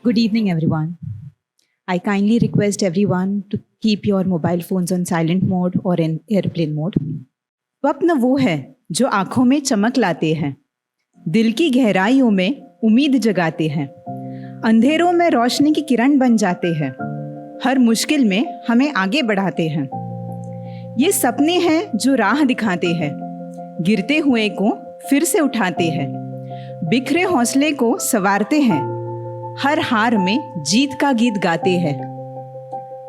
Good evening, everyone. I kindly request everyone to keep your mobile phones on silent mode or in airplane mode. स्वप्न वो है जो आंखों में चमक लाते हैं, दिल की गहराइयों में उम्मीद जगाते हैं, अंधेरों में रोशनी की किरण बन जाते हैं, हर मुश्किल में हमें आगे बढ़ाते हैं। ये सपने हैं जो राह दिखाते हैं, गिरते हुए को फिर से उठाते हैं, बिखरे हौसले को संवारते हैं, हर हार में जीत का गीत गाते हैं।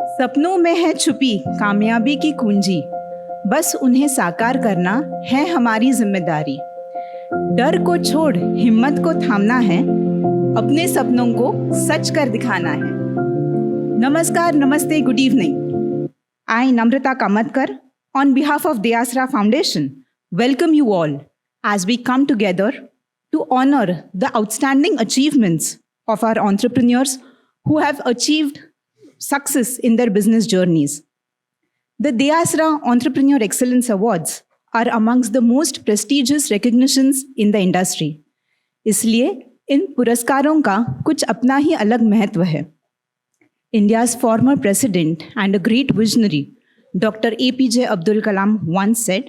सपनों में है छुपी कामयाबी की कुंजी, बस उन्हें साकार करना है हमारी जिम्मेदारी। डर को छोड़ हिम्मत को थामना है, अपने सपनों को सच कर दिखाना है। नमस्कार, नमस्ते, good evening. I, Namrata Kamatkar, on behalf of Dare2Dream Foundation, welcome you all as we come together to honor the outstanding achievements of our entrepreneurs who have achieved success in their business journeys. The Dare2Dream Entrepreneur Excellence Awards are amongst the most prestigious recognitions in the industry. इसलिए इन पुरस्कारों का कुछ अपना ही अलग महत्व है। India's former president and a great visionary, Dr. APJ Abdul Kalam once said,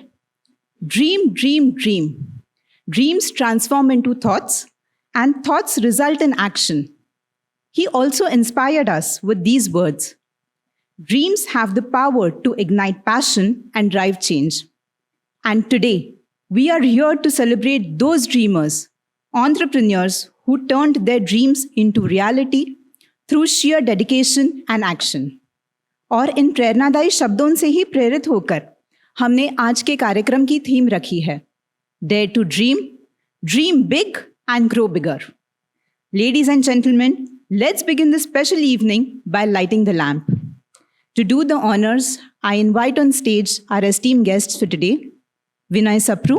"Dream, dream, dream. Dreams transform into thoughts, and thoughts result in action." He also inspired us with these words, "Dreams have the power to ignite passion and drive change." And today, we are here to celebrate those dreamers, entrepreneurs who turned their dreams into reality through sheer dedication and action. और इन प्रेरणादायी शब्दों से ही प्रेरित होकर हमने आज के कार्यक्रम की थीम रखी है, Dare to Dream, Dream Big and Grow Bigger. Ladies and gentlemen, let's begin this special evening by lighting the lamp. To do the honors, I invite on stage our esteemed guests for today, Vinay Sapru,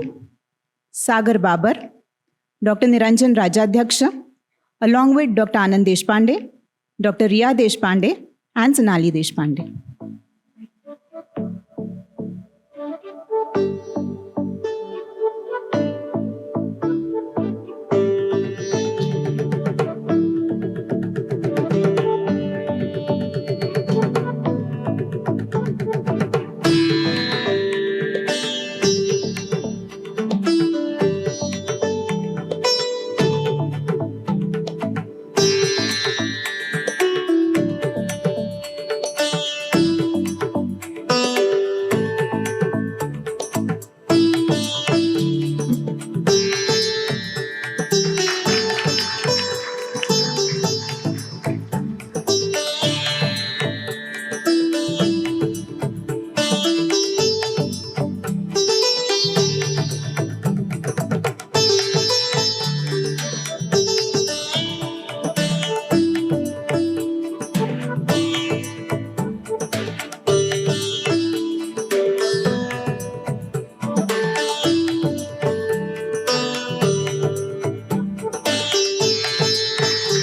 Sagar Babar, Dr. Niranjan Rajadhyaksha, along with Dr. Anand Deshpande, Dr. Riya Deshpande, and Sonali Deshpande.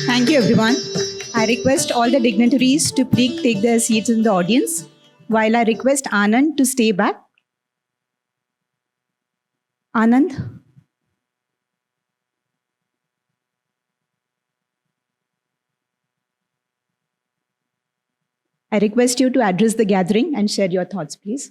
Thank you, everyone. I request all the dignitaries to please take their seats in the audience, while I request Anand to stay back. Anand? I request you to address the gathering and share your thoughts, please.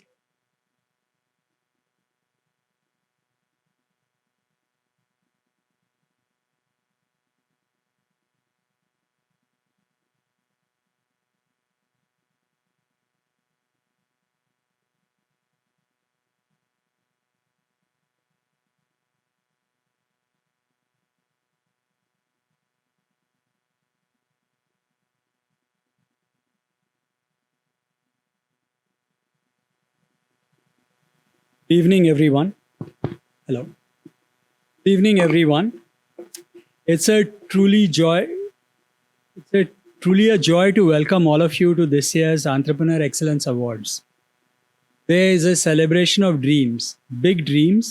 Evening, everyone. Hello. Evening, everyone. It's a truly a joy to welcome all of you to this year's Entrepreneur Excellence Awards. There is a celebration of dreams, big dreams,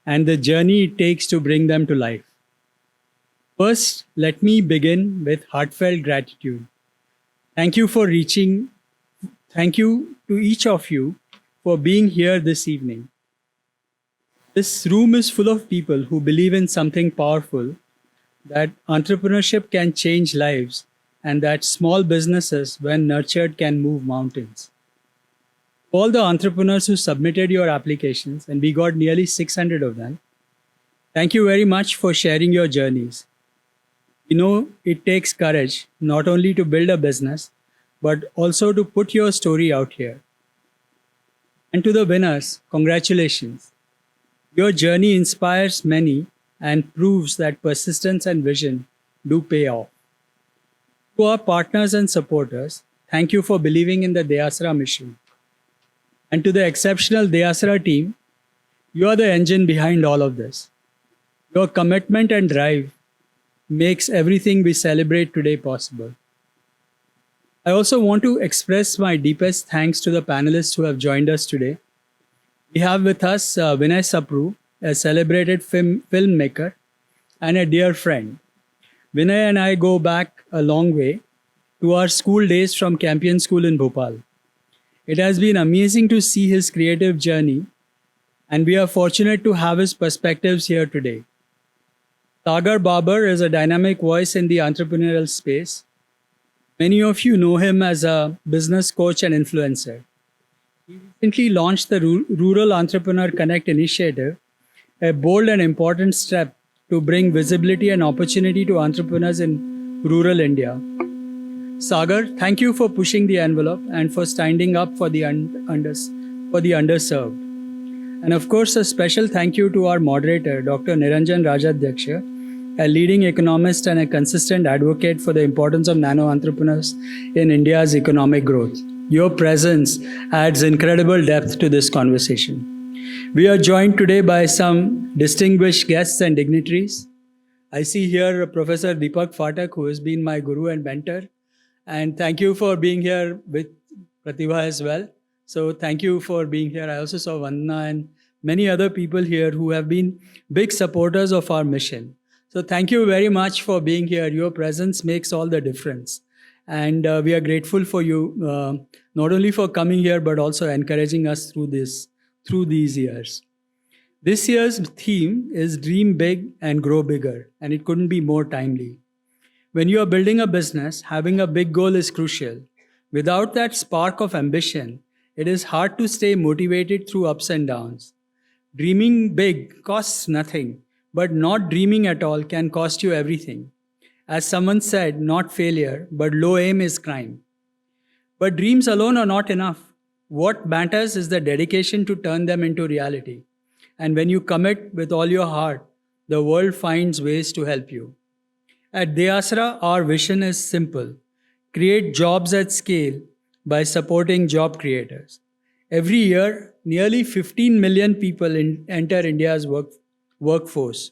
and the journey it takes to bring them to life. First, let me begin with heartfelt gratitude. Thank you to each of you for being here this evening. This room is full of people who believe in something powerful, that entrepreneurship can change lives and that small businesses, when nurtured, can move mountains. All the entrepreneurs who submitted your applications, and we got nearly 600 of them, thank you very much for sharing your journeys. We know it takes courage not only to build a business, but also to put your story out here. And to the winners, congratulations. Your journey inspires many and proves that persistence and vision do pay off. To our partners and supporters, thank you for believing in the Dayasra mission. And to the exceptional Dayasra team, you are the engine behind all of this. Your commitment and drive makes everything we celebrate today possible. I also want to express my deepest thanks to the panelists who have joined us today. We have with us Vinay Sapru, a celebrated filmmaker and a dear friend. Vinay and I go back a long way to our school days from Campion School in Bhopal. It has been amazing to see his creative journey, and we are fortunate to have his perspectives here today. Sagar Babar is a dynamic voice in the entrepreneurial space. Many of you know him as a business coach and influencer. He recently launched the Rural Entrepreneur Connect initiative, a bold and important step to bring visibility and opportunity to entrepreneurs in rural India. Sagar, thank you for pushing the envelope and for standing up for the underserved. And of course, a special thank you to our moderator, Dr. Niranjan Rajadhyaksha, a leading economist and a consistent advocate for the importance of nano entrepreneurs in India's economic growth. Your presence adds incredible depth to this conversation. We are joined today by some distinguished guests and dignitaries. I see here Professor Deepak Phatak, who has been my guru and mentor. And thank you for being here with Pratibha as well. So thank you for being here. I also saw Vandana and many other people here who have been big supporters of our mission. So thank you very much for being here. Your presence makes all the difference. And we are grateful for you, not only for coming here, but also encouraging us through these years. This year's theme is Dream Big and Grow Bigger, and it couldn't be more timely. When you are building a business, having a big goal is crucial. Without that spark of ambition, it is hard to stay motivated through ups and downs. Dreaming big costs nothing, but not dreaming at all can cost you everything. As someone said, not failure, but low aim is crime. But dreams alone are not enough. What matters is the dedication to turn them into reality. And when you commit with all your heart, the world finds ways to help you. At Dayasra, our vision is simple: create jobs at scale by supporting job creators. Every year, nearly 15 million people enter India's workforce.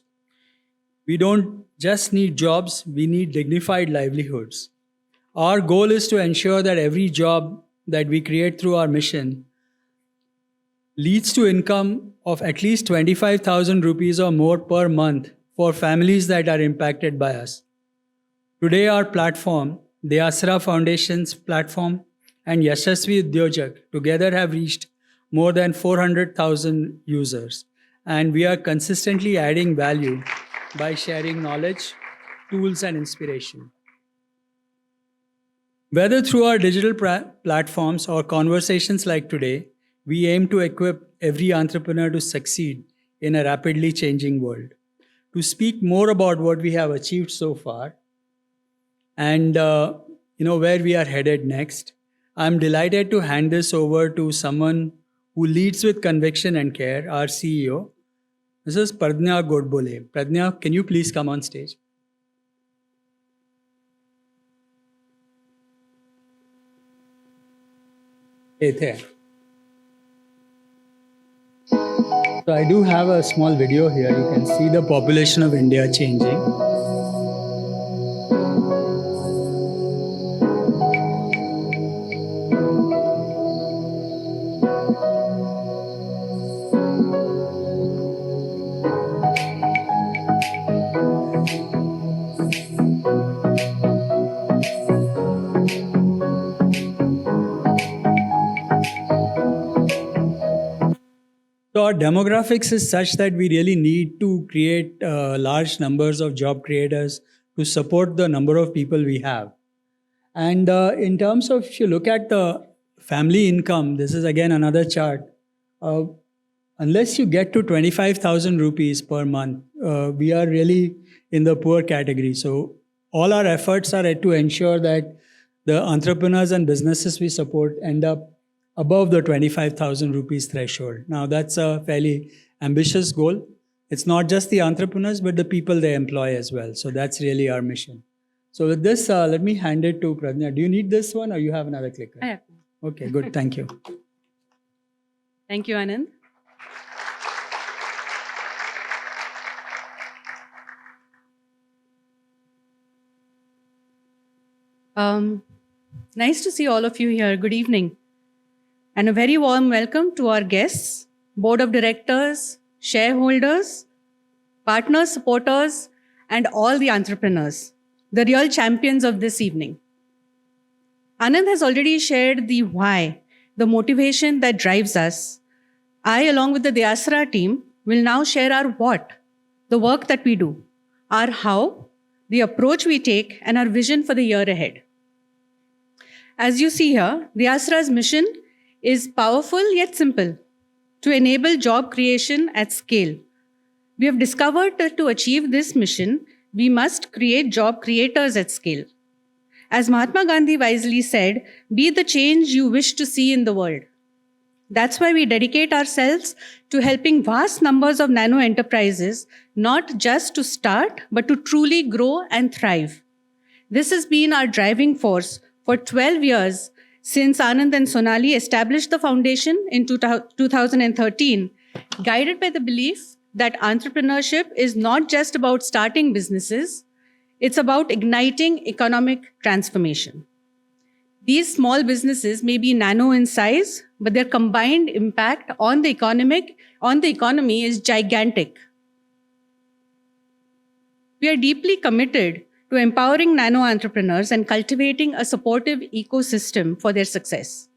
We don't just need jobs, we need dignified livelihoods. Our goal is to ensure that every job that we create through our mission leads to income of at least 25,000 rupees or more per month for families that are impacted by us. Today, our platform, the Asra Foundation's platform, and Yashasvi Udyojak together have reached more than 400,000 users. And we are consistently adding value by sharing knowledge, tools, and inspiration. Whether through our digital platforms or conversations like today, we aim to equip every entrepreneur to succeed in a rapidly changing world. To speak more about what we have achieved so far, and where we are headed next, I'm delighted to hand this over to someone who leads with conviction and care, our CEO, Mrs. Pradnya Godbole. Pradnya, can you please come on stage? Hey there. So I do have a small video here. You can see the population of India changing. So our demographics is such that we really need to create large numbers of job creators to support the number of people we have. And in terms of, if you look at the family income, this is again another chart. Uh, unless you get to 25,000 rupees per month, we are really in the poor category. So all our efforts are to ensure that the entrepreneurs and businesses we support end up above the 25,000 rupees threshold. Now that's a fairly ambitious goal. It's not just the entrepreneurs, but the people they employ as well. So that's really our mission. So with this, let me hand it to Pradnya. Do you need this one or you have another clicker? I have. Okay, good. Thank you. Thank you, Anand. Nice to see all of you here. Good evening. And a very warm welcome to our guests, board of directors, shareholders, partners, supporters, and all the entrepreneurs, the real champions of this evening. Anand has already shared the why, the motivation that drives us. I, along with the Dare2Dream team, will now share our what, the work that we do, our how, the approach we take, and our vision for the year ahead. As you see here, Dare2Dream's mission is powerful yet simple, to enable job creation at scale. We have discovered that to achieve this mission, we must create job creators at scale. As Mahatma Gandhi wisely said, be the change you wish to see in the world. That's why we dedicate ourselves to helping vast numbers of nano enterprises, not just to start, but to truly grow and thrive. This has been our driving force for 12 years since Anand and Sonali established the foundation in 2013, guided by the belief that entrepreneurship is not just about starting businesses, it's about igniting economic transformation. These small businesses may be nano in size, but their combined impact on the economy is gigantic. We are deeply committed to empowering nano entrepreneurs and cultivating a supportive ecosystem for their success.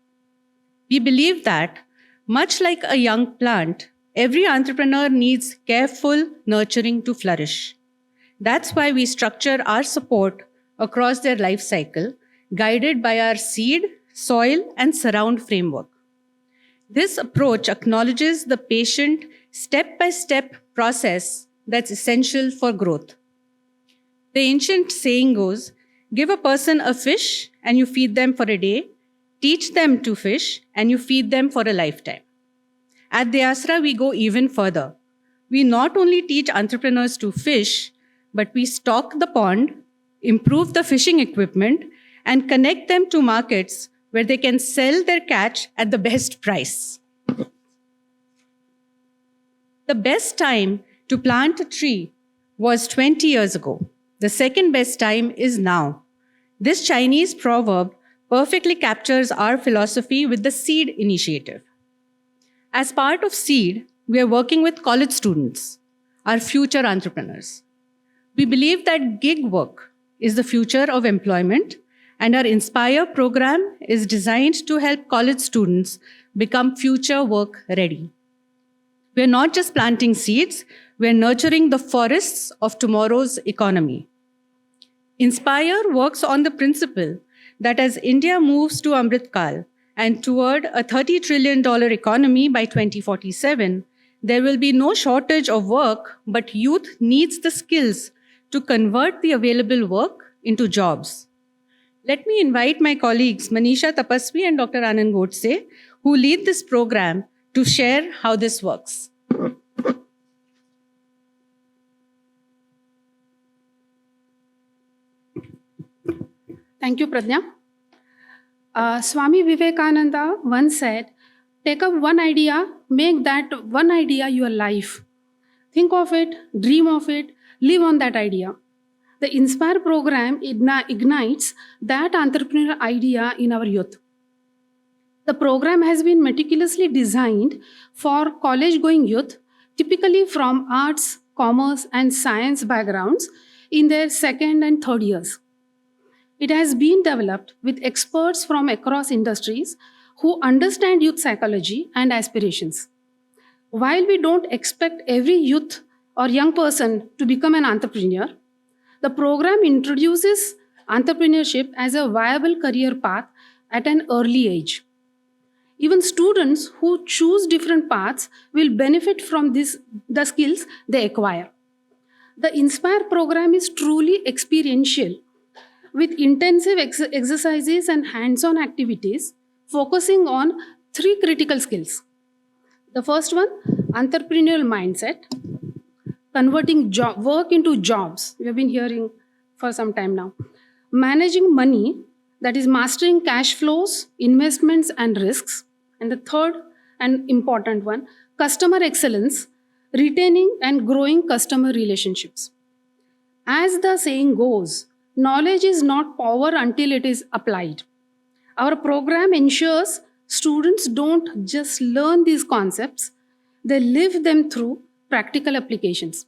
We believe that, much like a young plant, every entrepreneur needs careful nurturing to flourish. That's why we structure our support across their life cycle, guided by our seed, soil, and surround framework. This approach acknowledges the patient, step-by-step process that's essential for growth. The ancient saying goes, give a person a fish and you feed them for a day, teach them to fish and you feed them for a lifetime. At Dare2Dream, we go even further. We not only teach entrepreneurs to fish, but we stock the pond, improve the fishing equipment, and connect them to markets where they can sell their catch at the best price. The best time to plant a tree was 20 years ago. The second best time is now. This Chinese proverb perfectly captures our philosophy with the SEED initiative. As part of SEED, we are working with college students, our future entrepreneurs. We believe that gig work is the future of employment, and our Inspire program is designed to help college students become future work ready. We're not just planting seeds, we're nurturing the forests of tomorrow's economy. Inspire works on the principle that as India moves to Amrit Kal and toward a $30 trillion economy by 2047, there will be no shortage of work, but youth needs the skills to convert the available work into jobs. Let me invite my colleagues Manisha Tapaswi and Dr. Anand Godse, who lead this program, to share how this works. Thank you, Pradnya. Swami Vivekananda once said, take up one idea, make that one idea your life. Think of it, dream of it, live on that idea. The Inspire program ignites that entrepreneurial idea in our youth. The program has been meticulously designed for college-going youth, typically from arts, commerce, and science backgrounds in their second and third years. It has been developed with experts from across industries who understand youth psychology and aspirations. While we don't expect every youth or young person to become an entrepreneur, the program introduces entrepreneurship as a viable career path at an early age. Even students who choose different paths will benefit from the skills they acquire. The Inspire program is truly experiential with intensive exercises and hands-on activities focusing on 3 critical skills. The first one, entrepreneurial mindset, converting work into jobs. We have been hearing for some time now. Managing money, that is mastering cash flows, investments, and risks. And the third and important one, customer excellence, retaining and growing customer relationships. As the saying goes, knowledge is not power until it is applied. Our program ensures students don't just learn these concepts, they live them through practical applications.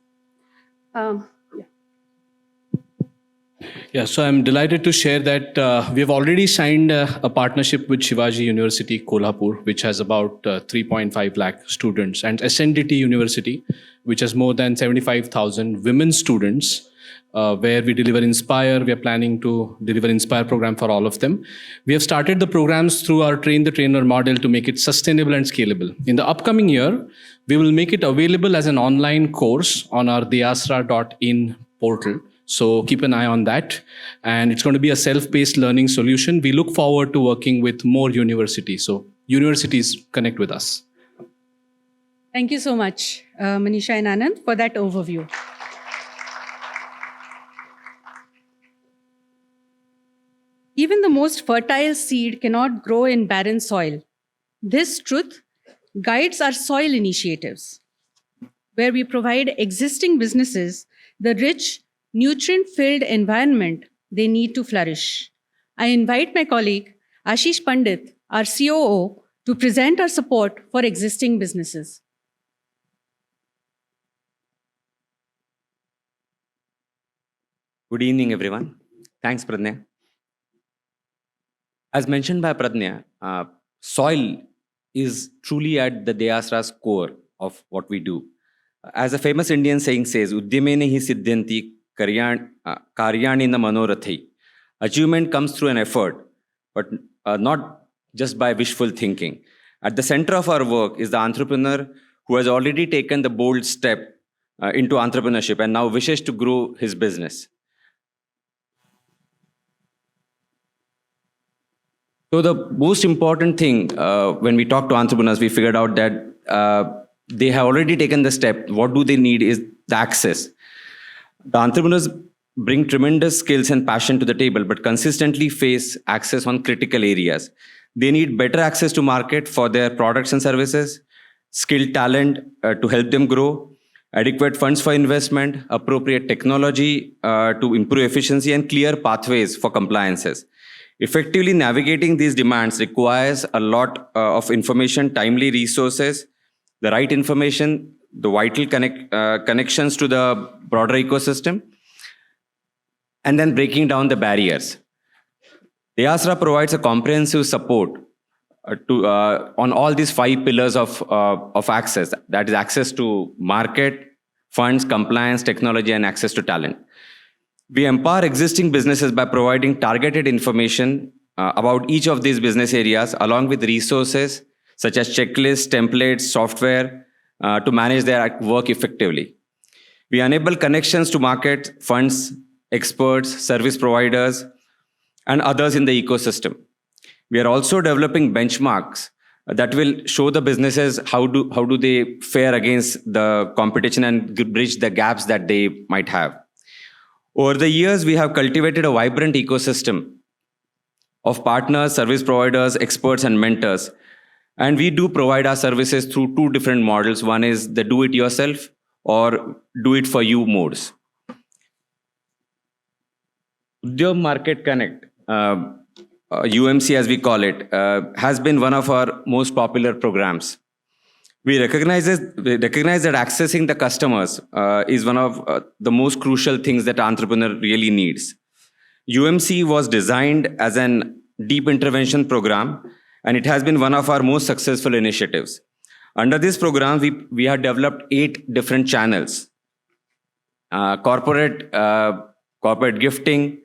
Yeah, so I'm delighted to share that we have already signed a partnership with Shivaji University, Kolhapur, which has about 3.5 lakh students, and Ascendity University, which has more than 75,000 women students, where we deliver Inspire. We are planning to deliver Inspire program for all of them. We have started the programs through our Train the Trainer model to make it sustainable and scalable. In the upcoming year, we will make it available as an online course on our deasra.in portal. So keep an eye on that. And it's going to be a self-paced learning solution. We look forward to working with more universities. So universities, connect with us. Thank you so much, Manisha and Anand, for that overview. Even the most fertile seed cannot grow in barren soil. This truth guides our soil initiatives, where we provide existing businesses the rich, nutrient-filled environment they need to flourish. I invite my colleague, Ashish Pandit, our COO, to present our support for existing businesses. Good evening, everyone. Thanks, Pradnya. As mentioned by Pradnya, soil is truly at the Deasra's core of what we do. As a famous Indian saying says, Udyamene hi siddhyanti karyani na manorathi. Achievement comes through an effort, but not just by wishful thinking. At the center of our work is the entrepreneur who has already taken the bold step into entrepreneurship and now wishes to grow his business. So the most important thing when we talk to entrepreneurs, we figured out that they have already taken the step. What do they need is the access. The entrepreneurs bring tremendous skills and passion to the table, but consistently face access on critical areas. They need better access to market for their products and services, skilled talent to help them grow, adequate funds for investment, appropriate technology to improve efficiency, and clear pathways for compliances. Effectively navigating these demands requires a lot of information, timely resources, the right information, the vital connections to the broader ecosystem, and then breaking down the barriers. Deasra provides a comprehensive support on all these 5 pillars of access. That is access to market, funds, compliance, technology, and access to talent. We empower existing businesses by providing targeted information about each of these business areas, along with resources such as checklists, templates, software to manage their work effectively. We enable connections to market, funds, experts, service providers, and others in the ecosystem. We are also developing benchmarks that will show the businesses how do they fare against the competition and bridge the gaps that they might have. Over the years, we have cultivated a vibrant ecosystem of partners, service providers, experts, and mentors. And we do provide our services through 2 different models. One is the do-it-yourself or do-it-for-you modes. Udyog Market Connect, UMC as we call it, has been one of our most popular programs. We recognize that accessing the customers is one of the most crucial things that an entrepreneur really needs. UMC was designed as an deep intervention program, and it has been one of our most successful initiatives. Under this program, we have developed 8 different channels. Corporate gifting,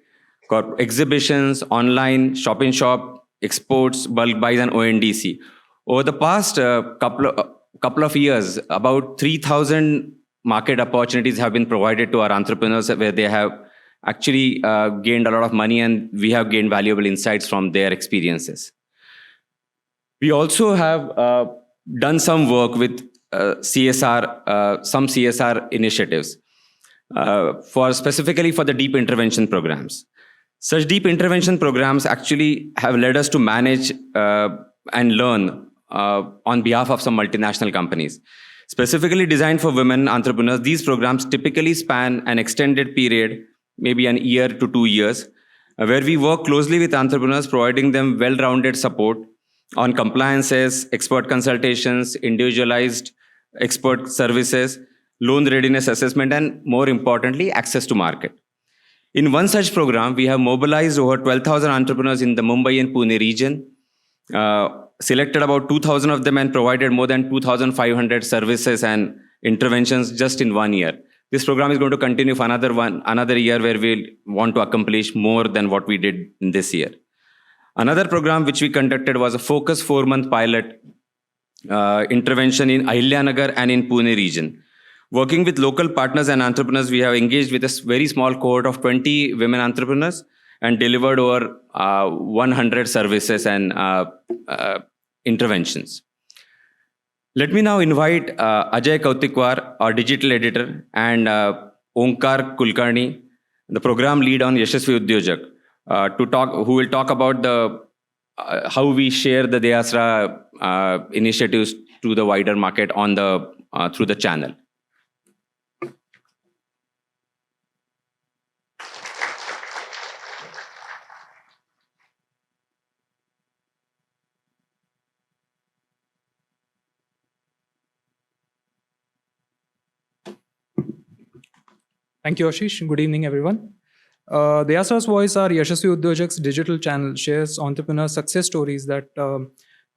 exhibitions, online, shop-in-shop, exports, bulk buys, and ONDC. Over the past couple of years, about 3,000 market opportunities have been provided to our entrepreneurs where they have actually gained a lot of money, and we have gained valuable insights from their experiences. We also have done some work with CSR, some CSR initiatives specifically for the deep intervention programs. Such deep intervention programs actually have led us to manage and learn on behalf of some multinational companies. Specifically designed for women entrepreneurs, these programs typically span an extended period, maybe an year to 2 years, where we work closely with entrepreneurs, providing them well-rounded support on compliances, expert consultations, individualized expert services, loan readiness assessment, and more importantly, access to market. In one such program, we have mobilized over 12,000 entrepreneurs in the Mumbai and Pune region, selected about 2,000 of them and provided more than 2,500 services and interventions just in 1 year. This program is going to continue for another year where we'll want to accomplish more than what we did in this year. Another program which we conducted was a focused 4-month pilot intervention in Ahilyanagar and in Pune region. Working with local partners and entrepreneurs, we have engaged with a very small cohort of 20 women entrepreneurs and delivered over 100 services and interventions. Let me now invite Ajay Kautikwar, our digital editor, and Onkar Kulkarni, the program lead on Yashasvi Udyojak, who will talk about how we share the Dayasra initiatives to the wider market through the channel. Thank you, Ashish. Good evening, everyone. Dayasra's Voice, our Yashasvi Udyojak's digital channel, shares entrepreneur success stories that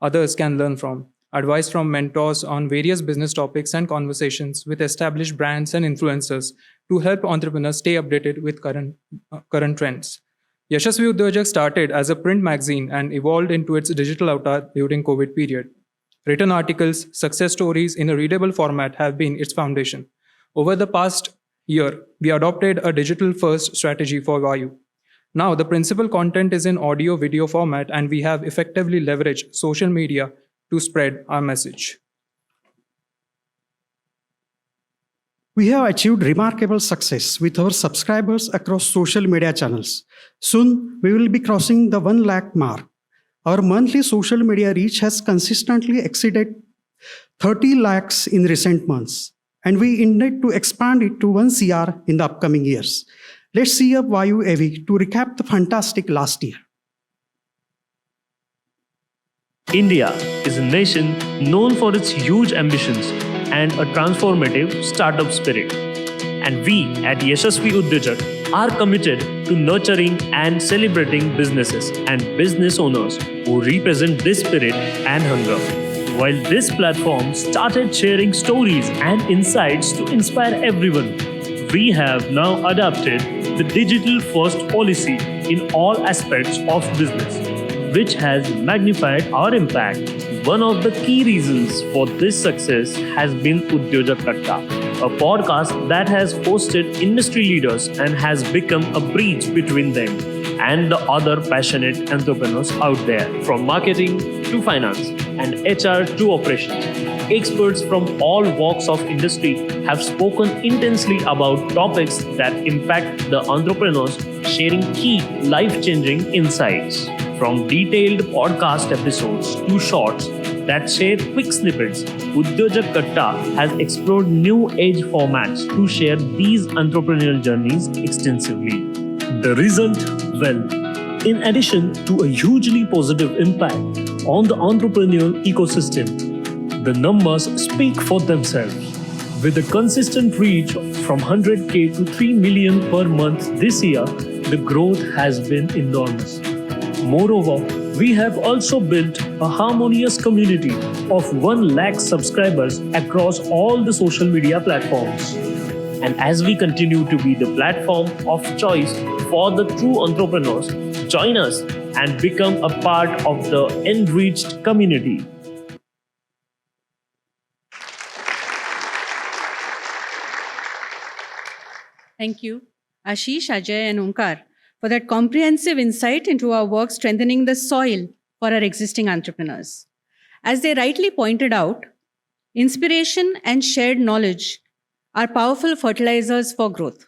others can learn from, advice from mentors on various business topics, and conversations with established brands and influencers to help entrepreneurs stay updated with current trends. Yashasvi Udyojak started as a print magazine and evolved into its digital avatar during COVID period. Written articles, success stories in a readable format have been its foundation. Over the past year, we adopted a digital-first strategy for Vayu. Now, the principal content is in audio-video format, and we have effectively leveraged social media to spread our message. We have achieved remarkable success with our subscribers across social media channels. Soon, we will be crossing the 1 lakh mark. Our monthly social media reach has consistently exceeded 30 lakhs in recent months, and we intend to expand it to 1 CR in the upcoming years. Let's see up Vayu AV to recap the fantastic last year. India is a nation known for its huge ambitions and a transformative startup spirit. And we at Yashasvi Udyojak are committed to nurturing and celebrating businesses and business owners who represent this spirit and hunger. While this platform started sharing stories and insights to inspire everyone, we have now adopted the digital-first policy in all aspects of business, which has magnified our impact. One of the key reasons for this success has been Udyojak Katta, a podcast that has hosted industry leaders and has become a bridge between them and the other passionate entrepreneurs out there, from marketing to finance and HR to operations. Experts from all walks of industry have spoken intensely about topics that impact the entrepreneurs, sharing key life-changing insights. From detailed podcast episodes to shorts that share quick snippets, Udyojak Katta has explored new age formats to share these entrepreneurial journeys extensively. The result? Well, in addition to a hugely positive impact on the entrepreneurial ecosystem, the numbers speak for themselves. With a consistent reach from 100K to 3 million per month this year, the growth has been enormous. Moreover, we have also built a harmonious community of 1 lakh subscribers across all the social media platforms. And as we continue to be the platform of choice for the true entrepreneurs, join us and become a part of the enriched community. Thank you, Ashish, Ajay, and Onkar, for that comprehensive insight into our work strengthening the soil for our existing entrepreneurs. As they rightly pointed out, inspiration and shared knowledge are powerful fertilizers for growth.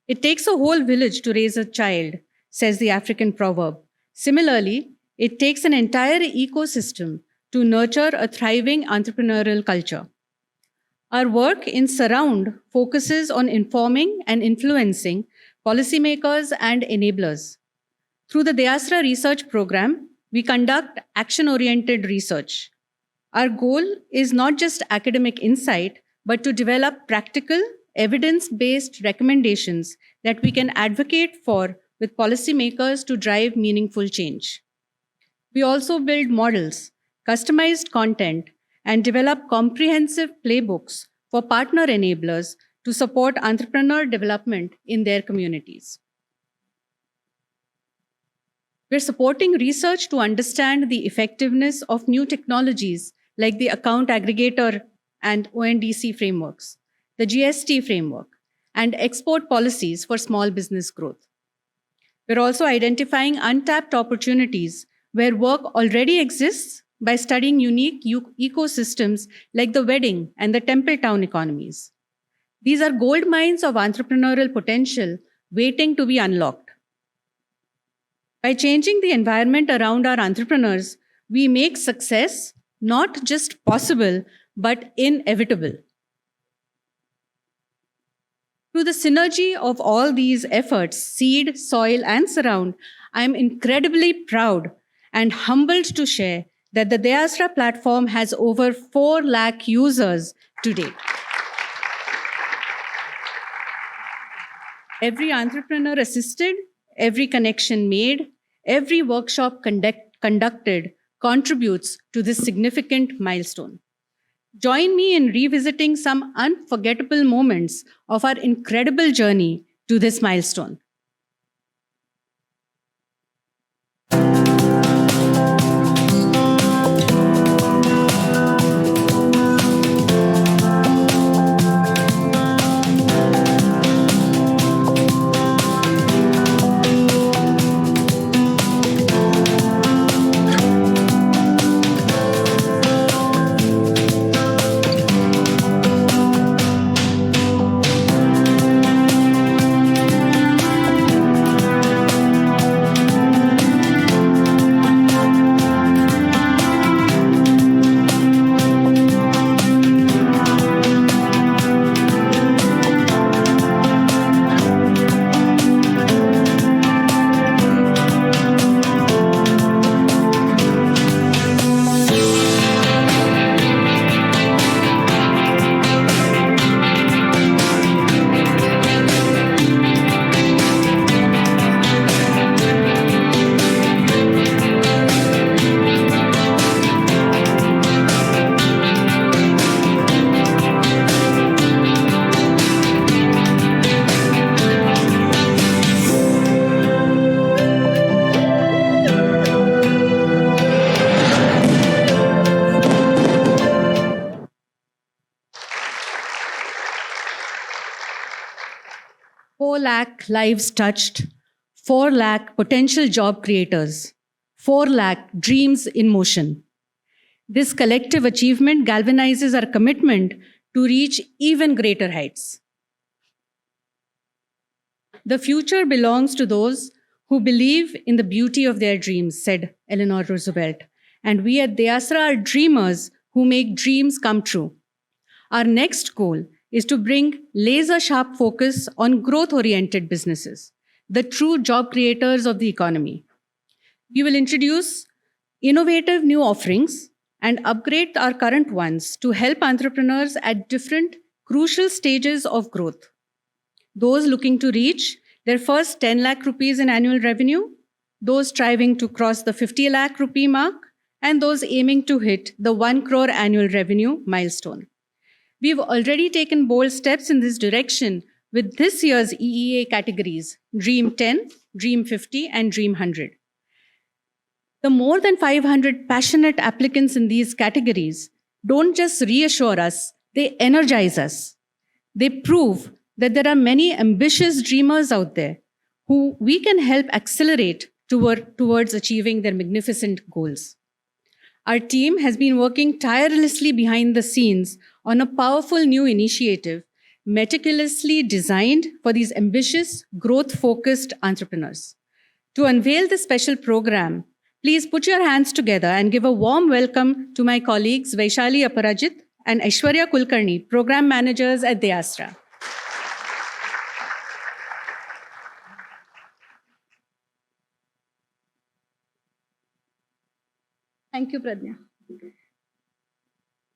It takes a whole village to raise a child, says the African proverb. Similarly, it takes an entire ecosystem to nurture a thriving entrepreneurial culture. Our work in Surround focuses on informing and influencing policymakers and enablers. Through the Dayasra Research Program, we conduct action-oriented research. Our goal is not just academic insight, but to develop practical, evidence-based recommendations that we can advocate for with policymakers to drive meaningful change. We also build models, customized content, and develop comprehensive playbooks for partner enablers to support entrepreneur development in their communities. We're supporting research to understand the effectiveness of new technologies like the account aggregator and ONDC frameworks, the GST framework, and export policies for small business growth. We're also identifying untapped opportunities where work already exists by studying unique ecosystems like the wedding and the temple town economies. These are gold mines of entrepreneurial potential waiting to be unlocked. By changing the environment around our entrepreneurs, we make success not just possible, but inevitable. Through the synergy of all these efforts, Seed, Soil, and Surround, I am incredibly proud and humbled to share that the Dayasra platform has over 4 lakh users today. Every entrepreneur assisted, every connection made, every workshop conducted contributes to this significant milestone. Join me in revisiting some unforgettable moments of our incredible journey to this milestone. lakh lives touched, 4 lakh potential job creators, 4 lakh dreams in motion. This collective achievement galvanizes our commitment to reach even greater heights. The future belongs to those who believe in the beauty of their dreams, said Eleanor Roosevelt. And we at Dayasra are dreamers who make dreams come true. Our next goal is to bring laser-sharp focus on growth-oriented businesses, the true job creators of the economy. We will introduce innovative new offerings and upgrade our current ones to help entrepreneurs at different crucial stages of growth. Those looking to reach their first 10 lakh rupees in annual revenue, those striving to cross the 50 lakh rupee mark, and those aiming to hit the 1 crore annual revenue milestone. We've already taken bold steps in this direction with this year's EEA categories, Dream10, Dream50, and Dream100. The more than 500 passionate applicants in these categories don't just reassure us, they energize us. They prove that there are many ambitious dreamers out there who we can help accelerate towards achieving their magnificent goals. Our team has been working tirelessly behind the scenes on a powerful new initiative, meticulously designed for these ambitious, growth-focused entrepreneurs. To unveil this special program, please put your hands together and give a warm welcome to my colleagues Vaishali Aparajit and Aishwarya Kulkarni, Program Managers at Dare2Dream. Thank you, Pradnya.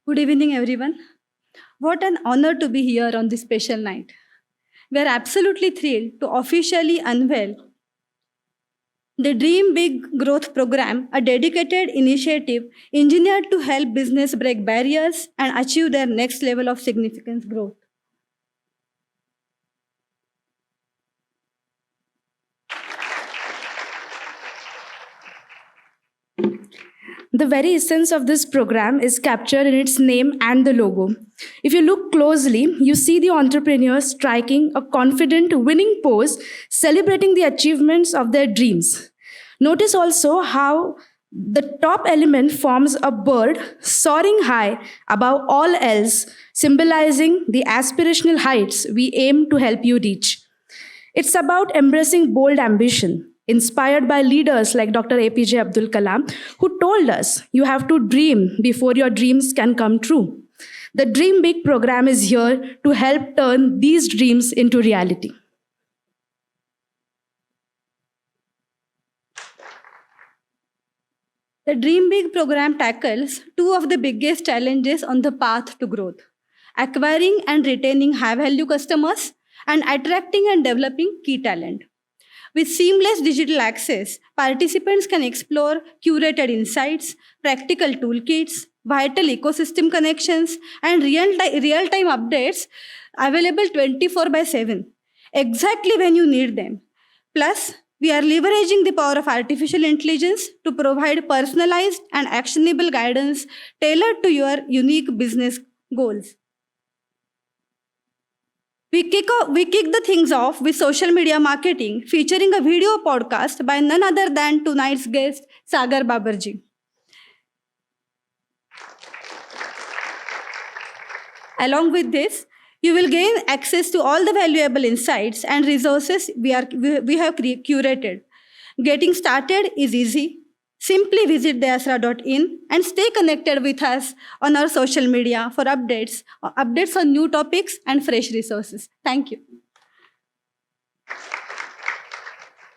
Good evening, everyone. What an honor to be here on this special night. We are absolutely thrilled to officially unveil the dreamBIG Growth Program, a dedicated initiative engineered to help business break barriers and achieve their next level of significant growth. The very essence of this program is captured in its name and the logo. If you look closely, you see the entrepreneurs striking a confident, winning pose, celebrating the achievements of their dreams. Notice also how the top element forms a bird soaring high above all else, symbolizing the aspirational heights we aim to help you reach. It's about embracing bold ambition, inspired by leaders like Dr. APJ Abdul Kalam, who told us you have to dream before your dreams can come true. The dreamBIG program is here to help turn these dreams into reality. The dreamBIG program tackles two of the biggest challenges on the path to growth: acquiring and retaining high-value customers and attracting and developing key talent. With seamless digital access, participants can explore curated insights, practical toolkits, vital ecosystem connections, and real-time updates available 24/7, exactly when you need them. Plus, we are leveraging the power of artificial intelligence to provide personalized and actionable guidance tailored to your unique business goals. We kick the things off with social media marketing, featuring a video podcast by none other than tonight's guest, Sagar Babarji. Along with this, you will gain access to all the valuable insights and resources we have curated. Getting started is easy. Simply visit dare2dream.in and stay connected with us on our social media for updates on new topics and fresh resources. Thank you.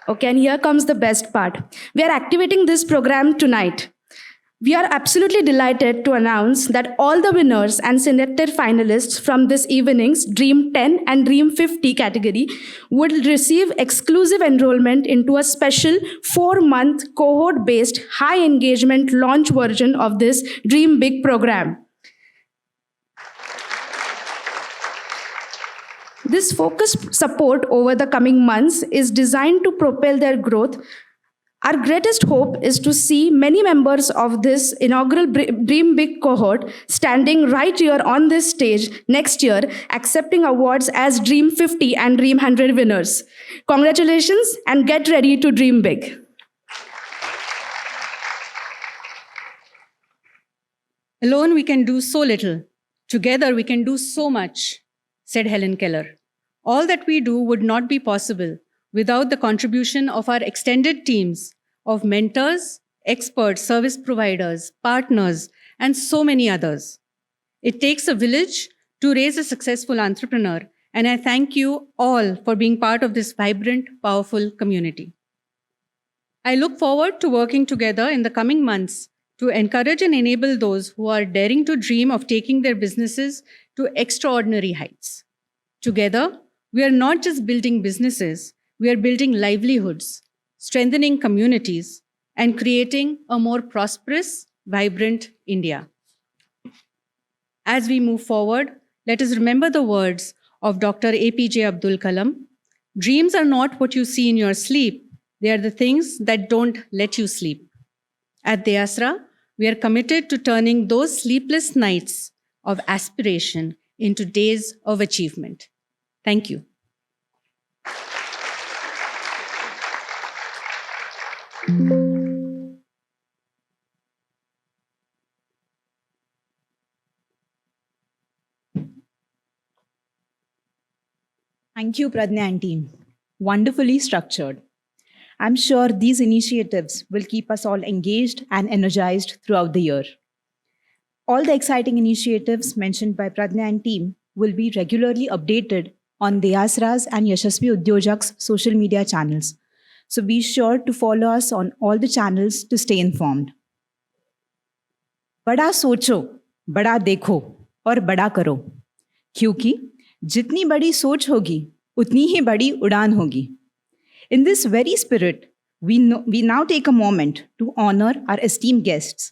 Okay, and here comes the best part. We are activating this program tonight. We are absolutely delighted to announce that all the winners and selected finalists from this evening's Dream10 and Dream50 category would receive exclusive enrollment into a special 4-month cohort-based high-engagement launch version of this dreamBIG program. This focused support over the coming months is designed to propel their growth. Our greatest hope is to see many members of this inaugural dreamBIG cohort standing right here on this stage next year, accepting awards as Dream50 and Dream100 winners. Congratulations and get ready to dream big. Alone we can do so little. Together we can do so much, said Helen Keller. All that we do would not be possible without the contribution of our extended teams of mentors, experts, service providers, partners, and so many others. It takes a village to raise a successful entrepreneur, and I thank you all for being part of this vibrant, powerful community. I look forward to working together in the coming months to encourage and enable those who are daring to dream of taking their businesses to extraordinary heights. Together, we are not just building businesses, we are building livelihoods, strengthening communities, and creating a more prosperous, vibrant India. As we move forward, let us remember the words of Dr. APJ Abdul Kalam. Dreams are not what you see in your sleep. They are the things that don't let you sleep. At Dayasra, we are committed to turning those sleepless nights of aspiration into days of achievement. Thank you. Thank you, Pradnya and team. Wonderfully structured. I'm sure these initiatives will keep us all engaged and energized throughout the year. All the exciting initiatives mentioned by Pradnya and team will be regularly updated on Dayasra's and Yashasvi Udyojak's social media channels. So be sure to follow us on all the channels to stay informed. बड़ा सोचो, बड़ा देखो और बड़ा करो, क्योंकि जितनी बड़ी सोच होगी, उतनी ही बड़ी उड़ान होगी. In this very spirit, we now take a moment to honor our esteemed guests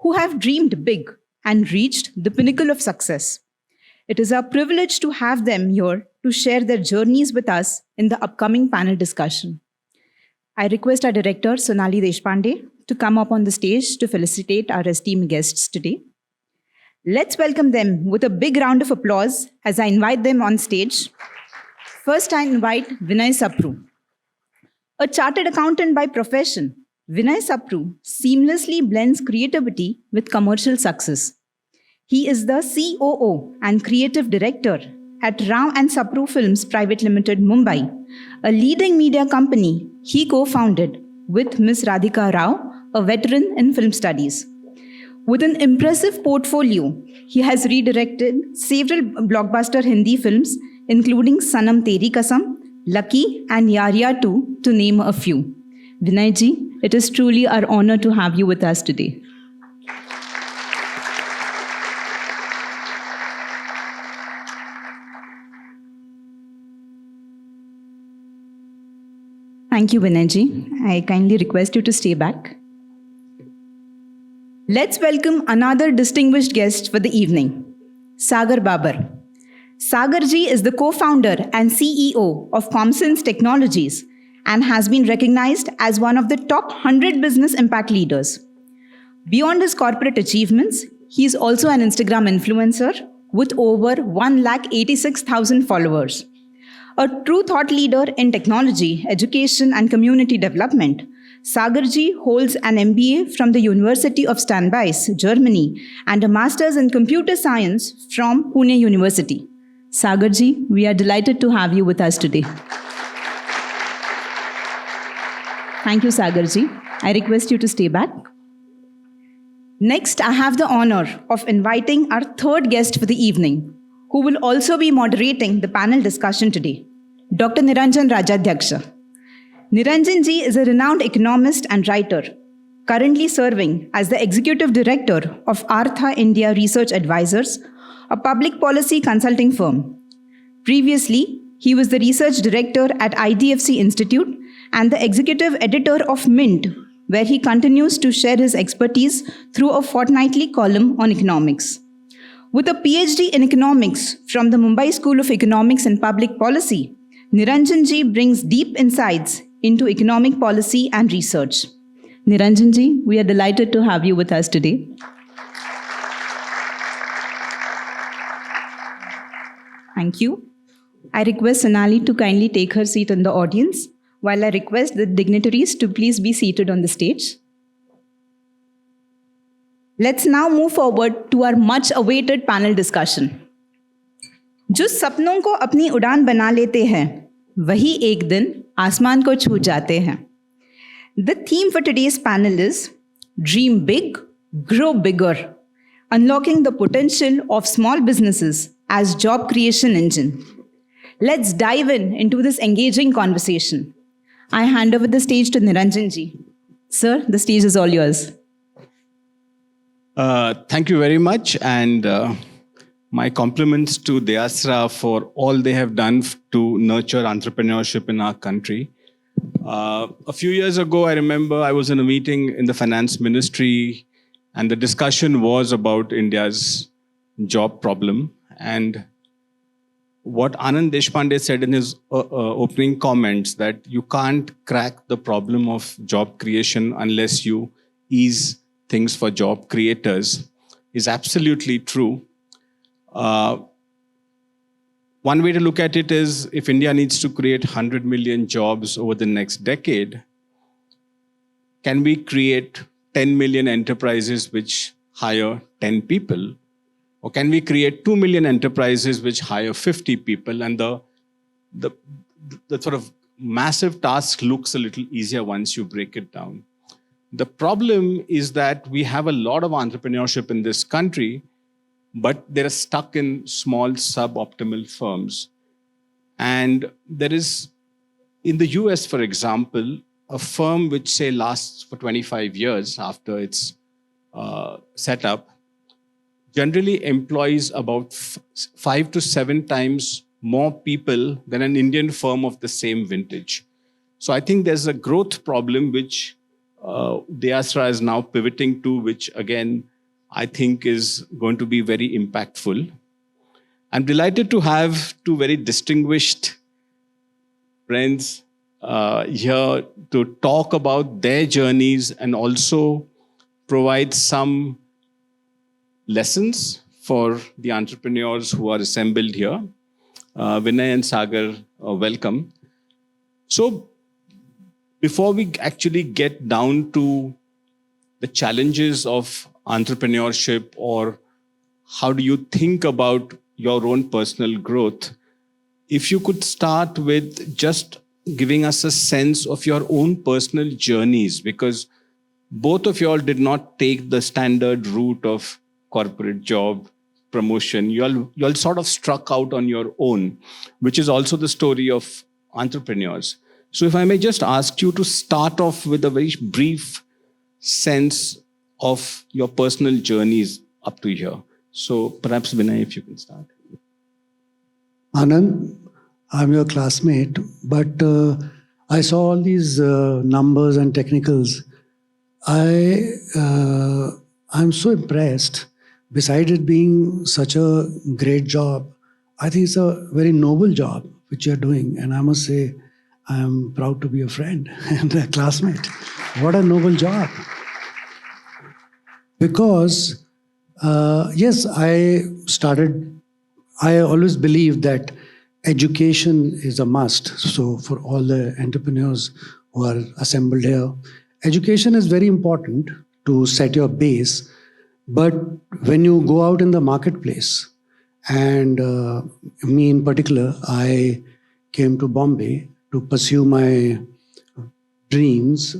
who have dreamed big and reached the pinnacle of success. It is our privilege to have them here to share their journeys with us in the upcoming panel discussion. I request our director, Sonali Deshpande, to come up on the stage to felicitate our esteemed guests today. Let's welcome them with a big round of applause as I invite them on stage. First, I invite Vinay Sapru. A chartered accountant by profession, Vinay Sapru seamlessly blends creativity with commercial success. He is the COO and creative director at Rao and Sapru Films Private Limited, Mumbai, a leading media company he co-founded with Ms. Radhika Rao, a veteran in film studies. With an impressive portfolio, he has redirected several blockbuster Hindi films, including Sanam Teri Kasam, Lucky, and Yaria 2, to name a few. Vinay ji, it is truly our honor to have you with us today. Thank you, Vinay ji. I kindly request you to stay back. Let's welcome another distinguished guest for the evening, Sagar Babar. Sagar ji is the co-founder and CEO of Comsense Technologies and has been recognized as one of the top 100 business impact leaders. Beyond his corporate achievements, he is also an Instagram influencer with over 186,000 followers. A true thought leader in technology, education, and community development, Sagarji holds an MBA from the University of Standbeis, Germany, and a master's in computer science from Pune University. Sagarji, we are delighted to have you with us today. Thank you, Sagarji. I request you to stay back. Next, I have the honor of inviting our third guest for the evening, who will also be moderating the panel discussion today, Dr. Niranjan Rajadhyaksha. Niranjan ji is a renowned economist and writer, currently serving as the Executive Director of Artha India Research Advisors, a public policy consulting firm. Previously, he was the Research Director at IDFC Institute and the Executive Editor of Mint, where he continues to share his expertise through a fortnightly column on economics. With a PhD in economics from the Mumbai School of Economics and Public Policy, Niranjan ji brings deep insights into economic policy and research. Niranjan ji, we are delighted to have you with us today. Thank you. I request Sonali to kindly take her seat in the audience, while I request the dignitaries to please be seated on the stage. Let's now move forward to our much-awaited panel discussion. जो सपनों को अपनी उड़ान बना लेते हैं, वही एक दिन आसमान को छू जाते हैं. The theme for today's panel is Dream Big, Grow Bigger, unlocking the potential of small businesses as job creation engine. Let's dive into this engaging conversation. I hand over the stage to Niranjan ji. Sir, the stage is all yours. Thank you very much, and my compliments to Dayasra for all they have done to nurture entrepreneurship in our country. A few years ago, I remember I was in a meeting in the finance ministry, and the discussion was about India's job problem. And what Anand Deshpande said in his opening comments, that you can't crack the problem of job creation unless you ease things for job creators, is absolutely true. One way to look at it is, if India needs to create 100 million jobs over the next decade, can we create 10 million enterprises which hire 10 people? Or can we create 2 million enterprises which hire 50 people? And the sort of massive task looks a little easier once you break it down. The problem is that we have a lot of entrepreneurship in this country, but they're stuck in small suboptimal firms. And there is, in the US, for example, a firm which, say, lasts for 25 years after its set up, generally employs about 5 to 7 times more people than an Indian firm of the same vintage. So I think there's a growth problem which Dare2Dream is now pivoting to, which again, I think is going to be very impactful. I'm delighted to have 2 very distinguished friends here to talk about their journeys and also provide some lessons for the entrepreneurs who are assembled here. Vinay and Sagar, welcome. So before we actually get down to the challenges of entrepreneurship, or how do you think about your own personal growth, if you could start with just giving us a sense of your own personal journeys, because both of you all did not take the standard route of corporate job, promotion. You all sort of struck out on your own, which is also the story of entrepreneurs. So if I may just ask you to start off with a very brief sense of your personal journeys up to here. So perhaps Vinay, if you can start. Anand, I'm your classmate, but I saw all these numbers and technicals. I'm so impressed. Besides it being such a great job, I think it's a very noble job which you're doing. And I must say, I'm proud to be a friend and a classmate. What a noble job. Because, yes, I always believed that education is a must. So for all the entrepreneurs who are assembled here, education is very important to set your base. But when you go out in the marketplace, and me in particular, I came to Bombay to pursue my dreams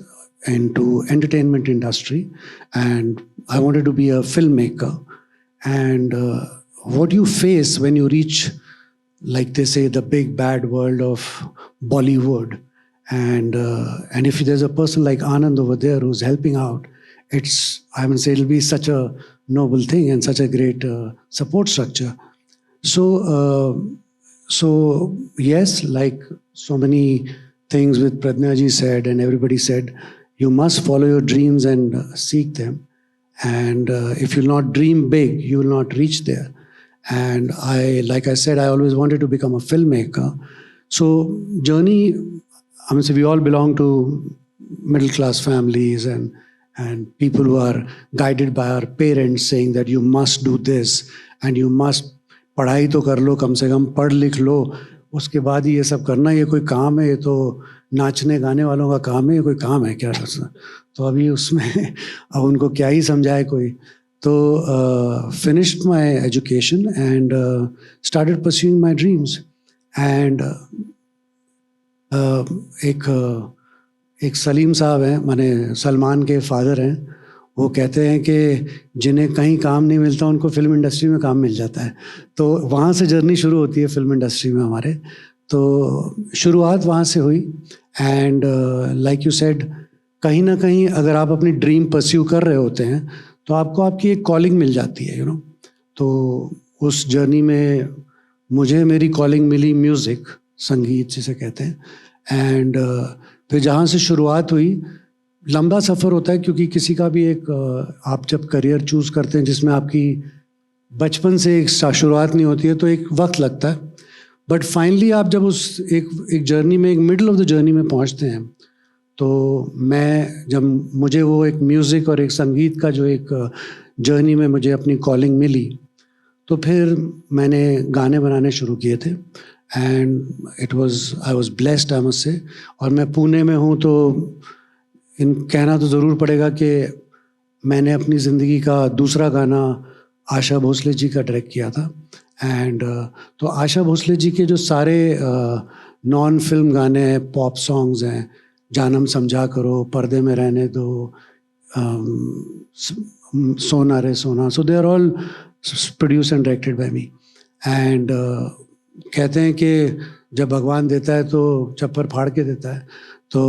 into entertainment industry, and I wanted to be a filmmaker. And what you face when you reach, like they say, the big bad world of Bollywood, and if there's a person like Anand over there who's helping out, I would say it'll be such a noble thing and such a great support structure. So yes, like so many things with Pradnya said and everybody said, you must follow your dreams and seek them. And if you'll not dream big, you will not reach there. And like I said, I always wanted to become a filmmaker. So journey, I mean, so we all belong to middle class families and people who are guided by our parents saying that you must do this and you must पढ़ाई तो कर लो, कम से कम पढ़ लिख लो, उसके बाद ही ये सब करना, ये कोई काम है, ये तो नाचने गाने वालों का काम है, ये कोई काम है क्या? तो अभी उसमें अब उनको क्या ही समझाए कोई. तो finished my education and started pursuing my dreams. And एक सलीम साहब हैं, माने सलमान के फादर हैं, वो कहते हैं कि जिन्हें कहीं काम नहीं मिलता उनको फिल्म इंडस्ट्री में काम मिल जाता है. तो वहाँ से जर्नी शुरू होती है फिल्म इंडस्ट्री में हमारे. तो शुरुआत वहाँ से हुई. एंड लाइक यू सेड, कहीं ना कहीं अगर आप अपनी ड्रीम परस्यू कर रहे होते हैं तो आपको आपकी एक कॉलिंग मिल जाती है, यू नो. तो उस जर्नी में मुझे मेरी कॉलिंग मिली म्यूज़िक, संगीत जिसे कहते हैं. एंड फिर जहाँ से शुरुआत हुई, लंबा सफ़र होता है क्योंकि किसी का भी एक आप जब करियर चूज़ करते हैं जिसमें आपकी बचपन से एक शुरुआत नहीं होती है, तो एक वक्त लगता है, बट फाइनली आप जब उस एक जर्नी में, एक मिडल ऑफ द जर्नी में पहुंचते हैं, तो जब मुझे वो एक म्यूज़िक और एक संगीत का जो एक जर्नी में मुझे अपनी कॉलिंग मिली, तो फिर मैंने गाने बनाने शुरू किए थे and I was blessed, I must say. और मैं पुणे में हूँ, तो कहना तो ज़रूर पड़ेगा कि मैंने अपनी ज़िंदगी का दूसरा गाना आशा भोसले जी का डायरेक्ट किया था। एंड तो आशा भोसले जी के जो सारे नॉन फिल्म गाने हैं, पॉप सॉन्ग्स हैं, जानम समझा करो, पर्दे में रहने दो, सोना रे सोना, so they are all produce and directed by me. And कहते हैं कि जब भगवान देता है तो चप्पर फाड़ के देता है, तो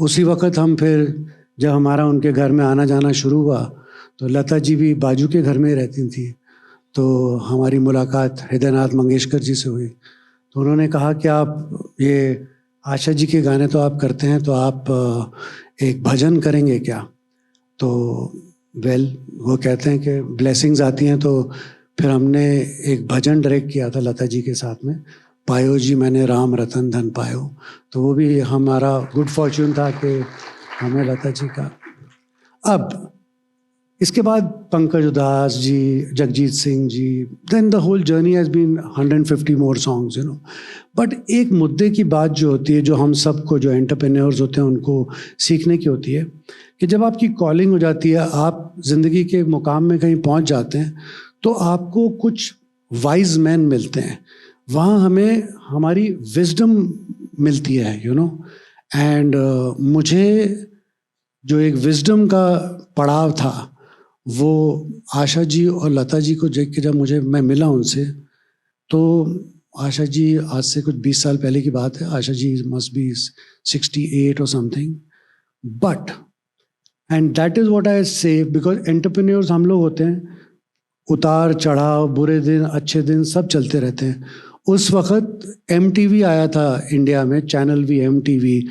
उसी वक्त हम फिर जब हमारा उनके घर में आना जाना शुरू हुआ, तो लता जी भी बाजू के घर में ही रहती थी, तो हमारी मुलाकात हृदयनाथ मंगेशकर जी से हुई। तो उन्होंने कहा कि आप ये आशा जी के गाने तो आप करते हैं, तो आप एक भजन करेंगे क्या? तो वो कहते हैं कि ब्लेसिंग्स आती हैं, तो फिर हमने एक भजन डायरेक्ट किया था लता जी के साथ में, पायो जी मैंने राम रतन धन पायो। तो वो भी हमारा गुड फॉर्च्यून था कि हमें लता जी का। अब इसके बाद Pankaj Udhas ji, Jagjit Singh ji, then the whole journey has been 150 more songs, you know. But एक मुद्दे की बात जो होती है, जो हम सबको, जो एंटरप्रेन्योर्स होते हैं, उनको सीखने की होती है कि जब आपकी कॉलिंग हो जाती है, आप ज़िंदगी के मुकाम में कहीं पहुंच जाते हैं, तो आपको कुछ वाइज मैन मिलते हैं, वहाँ हमें हमारी विजडम मिलती है, यू नो। एंड मुझे जो एक विजडम का पड़ाव था, वो आशा जी और लता जी को देख के जब मैं मिला उनसे, तो आशा जी आज से कुछ 20 साल पहले की बात है, आशा जी मस्ट बी 68 और something, but and that is what I से, बिकॉज एंटरप्रेन्योर्स हम लोग होते हैं, उतार चढ़ाव, बुरे दिन अच्छे दिन सब चलते रहते हैं। उस वक्त MTV आया था इंडिया में, चैनल भी MTV,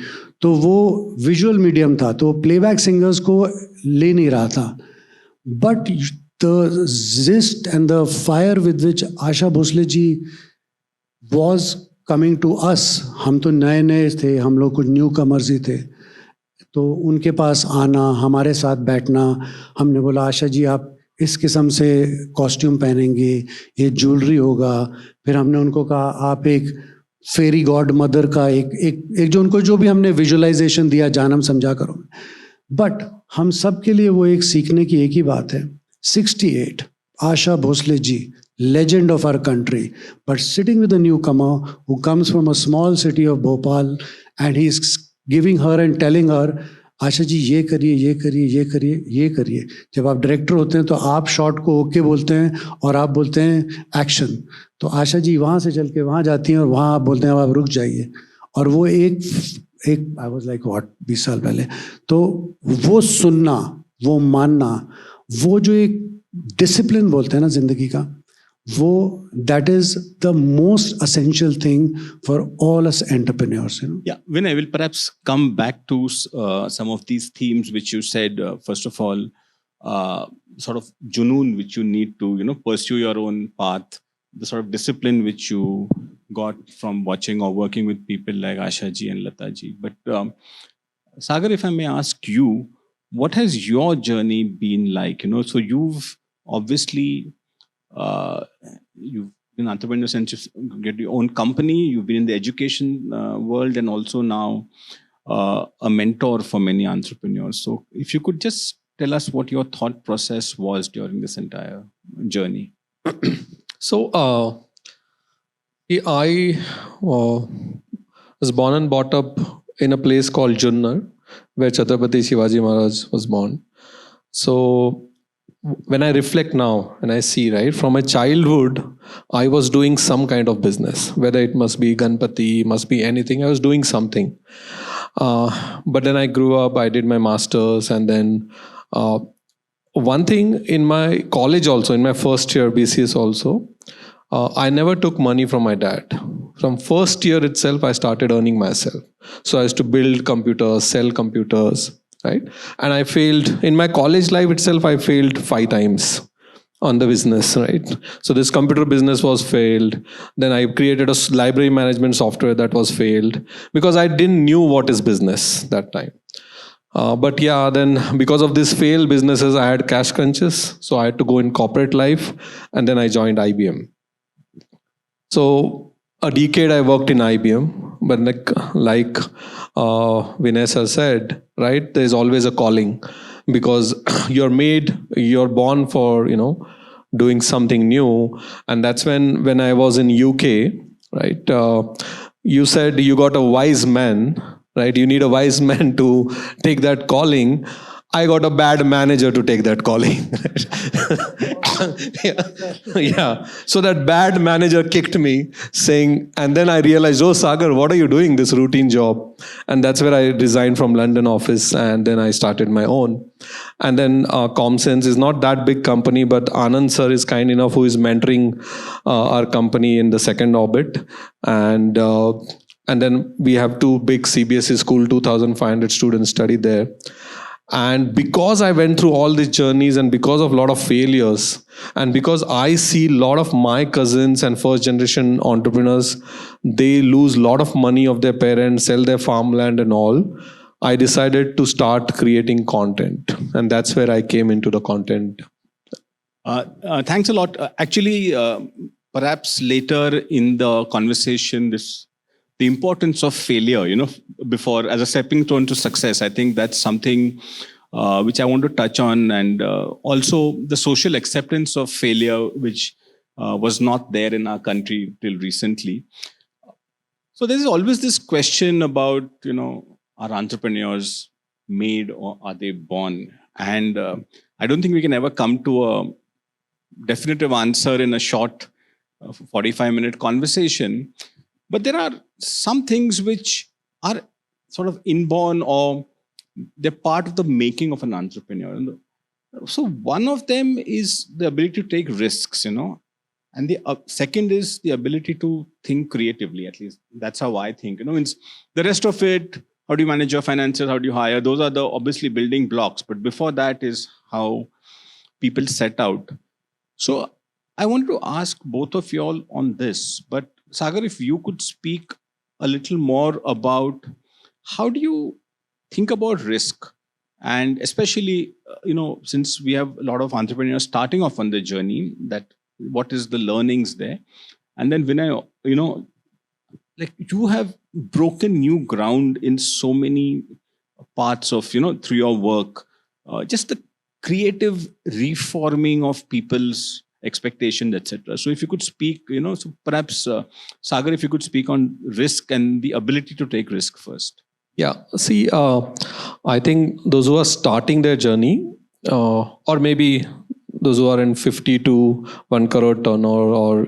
तो वो विजुअल मीडियम था, तो प्लेबैक सिंगर्स को ले नहीं रहा था। But the zest and the fire with which Asha Bhosle ji was coming to us, हम तो नए नए थे, हम लोग कुछ न्यू कमर्स ही थे, तो उनके पास आना, हमारे साथ बैठना, हमने बोला आशा जी आप इस किस्म से कॉस्ट्यूम पहनेंगे, ये ज्वेलरी होगा। फिर हमने उनको कहा आप एक फेरी गॉड मदर का एक जो उनको जो भी हमने विजुअलाइजेशन दिया, जानम समझा करो। बट हम सब के लिए वो एक सीखने की एक ही बात है, 68, Asha Bhosle ji, legend of our country, but sitting with a newcomer who comes from a small city of Bhopal, and he's giving her and telling her, Asha ji ये करिए, ये करिए, ये करिए, ये करिए। जब आप डायरेक्टर होते हैं तो आप शॉट को ओके बोलते हैं और आप बोलते हैं एक्शन, तो आशा जी वहाँ से चल के वहाँ जाती हैं और वहाँ आप बोलते हैं आप रुक जाइए। और वो एक आई वॉज लाइक व्हाट 20 साल पहले, तो वो सुनना, वो मानना, वो जो एक डिसिप्लिन बोलते हैं ना जिंदगी का, वो that is the most essential thing for all us entrepreneurs, you know. Yeah, Vinay, will perhaps come back to some of these themes which you said. First of all, sort of junoon which you need to, you know, pursue your own path, the sort of discipline which you got from watching or working with people like Asha ji and Lata ji. But Sagar, if I may ask you, what has your journey been like? You know, so you've obviously you've been an entrepreneur since you get your own company. You've been in the education world and also now a mentor for many entrepreneurs. So if you could just tell us what your thought process was during this entire journey. So I was born and brought up in a place called Junnar, where Chhatrapati Shivaji Maharaj was born. So when I reflect now and I see, right, from my childhood, I was doing some kind of business, whether it must be Ganpati, must be anything, I was doing something. But then I grew up, I did my master's, and then one thing in my college also, in my first year BCS also, I never took money from my dad. From first year itself, I started earning myself. So I used to build computers, sell computers, right? And I failed, in my college life itself, I failed 5 times. on the business, right? So this computer business was failed. Then I created a library management software that was failed because I didn't knew what is business that time. But yeah, then because of these failed businesses, I had cash crunches. So I had to go in corporate life, and then I joined IBM. So a decade I worked in IBM, but like Vinay said, right, there's always a calling because you're born for, doing something new. And that's when I was in UK, right, you said you got a wise man, right? You need a wise man to take that calling. I got a bad manager to take that calling. yeah. So that bad manager kicked me saying, and then I realized, oh, Sagar, what are you doing this routine job? And that's where I resigned from London office, and then I started my own. And then ComSense is not that big company, but Anand sir is kind enough who is mentoring our company in the second orbit. And then we have two big CBSE school, 2,500 students study there. And because I went through all these journeys and because of a lot of failures, and because I see a lot of my cousins and first generation entrepreneurs, they lose a lot of money of their parents, sell their farmland and all, I decided to start creating content. And that's where I came into the content. Thanks a lot. Actually, perhaps later in the conversation, the importance of failure, before as a stepping stone to success, I think that's something which I want to touch on, and also the social acceptance of failure, which was not there in our country till recently. So there's always this question about, are entrepreneurs made or are they born? And I don't think we can ever come to a definitive answer in a short 45-minute conversation. But there are some things which are sort of inborn, or they're part of the making of an entrepreneur. So one of them is the ability to take risks, and the second is the ability to think creatively. At least that's how I think. Means the rest of it, how do you manage your finances, how do you hire? Those are the obviously building blocks. But before that is how people set out. So I want to ask both of you all on this. But Sagar, if you could speak a little more about how do you think about risk, and especially, since we have a lot of entrepreneurs starting off on the journey, that what is the learnings there? And then Vinay, like you have broken new ground in so many parts of, through your work, just the creative reforming of people's expectations, etc. So if you could speak, so perhaps Sagar, if you could speak on risk and the ability to take risk first. Yeah, see, I think those who are starting their journey, or maybe those who are in 50 to 1 crore turnover,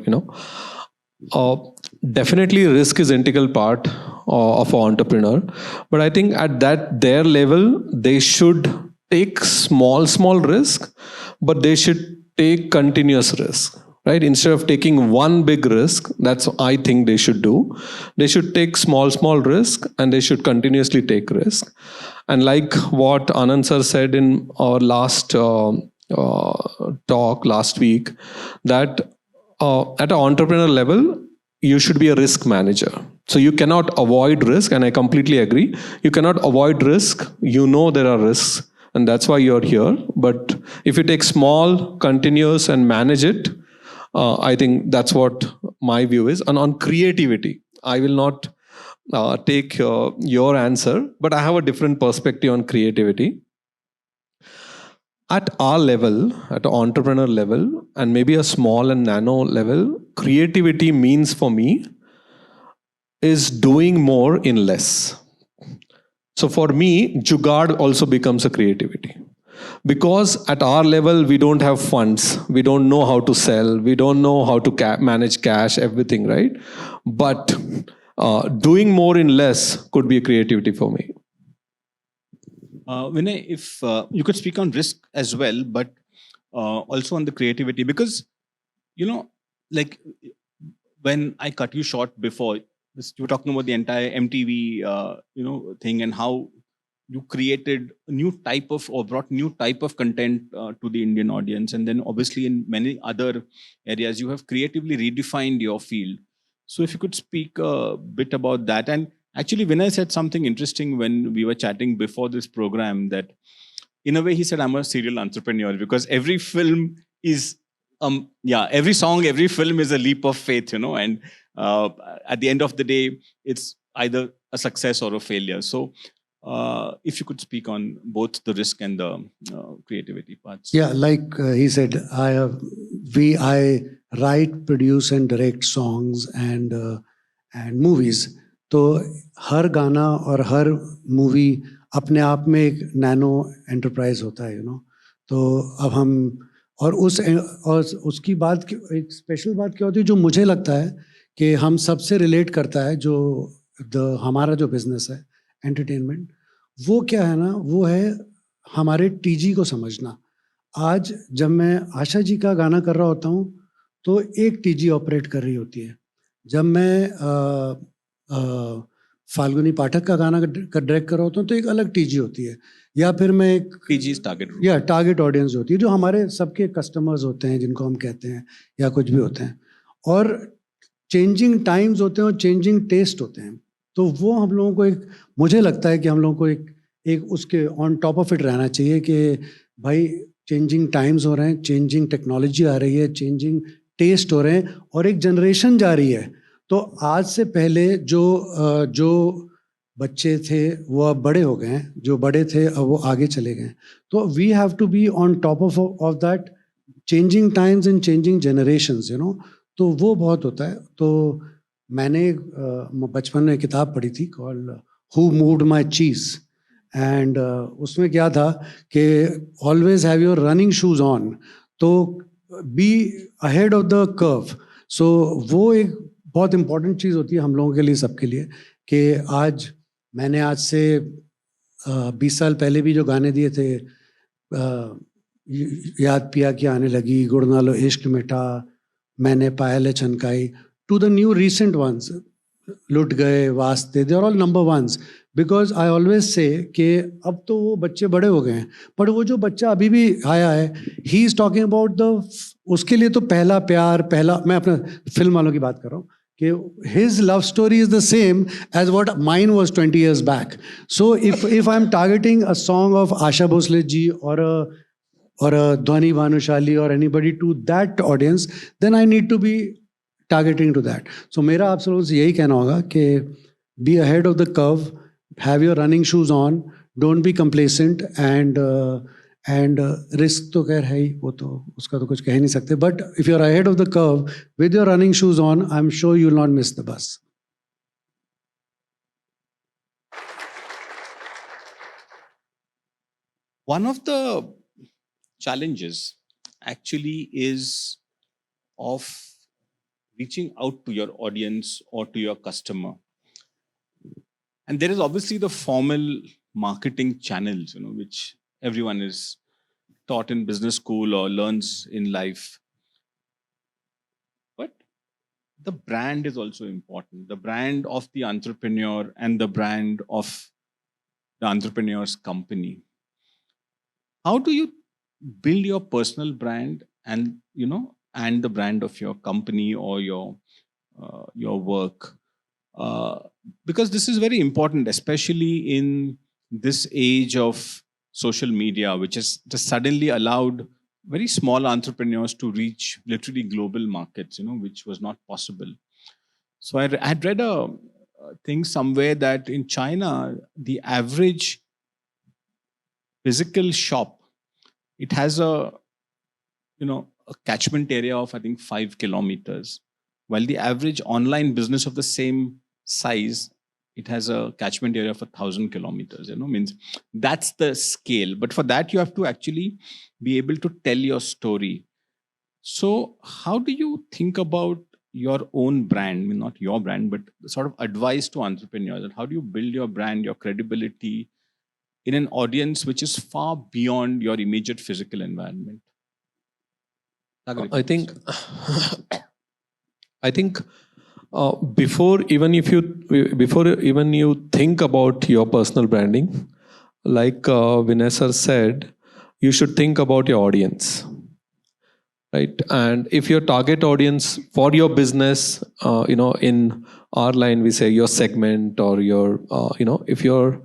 or, definitely risk is integral part of an entrepreneur. But I think at their level, they should take small risk, but they should take continuous risk, right? Instead of taking one big risk, that's what I think they should do. They should take small risk, and they should continuously take risk. And like what Anand sir said in our last talk last week, that at an entrepreneur level, you should be a risk manager. So you cannot avoid risk, and I completely agree. You cannot avoid risk. There are risks, and that's why you're here. But if you take small, continuous, and manage it, I think that's what my view is. And on creativity, I will not take your answer, but I have a different perspective on creativity. At our level, at an entrepreneur level, and maybe a small and nano level, creativity means for me is doing more in less. So for me, jugaad also becomes a creativity. Because at our level, we don't have funds. We don't know how to sell. We don't know how to manage cash, everything, right? But doing more in less could be a creativity for me. Vinay, if you could speak on risk as well, but also on the creativity, because, like when I cut you short before, you were talking about the entire MTV, thing, and how you created a new type of, or brought new type of content to the Indian audience. And then obviously in many other areas, you have creatively redefined your field. So if you could speak a bit about that. And actually, Vinay said something interesting when we were chatting before this program, that in a way he said, I'm a serial entrepreneur, because every film is, every song, every film is a leap of faith, and at the end of the day, it's either a success or a failure. So if you could speak on both the risk and the creativity parts. Yeah, like he said, I write, produce and direct songs and movies. तो हर गाना और हर movie अपने आप में एक nano enterprise होता है, तो अब हम और उसकी बात, एक स्पेशल बात क्या होती है जो मुझे लगता है कि हम सबसे रिलेट करता है, जो हमारा जो बिजनेस है एंटरटेनमेंट, वो क्या है ना, वो है हमारे टीजी को समझना. आज जब मैं आशा जी का गाना कर रहा होता हूँ तो एक टीजी ऑपरेट कर रही होती है. जब मैं फाल्गुनी पाठक का गाना डायरेक्ट कर रहा होता हूँ तो एक अलग टीजी होती है. या फिर मैं एक टीजी टारगेट, या टारगेट ऑडियंस होती है जो हमारे सबके कस्टमर्स होते हैं, जिनको हम कहते हैं या कुछ भी होते हैं. और चेंजिंग टाइम्स होते हैं और चेंजिंग टेस्ट होते हैं. तो वो हम लोगों को एक, मुझे लगता है कि हम लोगों को एक उसके ऑन टॉप ऑफ इट रहना चाहिए कि भाई चेंजिंग टाइम्स हो रहे हैं, चेंजिंग टेक्नोलॉजी आ रही है, चेंजिंग टेस्ट हो रहे हैं और एक जनरेशन जा रही है. तो आज से पहले जो बच्चे थे वो अब बड़े हो गए हैं, जो बड़े थे अब वो आगे चले गए. तो we have to be on top of that changing times and changing generations, तो वो बहुत होता है. तो मैंने बचपन में किताब पढ़ी थी called Who Moved My Cheese, and उसमें क्या था कि always have your running shoes on, तो be ahead of the curve. So वो एक बहुत इंपॉर्टेंट चीज़ होती है हम लोगों के लिए, सबके लिए, कि मैंने आज से 20 साल पहले भी जो गाने दिए थे, याद पिया की आने लगी, गुड़ नालो इश्क मिठा, मैंने पायल छनकाई, to the new recent ones, लुट गए, वास्ते, they are all number ones. Because I always say कि अब तो वो बच्चे बड़े हो गए हैं, पर वो जो बच्चा अभी भी आया है, ही इज़ टॉकिंग अबाउट उसके लिए तो पहला प्यार, मैं अपना फिल्म वालों की बात कर रहा हूँ, कि his love story is the same as what mine was 20 years back. So if I'm targeting a song of Asha Bhosle ji or a Dhwani Bhanushali or anybody to that audience, then I need to be targeting to that. So मेरा आप लोगों से यही कहना होगा कि be ahead of the curve, have your running shoes on, don't be complacent, and risk तो खैर है ही, वो तो उसका तो कुछ कह नहीं सकते. But if you're ahead of the curve with your running shoes on, I'm sure you'll not miss the bus. One of the challenges actually is of reaching out to your audience or to your customer. And there is obviously the formal marketing channels, which everyone is taught in business school or learns in life. But the brand is also important. The brand of the entrepreneur and the brand of the entrepreneur's company. How do you build your personal brand and, and the brand of your company or your work? Because this is very important, especially in this age of social media, which has just suddenly allowed very small entrepreneurs to reach literally global markets, which was not possible. So I had read a thing somewhere that in China, the average physical shop, it has a catchment area of, I think, 5 kilometers, while the average online business of the same size, it has a catchment area of 1,000 kilometers, means that's the scale. But for that, you have to actually be able to tell your story. So how do you think about your own brand? I mean, not your brand, but sort of advice to entrepreneurs. And how do you build your brand, your credibility in an audience which is far beyond your immediate physical environment? I think before even you think about your personal branding, like Vinay sir said, you should think about your audience, right? And if your target audience for your business, in our line we say your segment or your, if your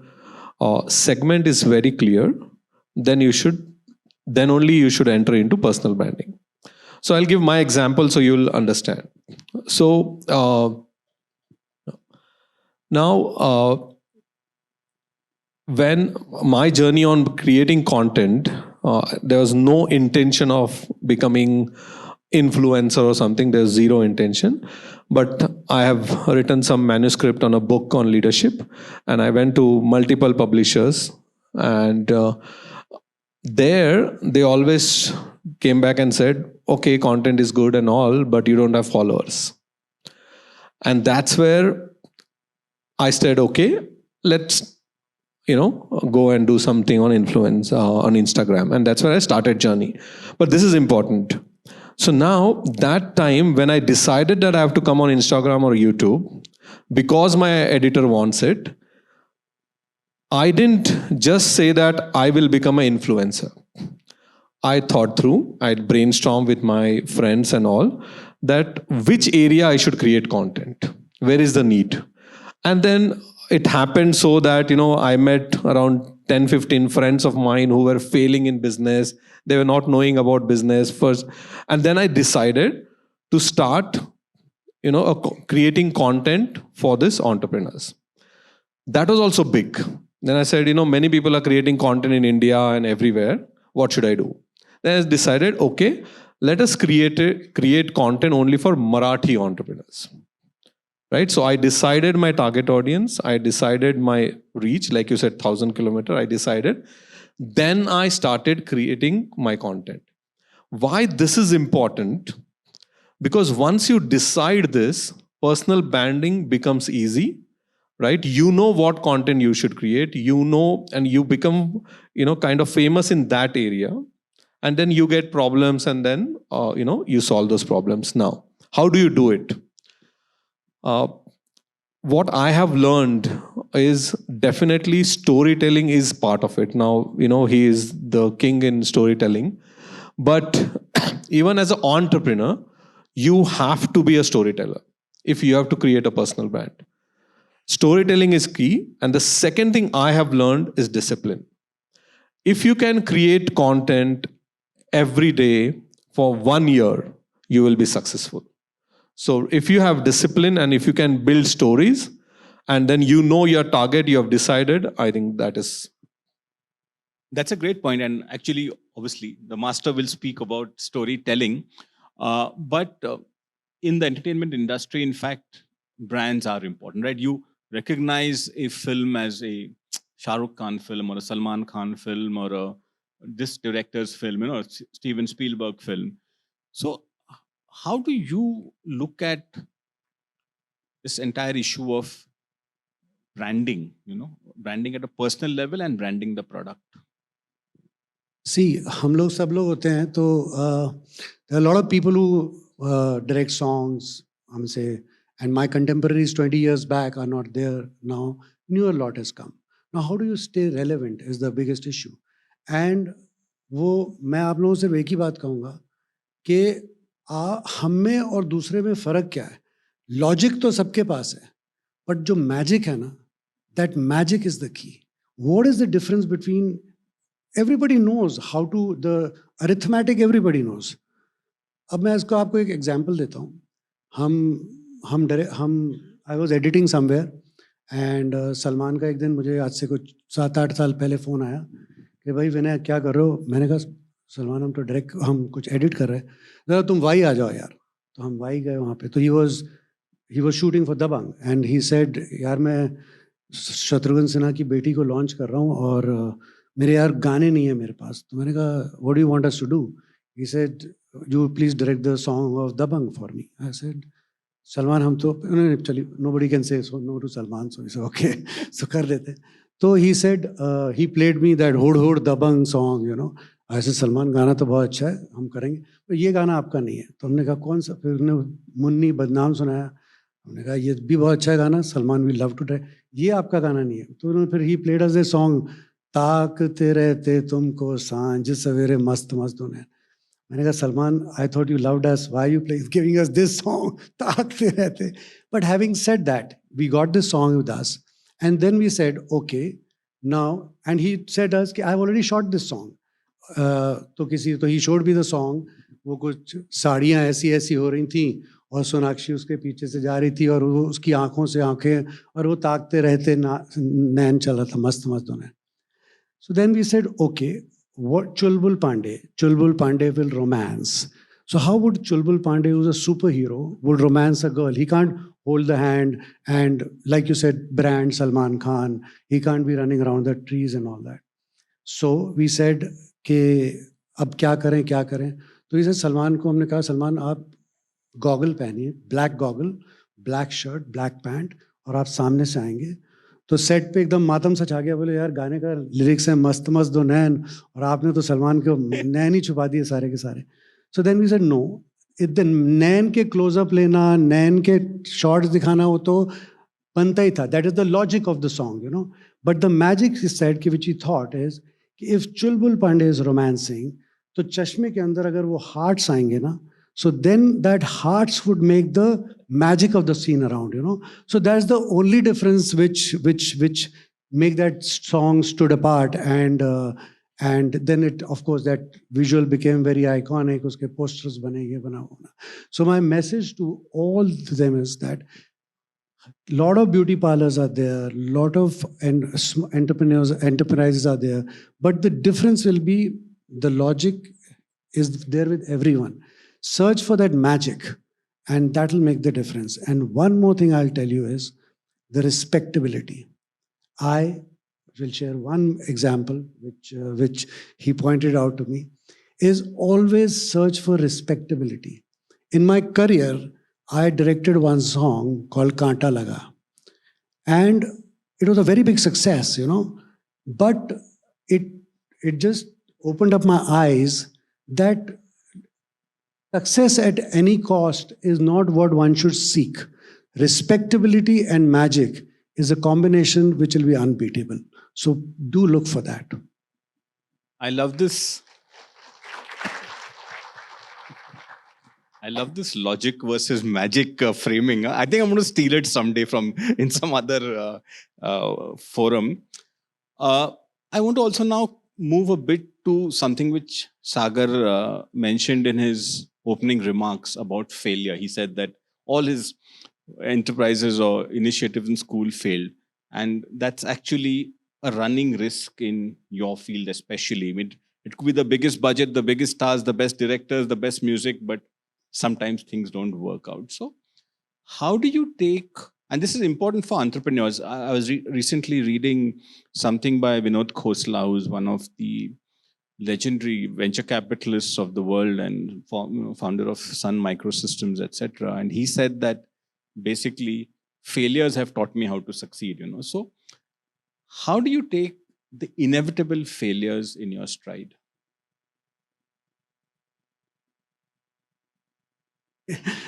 segment is very clear, then only you should enter into personal branding. So I'll give my example so you'll understand. So now, when my journey on creating content, there was no intention of becoming influencer or something. There's zero intention. But I have written some manuscript on a book on leadership, and I went to multiple publishers, and there they always came back and said, okay, content is good and all, but you don't have followers. And that's where I said, okay, let's go and do something on influence on Instagram. And that's where I started journey. But this is important. So now that time when I decided that I have to come on Instagram or YouTube, because my editor wants it, I didn't just say that I will become an influencer. I thought through, I brainstormed with my friends and all, that which area I should create content. Where is the need? And then it happened so that, I met around 10, 15 friends of mine who were failing in business. They were not knowing about business first. And then I decided to start, creating content for these entrepreneurs. That was also big. Then I said, many people are creating content in India and everywhere. What should I do? Then I decided, okay, let us create content only for Marathi entrepreneurs. Right? So I decided my target audience. I decided my reach, like you said, 1,000 kilometers. I decided. Then I started creating my content. Why this is important? Because once you decide this, personal branding becomes easy, right? You know what content you should create, and you become, kind of famous in that area. And then you get problems, and then, you solve those problems. Now, how do you do it? What I have learned is definitely storytelling is part of it. Now, he is the king in storytelling. But even as an entrepreneur, you have to be a storyteller if you have to create a personal brand. Storytelling is key. And the second thing I have learned is discipline. If you can create content every day for 1 year, you will be successful. So if you have discipline and if you can build stories, and then your target, you have decided, I think that's a great point. And actually, obviously, the master will speak about storytelling. But in the entertainment industry, in fact, brands are important, right? You recognize a film as a Shah Rukh Khan film or a Salman Khan film or this director's film, Steven Spielberg film. So how do you look at this entire issue of branding, branding at a personal level and branding the product? See, हम लोग सब लोग होते हैं तो there are a lot of people who direct songs, and my contemporaries 20 years back are not there now. Newer lot has come. Now, how do you stay relevant is the biggest issue. And मैं आप लोगों से एक ही बात कहूँगा कि हम में और दूसरे में फ़र्क क्या है? लॉजिक तो सबके पास है, बट जो मैजिक है ना, that magic is the key. What is the difference between, everybody knows how to, the arithmetic everybody knows. अब मैं इसको आपको एक एग्जांपल देता हूँ. I was editing somewhere and Salman का एक दिन मुझे आज से कुछ 7-8 साल पहले फ़ोन आया कि भाई विनय क्या कर रहे हो? मैंने कहा सलमान हम कुछ एडिट कर रहे हैं, जरा तुम वाई आ जाओ यार. तो हम वाई गए वहाँ पे. तो he was shooting for Dabang and he said यार मैं शत्रुघ्न सिन्हा की बेटी को लॉन्च कर रहा हूँ और मेरे यार गाने नहीं है मेरे पास. तो मैंने कहा what do you want us to do? He said you please direct the song of Dabang for me. I said Salman हम तो चलिए nobody can say so no to Salman, so he said okay so कर देते. तो he said he played me that Hod Hod Dabang song, ऐसे सलमान गाना तो बहुत अच्छा है, हम करेंगे, तो ये गाना आपका नहीं है. तो हमने कहा कौन सा? फिर उन्होंने मुन्नी बदनाम सुनाया. हमने कहा ये भी बहुत अच्छा गाना, Salman we love to try, ये आपका गाना नहीं है. तो उन्होंने फिर he played us a song ताकते रहते तुमको सांझ सवेरे मस्त मस्त दुनिया. मैंने कहा Salman, I thought you loved us. Why are you giving us this song? ताकते रहते. But having said that, we got this song with us, and then we said, okay, now, and he said us, I've already shot this song. तो he showed me the song. वो कुछ साड़ियाँ ऐसी ऐसी हो रही थी और सोनाक्षी उसके पीछे से जा रही थी और वो उसकी आंखों से आंखें और वो ताकते रहते नैन चला था मस्त मस्त दुनिया. So then we said, okay, what Chulbul Pandey will romance. So how would Chulbul Pandey, who's a superhero, would romance a girl? He can't hold the hand and, like you said, brand Salman Khan. He can't be running around the trees and all that. So we said, कि अब क्या करें. तो इसे सलमान को हमने कहा, सलमान आप गॉगल पहनिए, black goggle, black shirt, black pant, और आप सामने से आएंगे. तो सेट पे एकदम मातम सा छा गया. बोले यार गाने का लिरिक्स है मस्त मस्त दो नैन, और आपने तो सलमान को नैन ही छुपा दिए सारे के सारे. So then we said no, नैन के क्लोजअप लेना, नैन के शॉर्ट्स दिखाना, वो तो बनता ही था. That is the logic of the song, you know. But the magic is said कि which he thought is if Chulbul Pandey is romancing, तो चश्मे के अंदर अगर वो हार्ट्स आएंगे ना, so then that hearts would make the magic of the scene around, you know. So that's the only difference which make that song stood apart, and then it, of course, that visual became very iconic. Uske posters bane, ye bana hona. So my message to all of them is that lot of beauty parlors are there, lot of enterprises are there, but the difference will be the logic is there with everyone. Search for that magic, and that will make the difference. And one more thing I'll tell you is the respectability. I will share one example which he pointed out to me, is always search for respectability. In my career, I directed one song called Kaanta Laga, and it was a very big success, you know, but it just opened up my eyes that success at any cost is not what one should seek. Respectability and magic is a combination which will be unbeatable. So do look for that. I love this. I love this logic versus magic framing. I think I'm going to steal it someday from in some other forum. I want to also now move a bit to something which Sagar mentioned in his opening remarks about failure. He said that all his enterprises or initiatives in school failed. And that's actually a running risk in your field especially. I mean, it could be the biggest budget, the biggest stars, the best directors, the best music, but sometimes things don't work out. So how do you take, and this is important for entrepreneurs. I was recently reading something by Vinod Khosla, who's one of the legendary venture capitalists of the world and founder of Sun Microsystems, etc. And he said that basically failures have taught me how to succeed, you know. So how do you take the inevitable failures in your stride?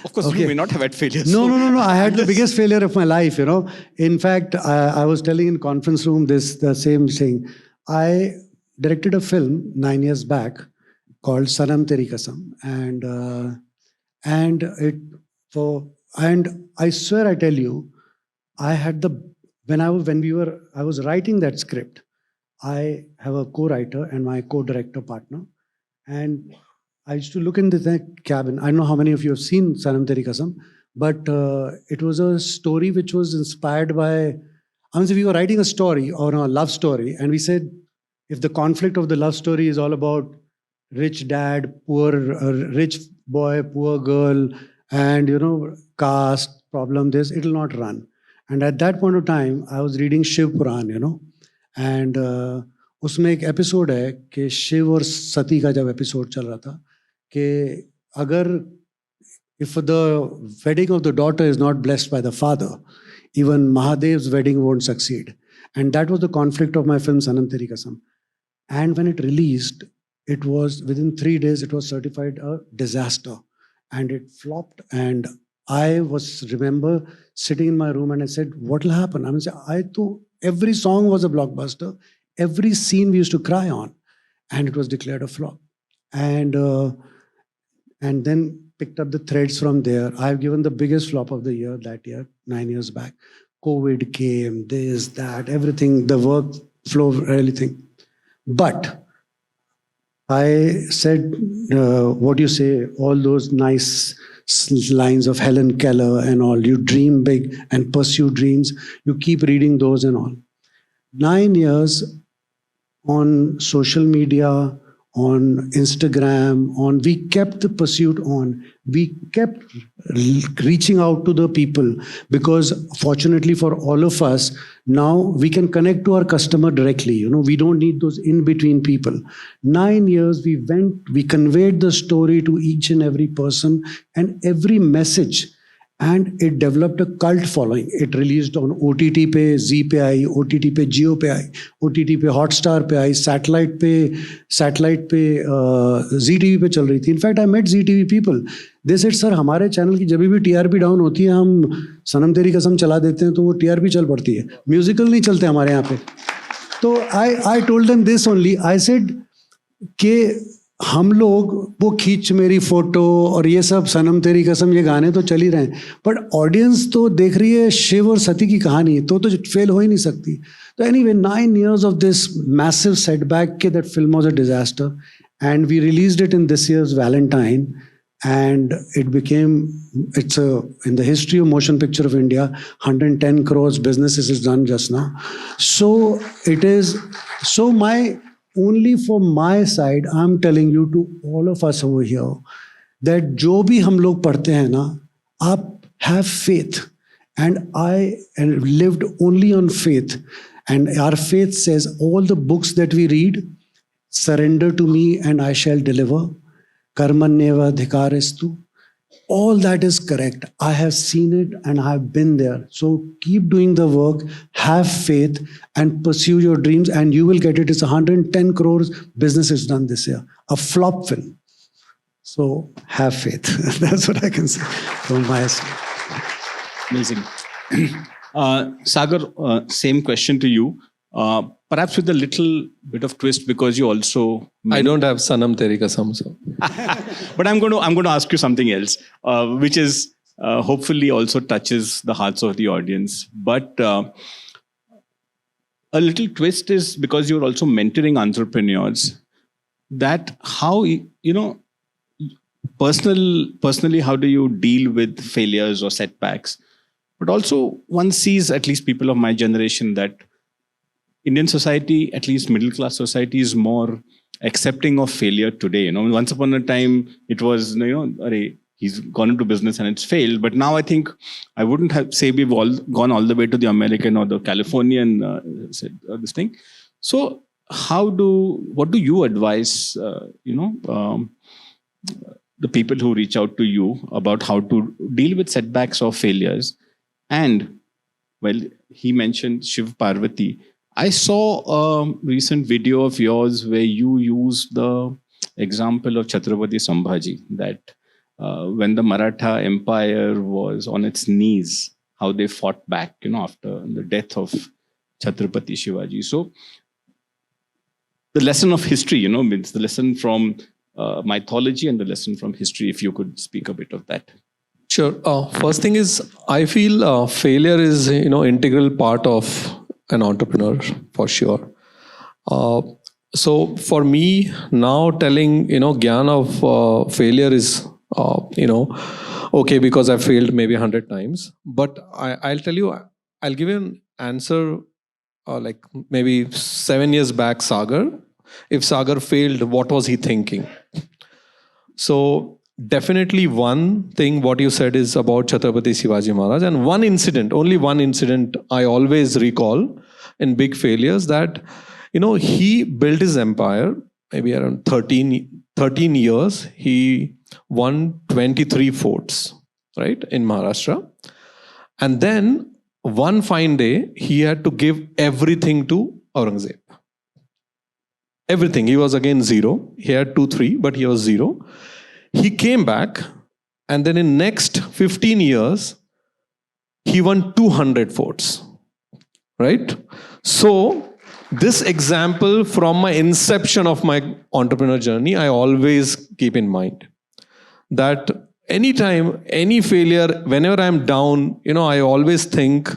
Of course, you may not have had failures. No. I had the biggest failure of my life, you know. In fact, I was telling in conference room the same thing. I directed a film 9 years back called Sanam Teri Kasam, and I swear I tell you, I had I was writing that script. I have a co-writer and my co-director partner, and I used to look in the cabin. I don't know how many of you have seen Sanam Teri Kasam, but it was a story which was inspired by, we were writing a story or a love story, and we said, if the conflict of the love story is all about rich dad, rich boy, poor girl, and, you know, caste problem, it'll not run. And at that point of time, I was reading Shiv Puran, you know, and उसमें एक episode है कि शिव और सती का जब episode चल रहा था कि अगर if the wedding of the daughter is not blessed by the father, even Mahadev's wedding won't succeed. And that was the conflict of my film Sanam Teri Kasam. And when it released, it was within 3 days, it was certified a disaster. And it flopped. And I remember sitting in my room and I said, what will happen? Every song was a blockbuster. Every scene we used to cry on, and it was declared a flop. And then picked up the threads from there. I've given the biggest flop of the year that year, 9 years back. COVID came, this, that, everything, the workflow, everything. But I said, what do you say, all those nice lines of Helen Keller and all, you dream big and pursue dreams, you keep reading those and all. 9 years on social media, on Instagram, we kept the pursuit on. We kept reaching out to the people because fortunately for all of us, now we can connect to our customer directly. We don't need those in-between people. 9 years we conveyed the story to each and every person and every message. And it developed a cult following. It released on OTT पे, Z पे आई, OTT पे, Jio पे आई, OTT पे Hotstar पे आई, satellite पे ZTV पे चल रही थी. In fact, I met ZTV people. They said, sir, हमारे चैनल की जब भी TRP डाउन होती है, हम सनम तेरी कसम चला देते हैं तो वो TRP चल पड़ती है. म्यूजिकल नहीं चलते हमारे यहाँ पे. तो I told them this only. I said कि हम लोग वो खींच मेरी फोटो और ये सब सनम तेरी कसम ये गाने तो चल ही रहे हैं, बट ऑडियंस तो देख रही है शिव और सती की कहानी, तो फेल हो ही नहीं सकती. तो anyway 9 years of this massive setback के that film was a disaster, and we released it in this year's Valentine, and it's in the history of motion picture of India, 110 crores businesses is done just now. So it is, only for my side, I'm telling you to all of us over here that जो भी हम लोग पढ़ते हैं ना, आप have faith, and I lived only on faith, and our faith says all the books that we read, surrender to me and I shall deliver, karmanyeva dhikarestu, all that is correct. I have seen it and I have been there. So keep doing the work, have faith, and pursue your dreams, and you will get it. It's 110 crores business is done this year. A flop film. So have faith. That's what I can say from my side. Amazing. Sagar, same question to you. Perhaps with a little bit of twist, because you also... I don't have Sanam Teri Kasam, so... But I'm going to ask you something else, which is hopefully also touches the hearts of the audience. But a little twist is because you're also mentoring entrepreneurs, that how, personally, how do you deal with failures or setbacks? But also one sees, at least people of my generation, that Indian society, at least middle class society, is more accepting of failure today. Once upon a time, it was, he's gone into business and it's failed. But now I think I wouldn't say we've all gone all the way to the American or the Californian this thing. So what do you advise, the people who reach out to you about how to deal with setbacks or failures? And, well, he mentioned Shiv Parvati. I saw a recent video of yours where you used the example of Chhatrapati Sambhaji, that when the Maratha Empire was on its knees, how they fought back, after the death of Chhatrapati Shivaji. So the lesson of history, means the lesson from mythology and the lesson from history, if you could speak a bit of that. Sure. First thing is, I feel failure is, integral part of an entrepreneur, for sure. So for me, now telling, gyan of failure is, okay, because I failed maybe 100 times. But I'll tell you, I'll give you an answer like maybe 7 years back, Sagar. If Sagar failed, what was he thinking? So definitely one thing what you said is about Chhatrapati Shivaji Maharaj, and one incident, only one incident I always recall in big failures, that he built his empire maybe around 13 years. He won 23 forts, right, in Maharashtra. And then one fine day he had to give everything to Aurangzeb. Everything. He was again zero. He had 2-3, but he was zero. He came back, and then in next 15 years, he won 200 forts, right? So this example from my inception of my entrepreneur journey, I always keep in mind that anytime, any failure, whenever I'm down, I always think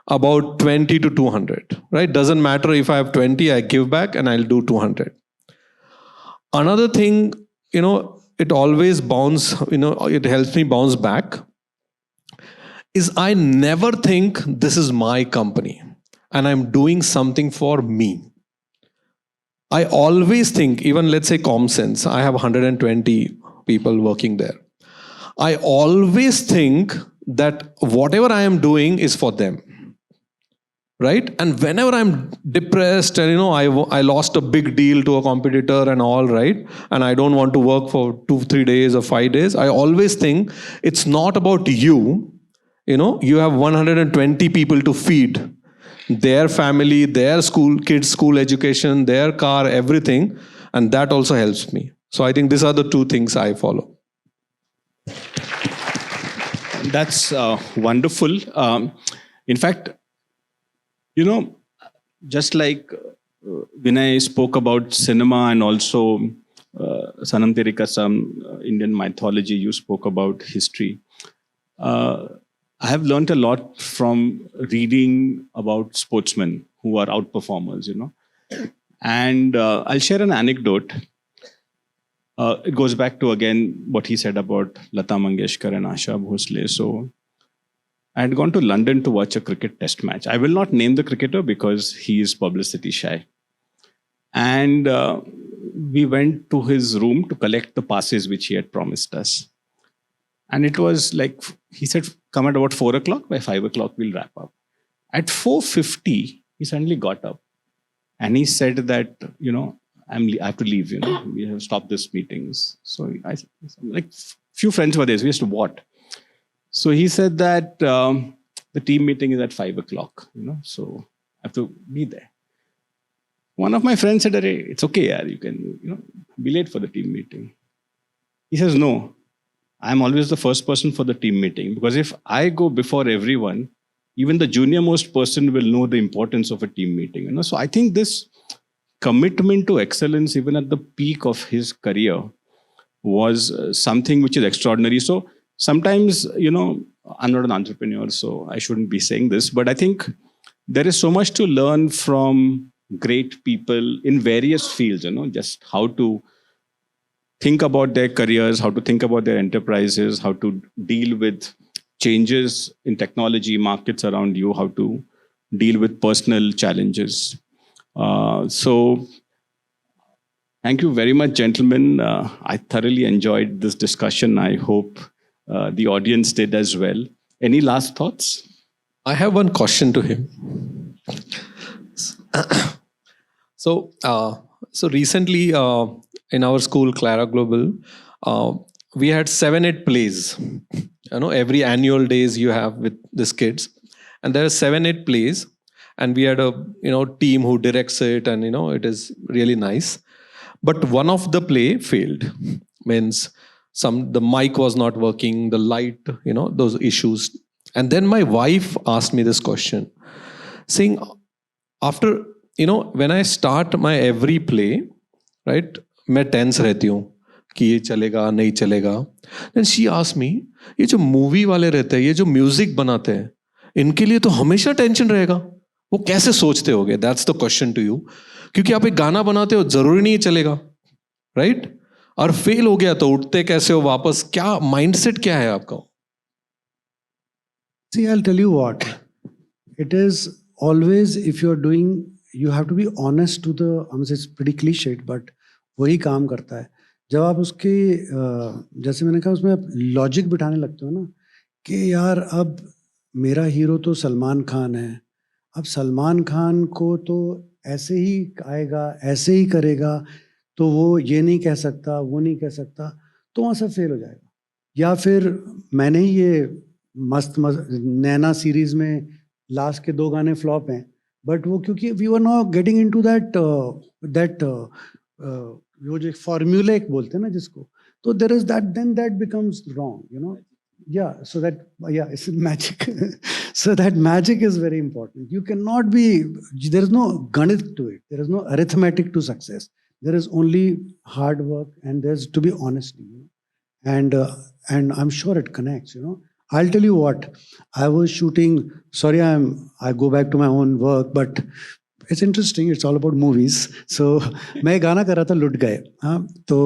about 20 to 200, right? Doesn't matter if I have 20, I give back and I'll do 200. Another thing, it always it helps me bounce back, is I never think this is my company and I'm doing something for me. I always think, even let's say ComSense, I have 120 people working there. I always think that whatever I am doing is for them. Right? And whenever I'm depressed and I lost a big deal to a competitor and all, right? And I don't want to work for 2-3 days or 5 days, I always think it's not about you. You have 120 people to feed. Their family, their kids' school education, their car, everything. And that also helps me. So I think these are the two things I follow. That's wonderful. In fact, just like Vinay spoke about cinema and also Sanam Teri Kasam, Indian mythology, you spoke about history. I have learned a lot from reading about sportsmen who are outperformers, And I'll share an anecdote. It goes back to, again, what he said about Lata Mangeshkar and Asha Bhosle. So I had gone to London to watch a cricket test match. I will not name the cricketer because he is publicity shy. And we went to his room to collect the passes which he had promised us. And it was like, he said, come at about 4 o'clock, by 5 o'clock we'll wrap up. At 4:50, he suddenly got up. And he said that, I have to leave, we have stopped this meetings. So few friends were there, so we asked, what? So he said that the team meeting is at 5 o'clock, so I have to be there. One of my friends said, it's okay, yaar, you can, be late for the team meeting. He says, no, I'm always the first person for the team meeting, because if I go before everyone, even the junior most person will know the importance of a team meeting. So I think this commitment to excellence, even at the peak of his career, was something which is extraordinary. So sometimes, I'm not an entrepreneur, so I shouldn't be saying this, but I think there is so much to learn from great people in various fields, just how to think about their careers, how to think about their enterprises, how to deal with changes in technology, markets around you, how to deal with personal challenges. So thank you very much, gentlemen. I thoroughly enjoyed this discussion. I hope the audience did as well. Any last thoughts? I have one question to him. So recently in our school, Clara Global, we had 7-8 plays. Every annual days you have with these kids, and there are 7-8 plays, and we had a team who directs it, and it is really nice. But one of the play failed. Means the mic was not working, the light, those issues. And then my wife asked me this question, saying, after, when I start my every play, right, मैं tense रहती हूँ कि ये चलेगा नहीं चलेगा. Then she asked me, ये जो मूवी वाले रहते हैं, ये जो म्यूजिक बनाते हैं, इनके लिए तो हमेशा टेंशन रहेगा. वो कैसे सोचते होगे? That's the question to you. क्योंकि आप एक गाना बनाते हो, जरूरी नहीं चलेगा, right? और फेल हो गया तो उठते कैसे हो वापस? क्या माइंडसेट क्या है आपका? See, I'll tell you what. It is always, if you're doing, you have to be honest to the, it's pretty cliched, but वही काम करता है. जब आप उसके जैसे मैंने कहा उसमें आप लॉजिक बिठाने लगते हो ना कि यार अब मेरा हीरो तो सलमान खान है, अब सलमान खान को तो ऐसे ही आएगा, ऐसे ही करेगा, तो वो ये नहीं कह सकता, वो नहीं कह सकता, तो वहाँ सब फेल हो जाएगा. या फिर मैंने ही ये मस्त नैना सीरीज में लास्ट के 2 गाने फ्लॉप हैं, बट वो क्योंकि we were not getting into that वो जो फॉर्मूला एक बोलते हैं ना जिसको, तो there is that, then that becomes wrong. Yeah, so that, yeah, it's magic. So that magic is very important. You cannot be, there is no ganit to it. There is no arithmetic to success. There is only hard work, and there's to be honesty. And I'm sure it connects, I'll tell you what, I was shooting, sorry, I go back to my own work, but it's interesting, it's all about movies. So मैं गाना कर रहा था लुट गए, तो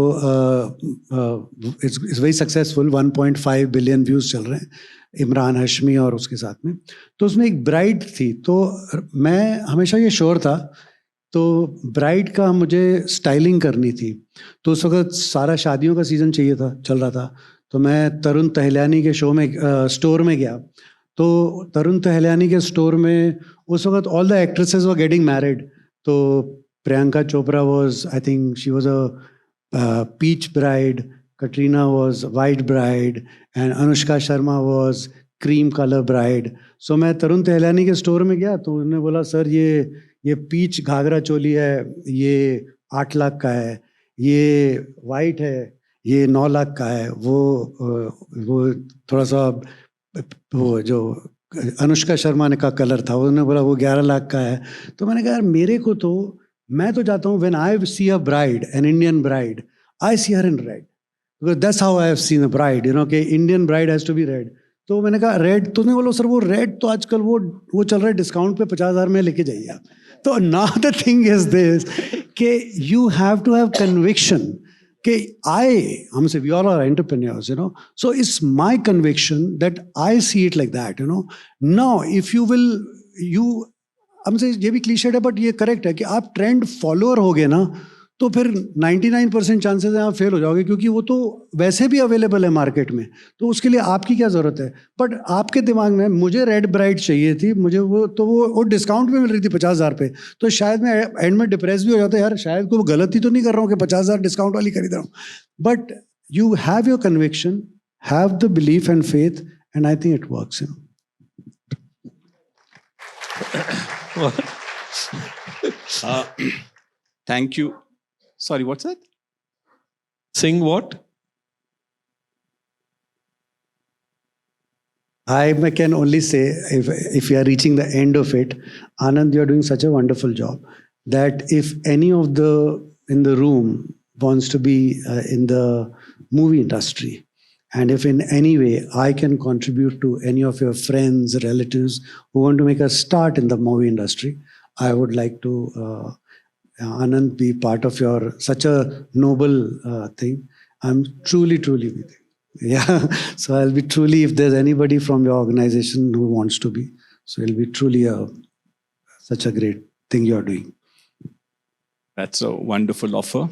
it's very successful, 1.5 billion views चल रहे हैं, इमरान हाशमी और उसके साथ में. तो उसमें एक ब्राइड थी, तो मैं हमेशा ये श्योर था, तो ब्राइड का मुझे स्टाइलिंग करनी थी. तो उस वक्त सारा शादियों का सीज़न चाहिए था, चल रहा था. तो मैं तरुण तहलियानी के स्टोर में गया. तो तरुण तहलियानी के स्टोर में उस वक्त all the actresses were getting married. तो Priyanka Chopra was, I think she was a peach bride, Katrina was white bride, and Anushka Sharma was cream colour bride. So मैं तरुण तहलियानी के स्टोर में गया, तो उन्होंने बोला, सर ये पीच घाघरा चोली है, ये 8 लाख का है, ये वाइट है, ये 9 लाख का है, वो थोड़ा सा वो जो अनुष्का शर्मा ने का कलर था, उन्होंने बोला वो 11 लाख का है. तो मैंने कहा यार मेरे को तो, मैं तो जाता हूँ, when I see a bride, an Indian bride, I see her in red, because that's how I have seen a bride, कि Indian bride has to be red. तो मैंने कहा रेड, तो नहीं बोलो सर वो रेड तो आजकल वो चल रहा है डिस्काउंट पे 50,000 में लेके जाइए आप. तो now the thing is this कि you have to have conviction कि हमसे we all are entrepreneurs, so it's my conviction that I see it like that, Now if you will, हमसे ये भी क्लीशेड है बट ये करेक्ट है कि आप ट्रेंड फॉलोअर हो गए ना, तो फिर 99% चांसेस हैं आप फेल हो जाओगे, क्योंकि वो तो वैसे भी अवेलेबल है मार्केट में. तो उसके लिए आपकी क्या ज़रूरत है. बट आपके दिमाग में मुझे रेड ब्राइड चाहिए थी, मुझे वो डिस्काउंट पे मिल रही थी 50,000 पे, तो शायद मैं एंड में डिप्रेस भी हो जाता, यार शायद कोई गलती तो नहीं कर रहा हूँ कि 50,000 डिस्काउंट वाली खरीद रहा हूँ. But you have your conviction, have the belief and faith, and I think it works. Thank you. Sorry, what's that? Sing what? I can only say, if you are reaching the end of it, Anand, you are doing such a wonderful job that if any of the in the room wants to be in the movie industry, and if in any way I can contribute to any of your friends, relatives who want to make a start in the movie industry, I would like to Anand be part of your such a noble thing. I'm truly with you. Yeah, so I'll be truly, if there's anybody from your organization who wants to be, so it'll be truly such a great thing you're doing. That's a wonderful offer.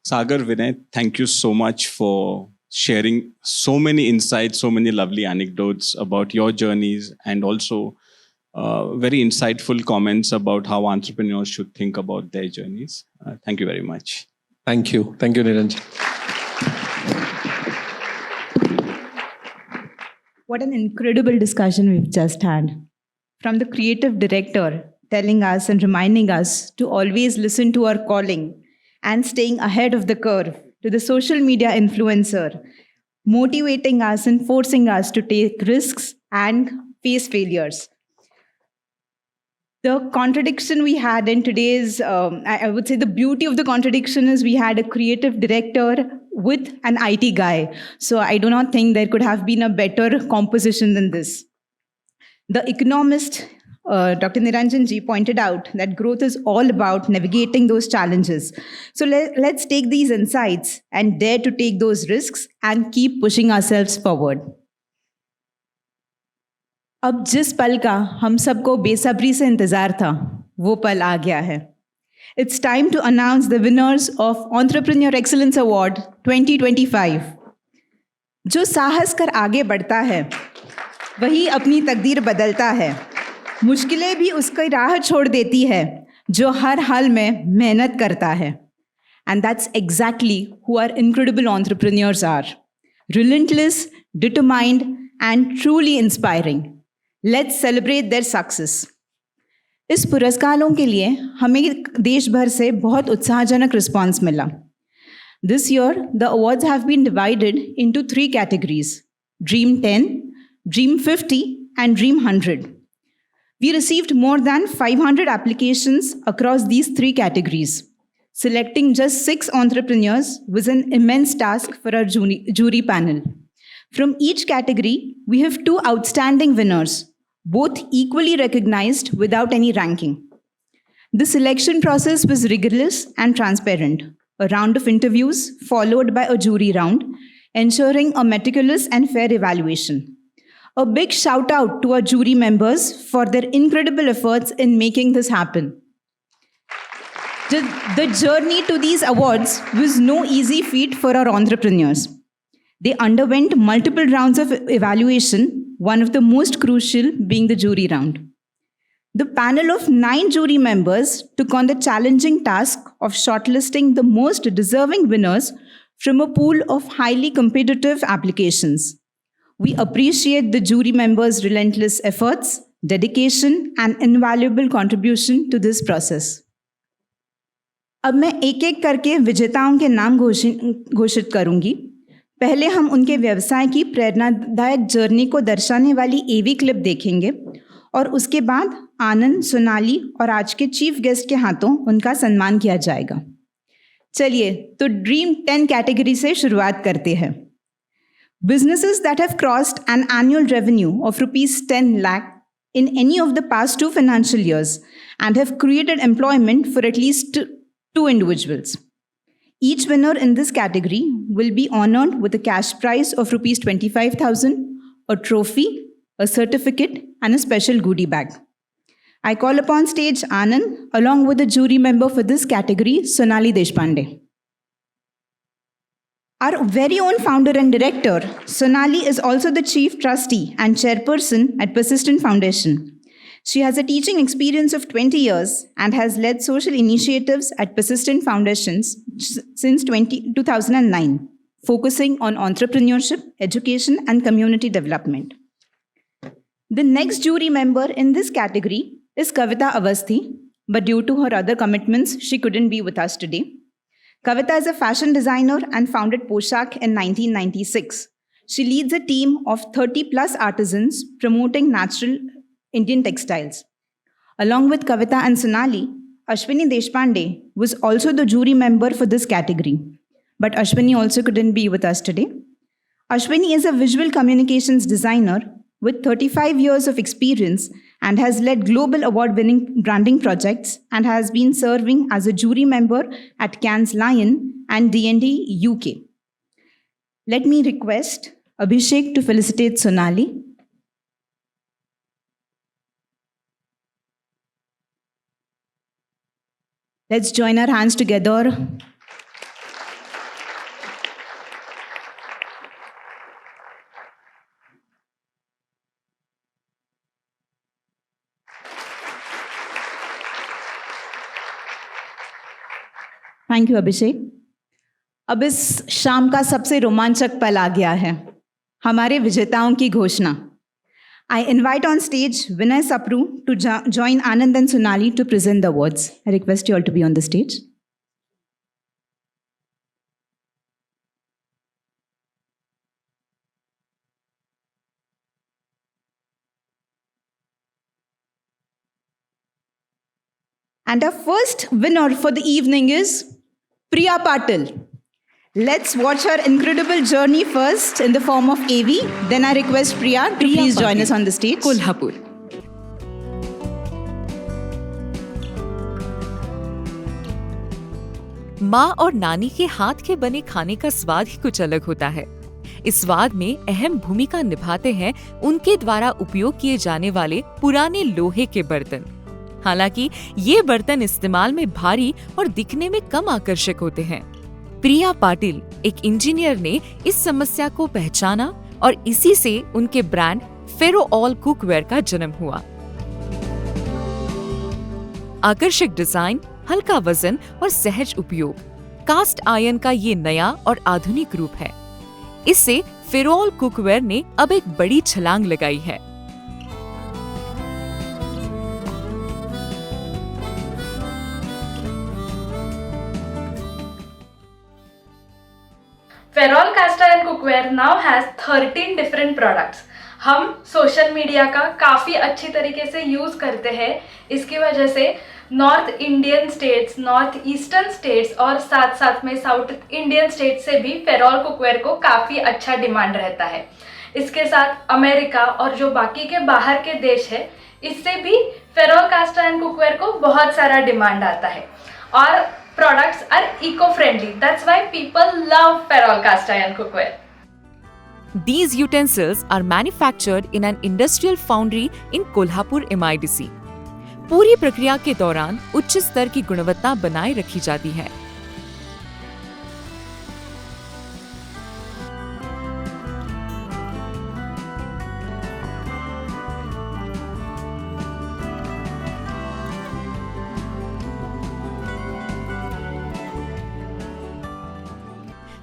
Sagar, Vinay, thank you so much for sharing so many insights, so many lovely anecdotes about your journeys, and also very insightful comments about how entrepreneurs should think about their journeys. Thank you very much. Thank you, Niranjan. What an incredible discussion we've just had. From the creative director telling us and reminding us to always listen to our calling and staying ahead of the curve, to the social media influencer motivating us and forcing us to take risks and face failures. The contradiction we had in today's, I would say the beauty of the contradiction is we had a creative director with an IT guy. So I do not think there could have been a better composition than this. The economist, Dr. Niranjan ji, pointed out that growth is all about navigating those challenges. So let's take these insights and dare to take those risks and keep pushing ourselves forward. अब जिस पल का हम सबको बेसब्री से इंतजार था, वो पल आ गया है. It's time to announce the winners of Entrepreneur Excellence Award 2025. जो साहस कर आगे बढ़ता है, वही अपनी तकदीर बदलता है. मुश्किलें भी उसकी राह छोड़ देती है, जो हर हाल में मेहनत करता है. And that's exactly who our incredible entrepreneurs are. Relentless, determined, and truly inspiring. Let's celebrate their success. इस पुरस्कारों के लिए हमें देश भर से बहुत उत्साहजनक रिस्पांस मिला. This year, the awards have been divided into 3 categories: Dream10, Dream50, and Dream100. We received more than 500 applications across these 3 categories. Selecting just 6 entrepreneurs was an immense task for our jury panel. From each category, we have 2 outstanding winners, both equally recognized without any ranking. The selection process was rigorous and transparent. A round of interviews followed by a jury round, ensuring a meticulous and fair evaluation. A big shout out to our jury members for their incredible efforts in making this happen. The journey to these awards was no easy feat for our entrepreneurs. They underwent multiple rounds of evaluation, one of the most crucial being the jury round. The panel of 9 jury members took on the challenging task of shortlisting the most deserving winners from a pool of highly competitive applications. We appreciate the jury members' relentless efforts, dedication, and invaluable contribution to this process. अब मैं एक-एक करके विजेताओं के नाम घोषित करूंगी. पहले हम उनके व्यवसाय की प्रेरणादायक जर्नी को दर्शाने वाली एवी क्लिप देखेंगे और उसके बाद आनंद, सोनाली और आज के चीफ गेस्ट के हाथों उनका सम्मान किया जाएगा. चलिए तो ड्रीम 10 कैटेगरी से शुरुआत करते हैं. Businesses that have crossed an annual revenue of rupees 10 lakh in any of the past 2 financial years and have created employment for at least 2 individuals. Each winner in this category will be honored with a cash prize of rupees 25,000, a trophy, a certificate, and a special goodie bag. I call upon stage Anand along with the jury member for this category, Sonali Deshpande. Our very own founder and director, Sonali is also the chief trustee and chairperson at Persistent Foundation. She has a teaching experience of 20 years and has led social initiatives at Persistent Foundations since 2009, focusing on entrepreneurship, education, and community development. The next jury member in this category is Kavita Avasthi, but due to her other commitments, she couldn't be with us today. Kavita is a fashion designer and founded Poshak in 1996. She leads a team of 30 plus artisans promoting natural Indian textiles. Along with Kavita and Sonali, Ashwini Deshpande was also the jury member for this category. But Ashwini also couldn't be with us today. Ashwini is a visual communications designer with 35 years of experience and has led global award-winning branding projects and has been serving as a jury member at Cannes Lion and D&D UK. Let me request Abhishek to felicitate Sonali. Let's join our hands together. Thank you Abhishek. अब इस शाम का सबसे रोमांचक पल आ गया है, हमारे विजेताओं की घोषणा. I invite on stage Vinay Sapru to join Anand and Sonali to present the awards. I request you all to be on the stage. And our first winner for the evening is Priya Patil. Let's watch her incredible journey first in the form of AV. Then I request Priya to please join us on the stage. Kolhapur. माँ और नानी के हाथ के बने खाने का स्वाद ही कुछ अलग होता है. इस स्वाद में अहम भूमिका निभाते हैं उनके द्वारा उपयोग किए जाने वाले पुराने लोहे के बर्तन. हालांकि ये बर्तन इस्तेमाल में भारी और दिखने में कम आकर्षक होते हैं. प्रिया पाटिल एक इंजीनियर ने इस समस्या को पहचाना और इसी से उनके ब्रांड फेरो ऑल कुकवेयर का जन्म हुआ. आकर्षक डिजाइन, हल्का वजन और सहज उपयोग, कास्ट आयरन का ये नया और आधुनिक रूप है. इससे फेरो ऑल कुकवेयर ने अब एक बड़ी छलांग लगाई है. Cookware now has 13 different products. हम सोशल मीडिया का काफ़ी अच्छी तरीके से यूज़ करते हैं। इसकी वजह से north Indian states, north eastern states और साथ साथ में साउथ इंडियन स्टेट्स से भी फेरोल कुकवेयर को काफ़ी अच्छा डिमांड रहता है। इसके साथ अमेरिका और जो बाकी के बाहर के देश है, इससे भी फेरोल कास्ट आयरन कुकवेयर को बहुत सारा डिमांड आता है। और products are eco-friendly. That's why people love ferrol cast iron cookware. These utensils are manufactured in an industrial foundry in Kolhapur MIDC. पूरी प्रक्रिया के दौरान उच्च स्तर की गुणवत्ता बनाए रखी जाती है। –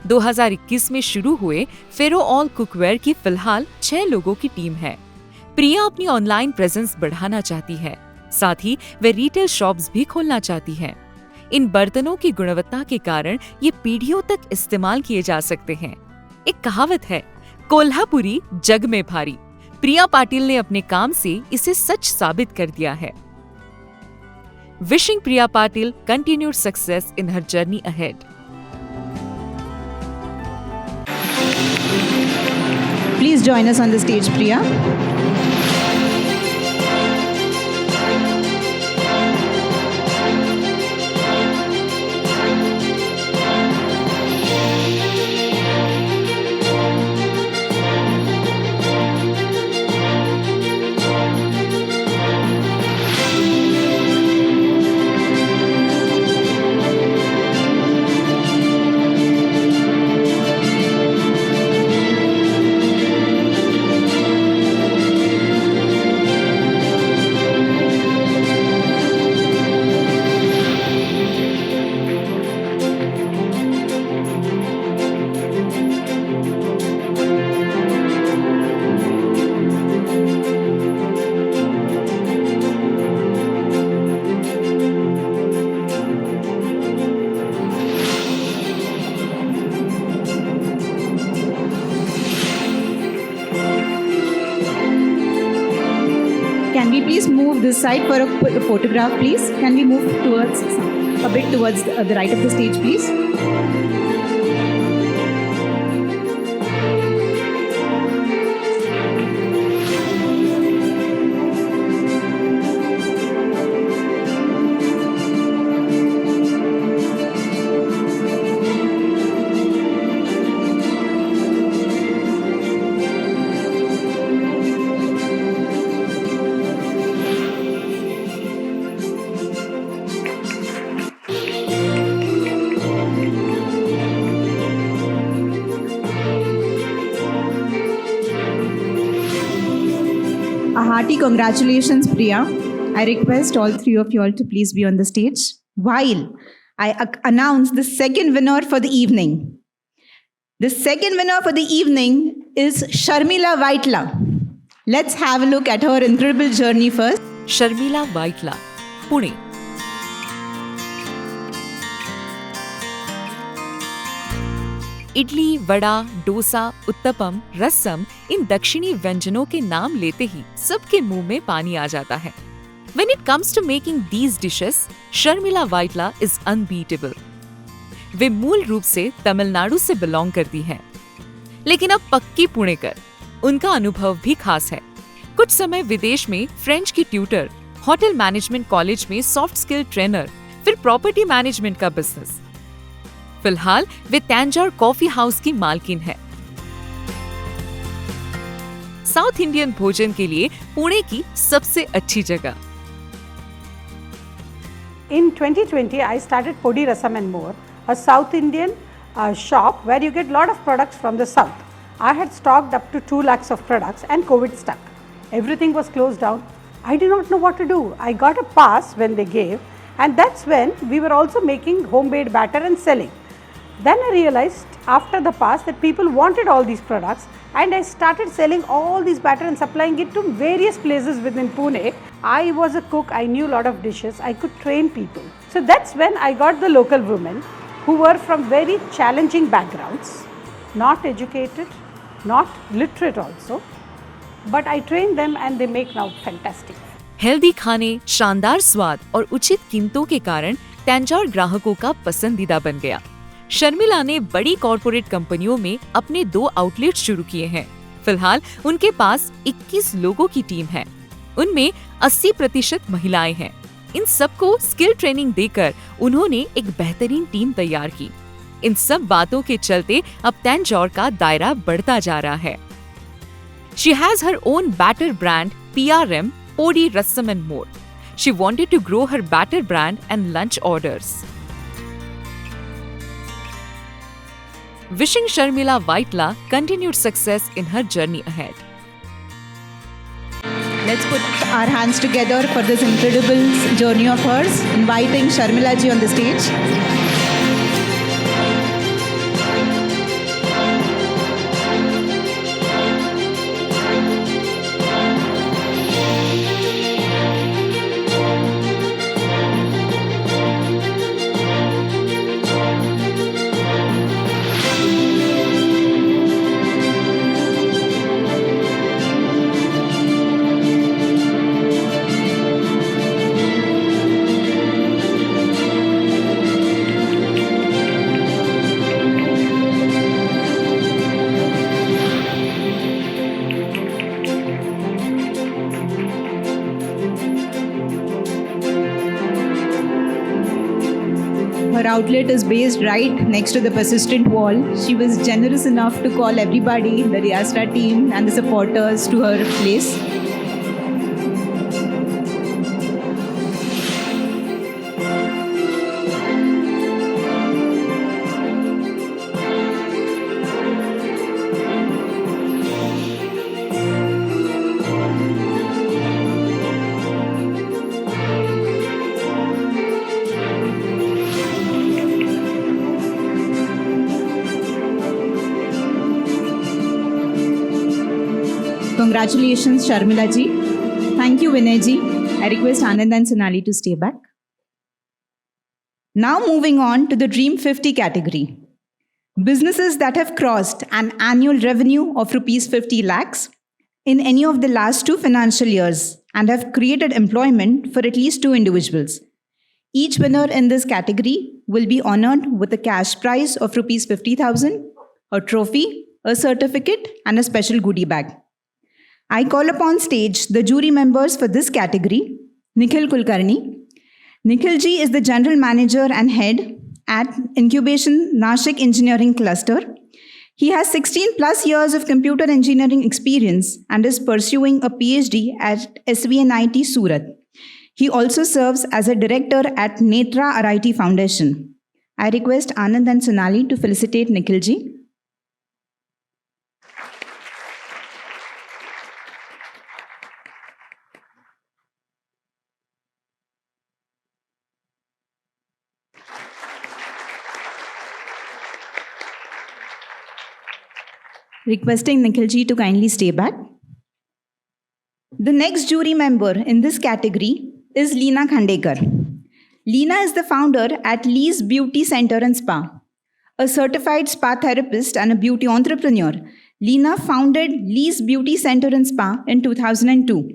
2021 में शुरू हुए फेरो ऑल कुकवेयर की फिलहाल 6 लोगों की टीम है। प्रिया अपनी ऑनलाइन प्रेजेंस बढ़ाना चाहती है, साथ ही वे रिटेल शॉप्स भी खोलना चाहती हैं। इन बर्तनों की गुणवत्ता के कारण ये पीढ़ियों तक इस्तेमाल किए जा सकते हैं। एक कहावत है, कोल्हापुरी जग में भारी। प्रिया पाटिल ने अपने काम से इसे सच साबित कर दिया है। Wishing Priya Patil continued success in her journey ahead. Please join us on the stage, Priya. Can we please move this side for a photograph, please? Can we move towards a bit towards the right of the stage, please? A hearty congratulations, Priya. I request all three of you all to please be on the stage while I announce the second winner for the evening. The second winner for the evening is Sharmila Vaitla. Let's have a look at her incredible journey first. Sharmila Vaitla, Pune. Idli, vada, dosa, uttapam, rasam इन दक्षिणी व्यंजनों के नाम लेते ही सबके मुंह में पानी आ जाता है। When it comes to making these dishes, Sharmila Vaitla is unbeatable. वे मूल रूप से तमिलनाडु से बिलोंग करती हैं, लेकिन अब पक्की पुणेकर। उनका अनुभव भी खास है। कुछ समय विदेश में फ्रेंच की ट्यूटर, होटल मैनेजमेंट कॉलेज में सॉफ्ट स्किल ट्रेनर, फिर प्रॉपर्टी मैनेजमेंट का बिजनेस। फिलहाल वे तंजौर कॉफी हाउस की मालकिन है। साउथ इंडियन भोजन के लिए पुणे की सबसे अच्छी जगह। In 2020, I started Podi Rasam and More, a South Indian shop where you get a lot of products from the South. I had stocked up to 2 lakhs of products and COVID stuck. Everything was closed down. I did not know what to do. I got a pass when they gave, and that's when we were also making homemade batter and selling. Then I realized after the pass that people wanted all these products, and I started selling all these batter and supplying it to various places within Pune. I was a cook, I knew a lot of dishes, I could train people. So that's when I got the local women who were from very challenging backgrounds, not educated, not literate also, but I train them and they make now fantastic. Healthy खाने, शानदार स्वाद और उचित कीमतों के कारण तंजौर ग्राहकों का पसंदीदा बन गया। शर्मिला ने बड़ी कॉर्पोरेट कंपनियों में अपने 2 आउटलेट शुरू किए हैं। फिलहाल उनके पास 21 लोगों की टीम है। उनमें 80% महिलाएं हैं। इन सबको स्किल ट्रेनिंग देकर उन्होंने एक बेहतरीन टीम तैयार की। इन सब बातों के चलते अब तंजौर का दायरा बढ़ता जा रहा है। She has her own batter brand, PRM, Podi Rasam and more. She wanted to grow her batter brand and lunch orders. Wishing Sharmila Vaitla continued success in her journey ahead. Let's put our hands together for this incredible journey of hers, inviting Sharmila ji on the stage. Her outlet is based right next to the persistent wall. She was generous enough to call everybody, the Riastra team and the supporters to her place. Congratulations, Sharmila ji. Thank you, Vinay ji. I request Anand and Sonali to stay back. Now moving on to the Dream50 category. Businesses that have crossed an annual revenue of rupees 50 lakhs in any of the last 2 financial years and have created employment for at least 2 individuals. Each winner in this category will be honored with a cash prize of rupees 50,000, a trophy, a certificate, and a special goodie bag. I call upon stage the jury members for this category, Nikhil Kulkarni. Nikhil ji is the General Manager and Head at Incubation Nashik Engineering Cluster. He has 16 plus years of computer engineering experience and is pursuing a PhD at SVNIT Surat. He also serves as a director at Netra RIT Foundation. I request Anand and Sonali to felicitate Nikhil ji. Requesting Nikhil ji to kindly stay back. The next jury member in this category is Leena Khandekar. Leena is the founder at Lee's Beauty Center and Spa. A certified spa therapist and a beauty entrepreneur, Leena founded Lee's Beauty Center and Spa in 2002.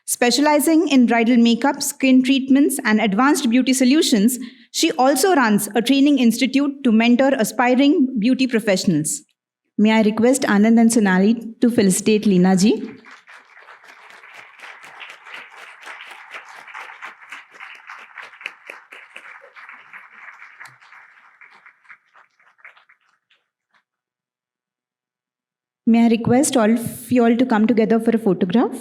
Specializing in bridal makeup, skin treatments, and advanced beauty solutions, she also runs a training institute to mentor aspiring beauty professionals. May I request Anand and Sonali to felicitate Leena ji. May I request all of you all to come together for a photograph?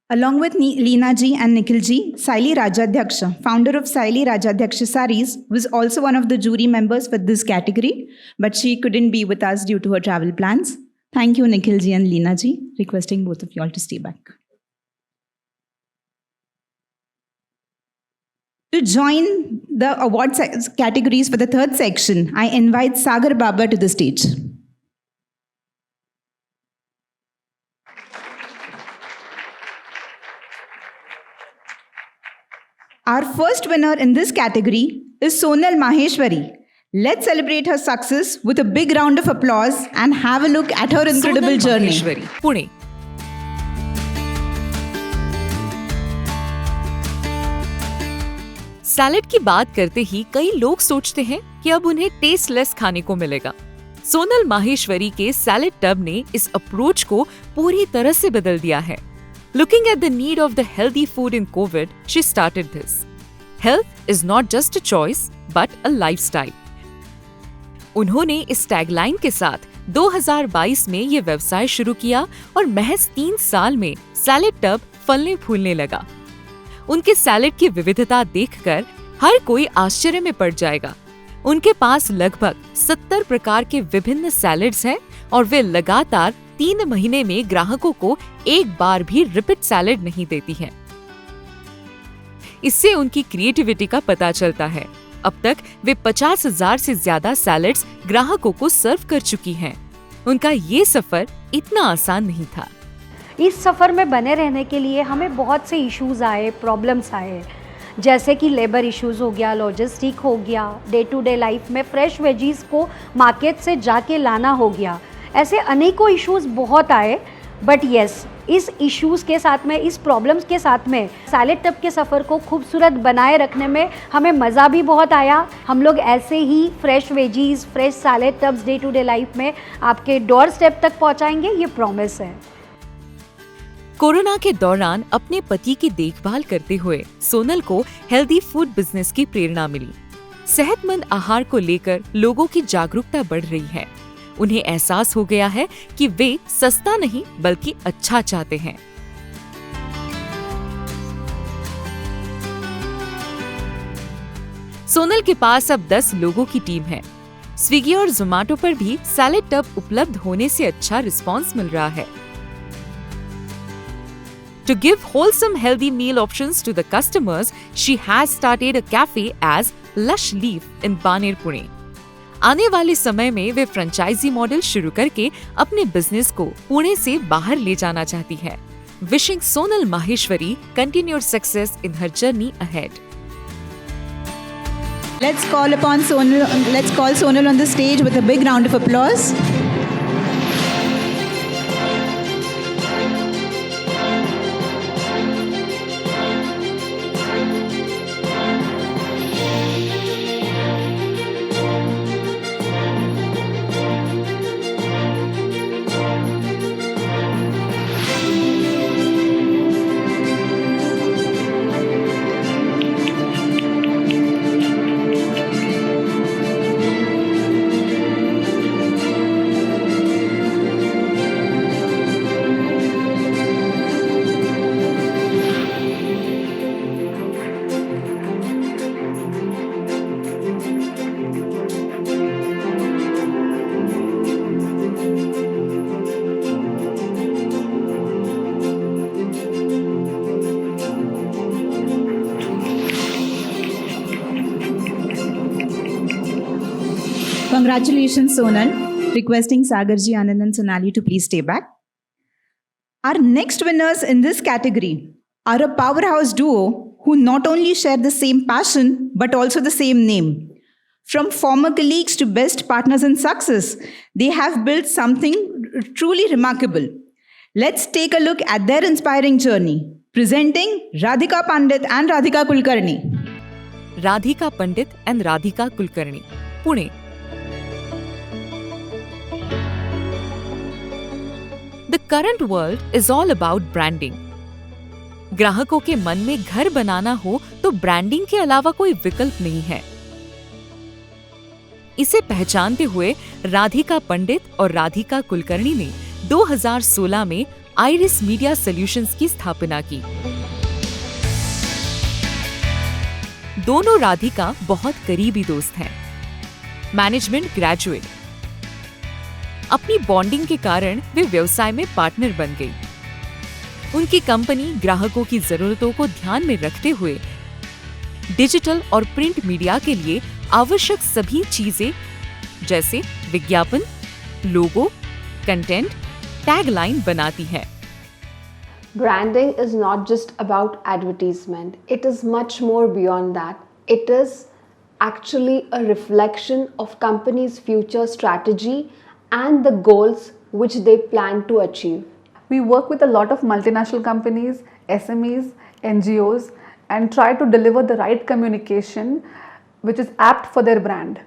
Along with Leena ji and Nikhil ji, Saili Rajadhyaksha, founder of Saili Rajadhyaksha Saris, was also one of the jury members for this category, but she couldn't be with us due to her travel plans. Thank you, Nikhil ji and Leena ji. Requesting both of you all to stay back. To join the award categories for the third section, I invite Sagar Baba to the stage. Our first winner in this category is Sonal Maheshwari. Let's celebrate her success with a big round of applause and have a look at her incredible Sonal journey. Maheshwari, Pune. Salad की बात करते ही कई लोग सोचते हैं कि अब उन्हें टेस्टलेस खाने को मिलेगा। सोनल माहेश्वरी के सैलेड टब ने इस अप्रोच को पूरी तरह से बदल दिया है। Looking at the need of the healthy food in COVID, she started this. Health is not just a choice, but a lifestyle. उन्होंने इस टैगलाइन के साथ 2022 में ये व्यवसाय शुरू किया और महज 3 साल में सैलेड टब फलने फूलने लगा। उनके सैलेड की विविधता देखकर हर कोई आश्चर्य में पड़ जाएगा। उनके पास लगभग 70 प्रकार के विभिन्न सैलेड्स हैं और वे लगातार 3 महीने में ग्राहकों को एक बार भी रिपीट सैलेड नहीं देती हैं। इससे उनकी क्रिएटिविटी का पता चलता है। अब तक वे 50,000 से ज्यादा सैलेड्स ग्राहकों को सर्व कर चुकी हैं। उनका ये सफर इतना आसान नहीं था। इस सफ़र में बने रहने के लिए हमें बहुत से इश्यूज़ आए, प्रॉब्लम्स आए, जैसे कि लेबर इश्यूज़ हो गया, लॉजिस्टिक हो गया, डे टू डे लाइफ में फ्रेश वेजीज़ को मार्केट से जाके लाना हो गया। ऐसे अनेकों इश्यूज़ बहुत आए, बट यस, इस इश्यूज़ के साथ में, इस प्रॉब्लम्स के साथ में सैलेड टब के सफ़र को खूबसूरत बनाए रखने में हमें मज़ा भी बहुत आया। हम लोग ऐसे ही fresh veggies, fresh salad tubs day to day life में आपके डोर स्टेप तक पहुँचाएंगे, ये प्रॉमिस है। कोरोना के दौरान अपने पति की देखभाल करते हुए सोनल को हेल्दी फूड बिजनेस की प्रेरणा मिली। सेहतमंद आहार को लेकर लोगों की जागरूकता बढ़ रही है। उन्हें एहसास हो गया है कि वे सस्ता नहीं बल्कि अच्छा चाहते हैं। सोनल के पास अब 10 लोगों की टीम है। स्विगी और जोमेटो पर भी सैलेड टब उपलब्ध होने से अच्छा रिस्पांस मिल रहा है। To give wholesome healthy meal options to the customers, she has started a cafe as Lush Leaf in Baner, Pune. आने वाले समय में वे फ्रेंचाइजी मॉडल शुरू करके अपने बिजनेस को पुणे से बाहर ले जाना चाहती है। Wishing Sonal Maheshwari continued success in her journey ahead. Let's call Sonal on the stage with a big round of applause. Congratulations, Sonal. Requesting Sagarji, Anand and Sonali to please stay back. Our next winners in this category are a powerhouse duo who not only share the same passion but also the same name. From former colleagues to best partners in success, they have built something truly remarkable. Let's take a look at their inspiring journey. Presenting Radhika Pandit and Radhika Kulkarni. Radhika Pandit and Radhika Kulkarni, Pune. The current world is all about branding. ग्राहकों के मन में घर बनाना हो तो branding के अलावा कोई विकल्प नहीं है। इसे पहचानते हुए राधिका पंडित और राधिका कुलकर्णी ने 2016 में आइरिस मीडिया सॉल्यूशंस की स्थापना की। दोनों राधिका बहुत करीबी दोस्त हैं। Management graduate. अपनी बॉन्डिंग के कारण वे व्यवसाय में पार्टनर बन गई। उनकी कंपनी ग्राहकों की जरूरतों को ध्यान में रखते हुए डिजिटल और प्रिंट मीडिया के लिए आवश्यक सभी चीजें जैसे विज्ञापन, लोगो, कंटेंट, टैगलाइन बनाती है। Branding is not just about advertisement. It is much more beyond that. It is actually a reflection of company's future strategy and the goals which they plan to achieve. We work with a lot of multinational companies, SMEs, NGOs, and try to deliver the right communication which is apt for their brand.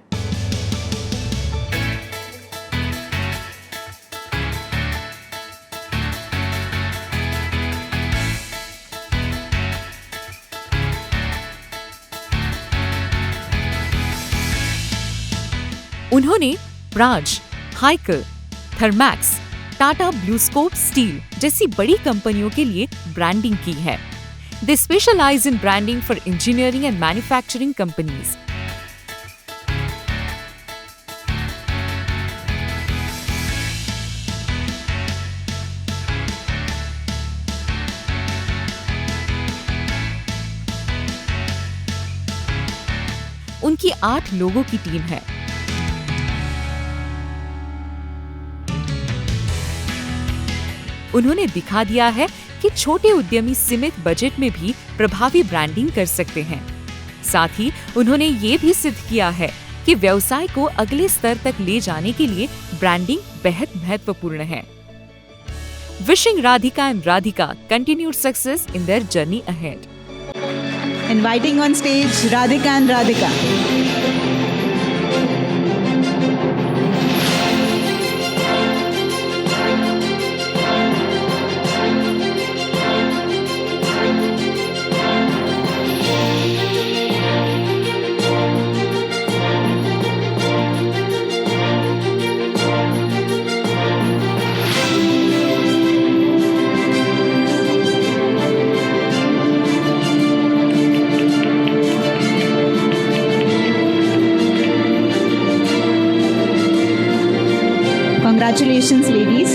उन्होंने Praj, हाइकल, Thermax, Tata BlueScope steel जैसी बड़ी कंपनियों के लिए branding की है। They specialize in branding for engineering and manufacturing companies. उनकी 8 लोगों की टीम है। उन्होंने दिखा दिया है कि छोटे उद्यमी सीमित बजट में भी प्रभावी ब्रांडिंग कर सकते हैं। साथ ही उन्होंने ये भी सिद्ध किया है कि व्यवसाय को अगले स्तर तक ले जाने के लिए ब्रांडिंग बेहद महत्वपूर्ण है। Wishing Radhika and Radhika continued success in their journey ahead. Inviting on stage Radhika and Radhika. Congratulations, ladies.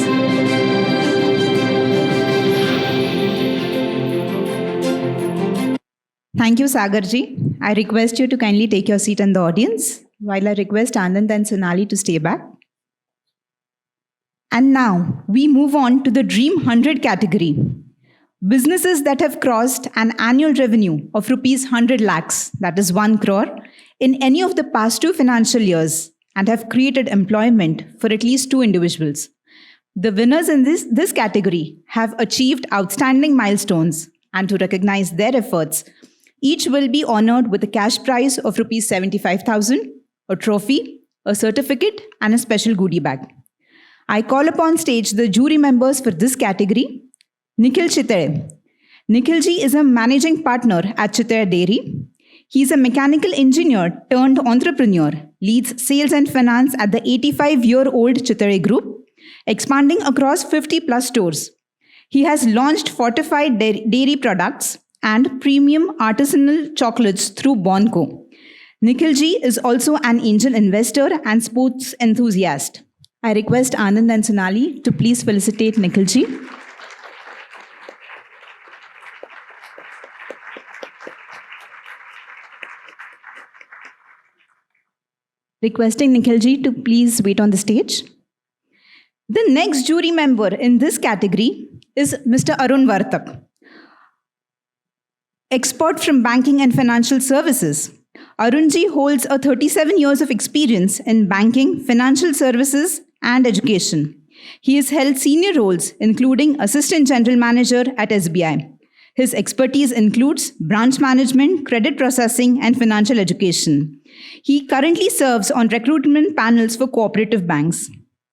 Thank you, Sagarji. I request you to kindly take your seat in the audience, while I request Anand and Sonali to stay back. And now, we move on to the Dream100 category. Businesses that have crossed an annual revenue of rupees 100 lakhs, that is 1 crore, in any of the past 2 financial years, and have created employment for at least 2 individuals. The winners in this category have achieved outstanding milestones, and to recognize their efforts, each will be honored with a cash prize of rupees 75,000, a trophy, a certificate, and a special goodie bag. I call upon stage the jury members for this category. Nikhil Chitere. Nikhilji is a managing partner at Chitere Dairy. He is a mechanical engineer turned entrepreneur, leads sales and finance at the 85-year-old Chitere Group, expanding across 50+ stores. He has launched fortified dairy products and premium artisanal chocolates through Bonco. Nikhilji is also an angel investor and sports enthusiast. I request Anand and Sonali to please felicitate Nikhilji. Requesting Nikhilji to please wait on the stage. The next jury member in this category is Mr. Arun Vartak, expert from banking and financial services. Arunji holds a 37 years of experience in banking, financial services, and education. He has held senior roles, including Assistant General Manager at SBI. His expertise includes branch management, credit processing, and financial education. He currently serves on recruitment panels for cooperative banks.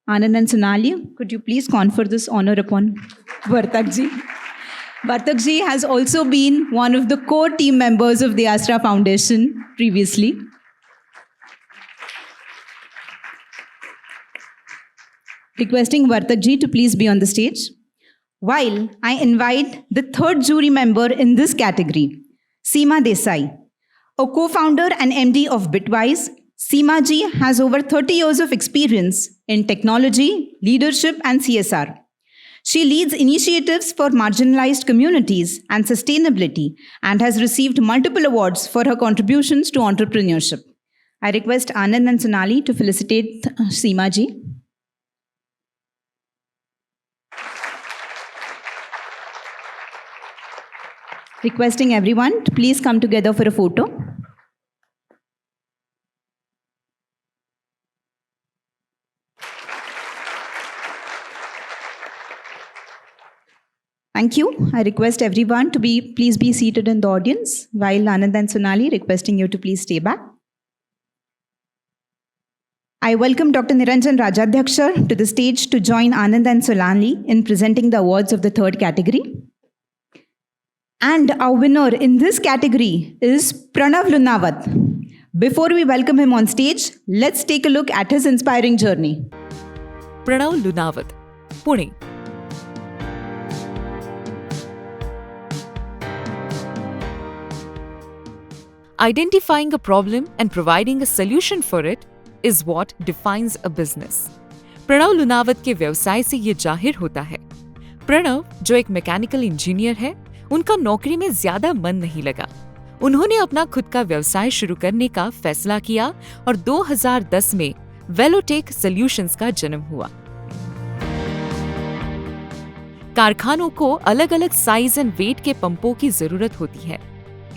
Anand and Sonali, could you please confer this honor upon Vartakji? Vartakji has also been one of the core team members of the Astra Foundation previously. Requesting Vartakji to please be on the stage. While I invite the third jury member in this category, Seema Desai, a co-founder and MD of Bitwise. Seema ji has over 30 years of experience in technology, leadership, and CSR. She leads initiatives for marginalized communities and sustainability and has received multiple awards for her contributions to entrepreneurship. I request Anand and Sonali to felicitate Seema ji. Requesting everyone to please come together for a photo. Thank you. I request everyone to please be seated in the audience, while Anand and Sonali requesting you to please stay back. I welcome Dr. Niranjan Rajadhyaksha to the stage to join Anand and Sonali in presenting the awards of the third category. And our winner in this category is Pranav Lunawat. Before we welcome him on stage, let's take a look at his inspiring journey. Pranav Lunawat, Pune. Identifying a problem and providing a solution for it is what defines a business. Pranav Lunawat के व्यवसाय से ये जाहिर होता है। प्रणव, जो एक mechanical engineer है, उनका नौकरी में ज्यादा मन नहीं लगा। उन्होंने अपना खुद का व्यवसाय शुरू करने का फैसला किया और 2010 में वेलोटेक सॉल्यूशंस का जन्म हुआ। कारखानों को अलग अलग साइज एंड वेट के पंपों की जरूरत होती है,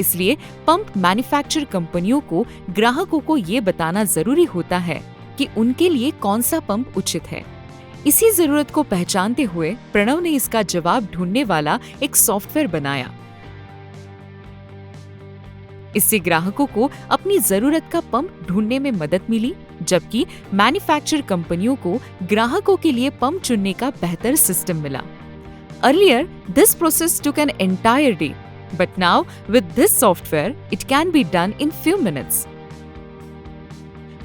इसलिए पंप मैन्युफैक्चर कंपनियों को ग्राहकों को ये बताना जरूरी होता है कि उनके लिए कौन सा पंप उचित है। इसी जरूरत को पहचानते हुए प्रणव ने इसका जवाब ढूंढने वाला एक सॉफ्टवेयर बनाया। इससे ग्राहकों को अपनी जरूरत का पंप ढूंढने में मदद मिली, जबकि मैन्युफैक्चर कंपनियों को ग्राहकों के लिए पंप चुनने का बेहतर सिस्टम मिला। Earlier, this process took an entire day. But now, with this software, it can be done in few minutes.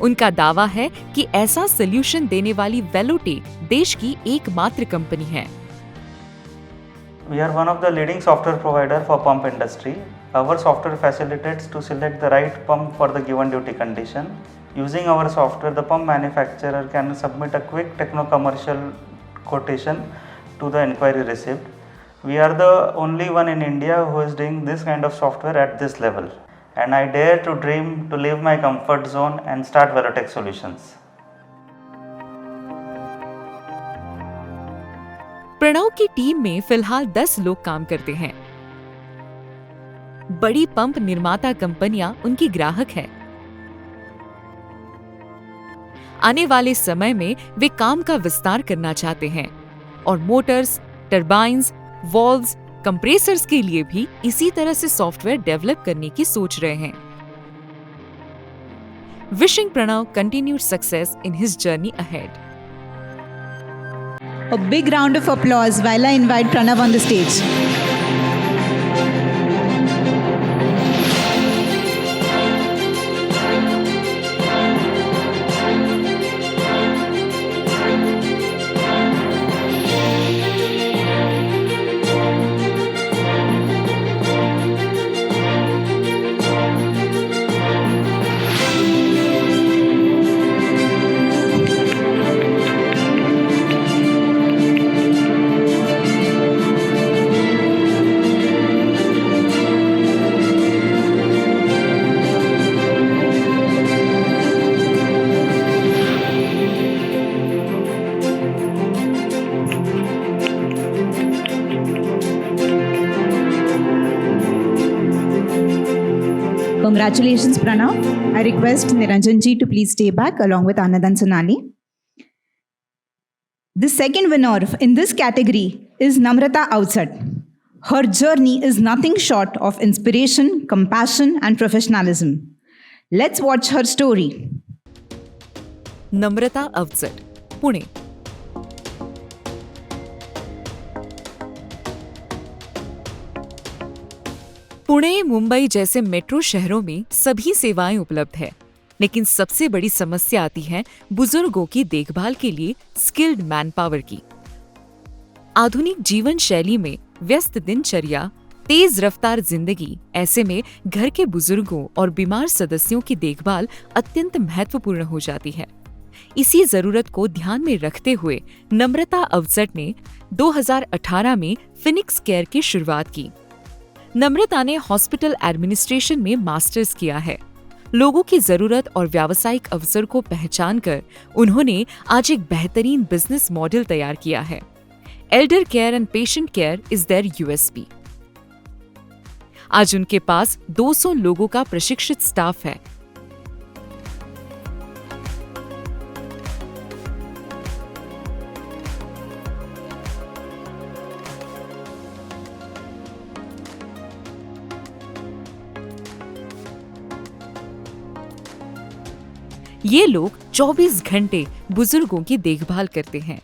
उनका दावा है कि ऐसा सॉल्यूशन देने वाली वेलोटेक देश की एकमात्र कंपनी है। We are one of the leading software provider for pump industry. Our software facilitates to select the right pump for the given duty condition. Using our software, the pump manufacturer can submit a quick techno-commercial quotation to the inquiry received. We are the only one in India who is doing this kind of software at this level. And I dare to dream to leave my comfort zone and start Velotech Solutions. Pranav की team में फिलहाल 10 लोग काम करते हैं। बड़ी pump निर्माता कंपनियां उनकी ग्राहक है। आने वाले समय में वे काम का विस्तार करना चाहते हैं और मोटर्स, टरबाइन्स, वॉल्व्स, कंप्रेसर्स के लिए भी इसी तरह से सॉफ्टवेयर डेवलप करने की सोच रहे हैं। Wishing Pranav continued success in his journey ahead. A big round of applause while I invite Pranav on the stage. Congratulations, Pranav. I request Niranjan ji to please stay back along with Anand and Sonali. The second winner in this category is Namrata Outsat. Her journey is nothing short of inspiration, compassion, and professionalism. Let's watch her story. Namrata Outsat, Pune. Pune, Mumbai जैसे metro शहरों में सभी सेवाएं उपलब्ध है, लेकिन सबसे बड़ी समस्या आती है बुजुर्गों की देखभाल के लिए स्किल्ड मैन पावर की। आधुनिक जीवन शैली में व्यस्त दिनचर्या, तेज रफ्तार जिंदगी, ऐसे में घर के बुजुर्गों और बीमार सदस्यों की देखभाल अत्यंत महत्वपूर्ण हो जाती है। इसी जरूरत को ध्यान में रखते हुए नम्रता अवसट ने 2018 में फिनिक्स केयर की शुरुआत की। नम्रता ने हॉस्पिटल एडमिनिस्ट्रेशन में मास्टर्स किया है। लोगों की जरूरत और व्यावसायिक अवसर को पहचान कर उन्होंने आज एक बेहतरीन बिजनेस मॉडल तैयार किया है। Elder care and patient care is their USP. आज उनके पास 200 लोगों का प्रशिक्षित स्टाफ है। ये लोग 24 घंटे बुजुर्गों की देखभाल करते हैं।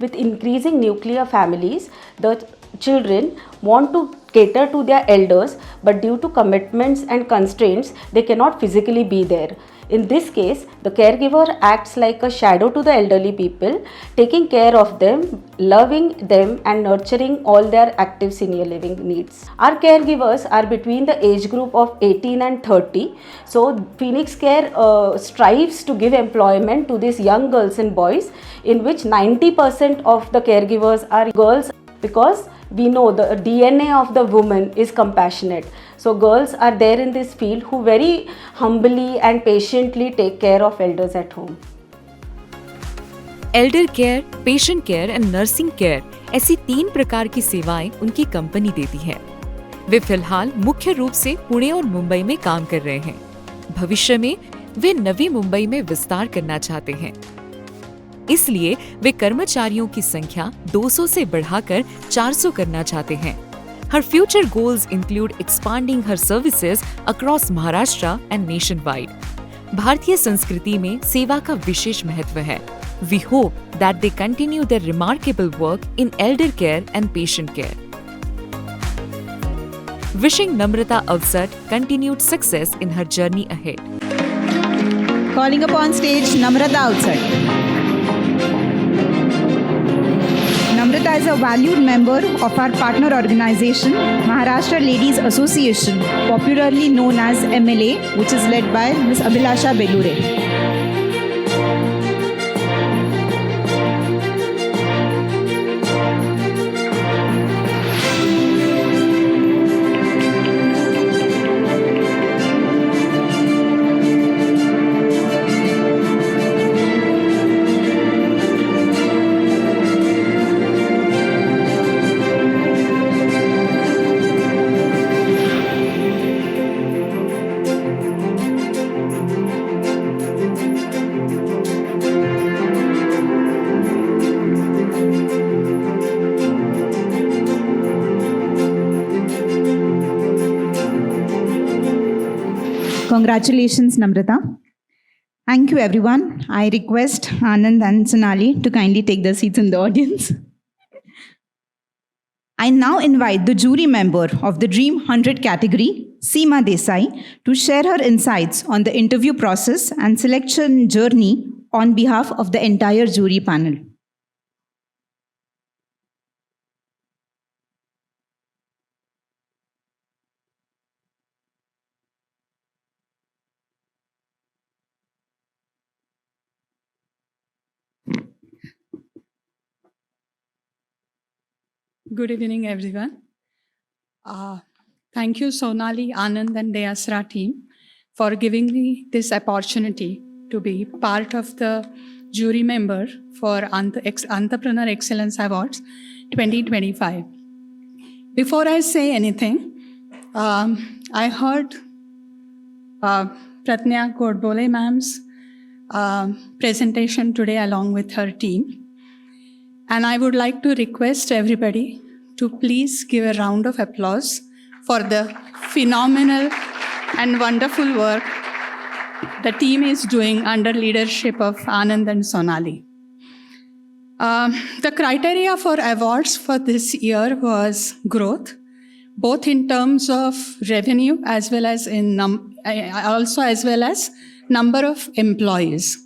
With increasing nuclear families, the children want to cater to their elders, but due to commitments and constraints, they cannot physically be there. In this case, the caregiver acts like a shadow to the elderly people, taking care of them, loving them and nurturing all their active senior living needs. Our caregivers are between the age group of 18 and 30. So Phoenix Care strives to give employment to these young girls and boys, in which 90% of the caregivers are girls, because we know the DNA of the woman is compassionate. So girls are there in this field who very humbly and patiently take care of elders at home. Elder care, patient care and nursing care ऐसी 3 प्रकार की सेवाएं उनकी company देती है। वे फिलहाल मुख्य रूप से पुणे और मुंबई में काम कर रहे हैं। भविष्य में वे नवी मुंबई में विस्तार करना चाहते हैं, इसलिए वे कर्मचारियों की संख्या 200 से बढ़ाकर 400 करना चाहते हैं। Her future goals include expanding her services across Maharashtra and nationwide. भारतीय संस्कृति में सेवा का विशेष महत्व है। We hope that they continue their remarkable work in elder care and patient care. Wishing Namrata Avsat continued success in her journey ahead. Calling upon stage Namrata Avsat. Namrata is a valued member of our partner organization, Maharashtra Ladies Association, popularly known as MLA, which is led by Ms. Abhilasha Belure. Congratulations, Namrata. Thank you, everyone. I request Anand and Sonali to kindly take their seats in the audience. I now invite the jury member of the Dream100 category, Seema Desai, to share her insights on the interview process and selection journey on behalf of the entire jury panel. Good evening, everyone. Thank you, Sonali, Anand, and Dayasra team for giving me this opportunity to be part of the jury member for Entrepreneur Excellence Awards 2025. Before I say anything, I heard Pratnya Godbole ma'am's presentation today along with her team. And I would like to request everybody to please give a round of applause for the phenomenal and wonderful work the team is doing under leadership of Anand and Sonali. The criteria for awards for this year was growth, both in terms of revenue as well as in number of employees.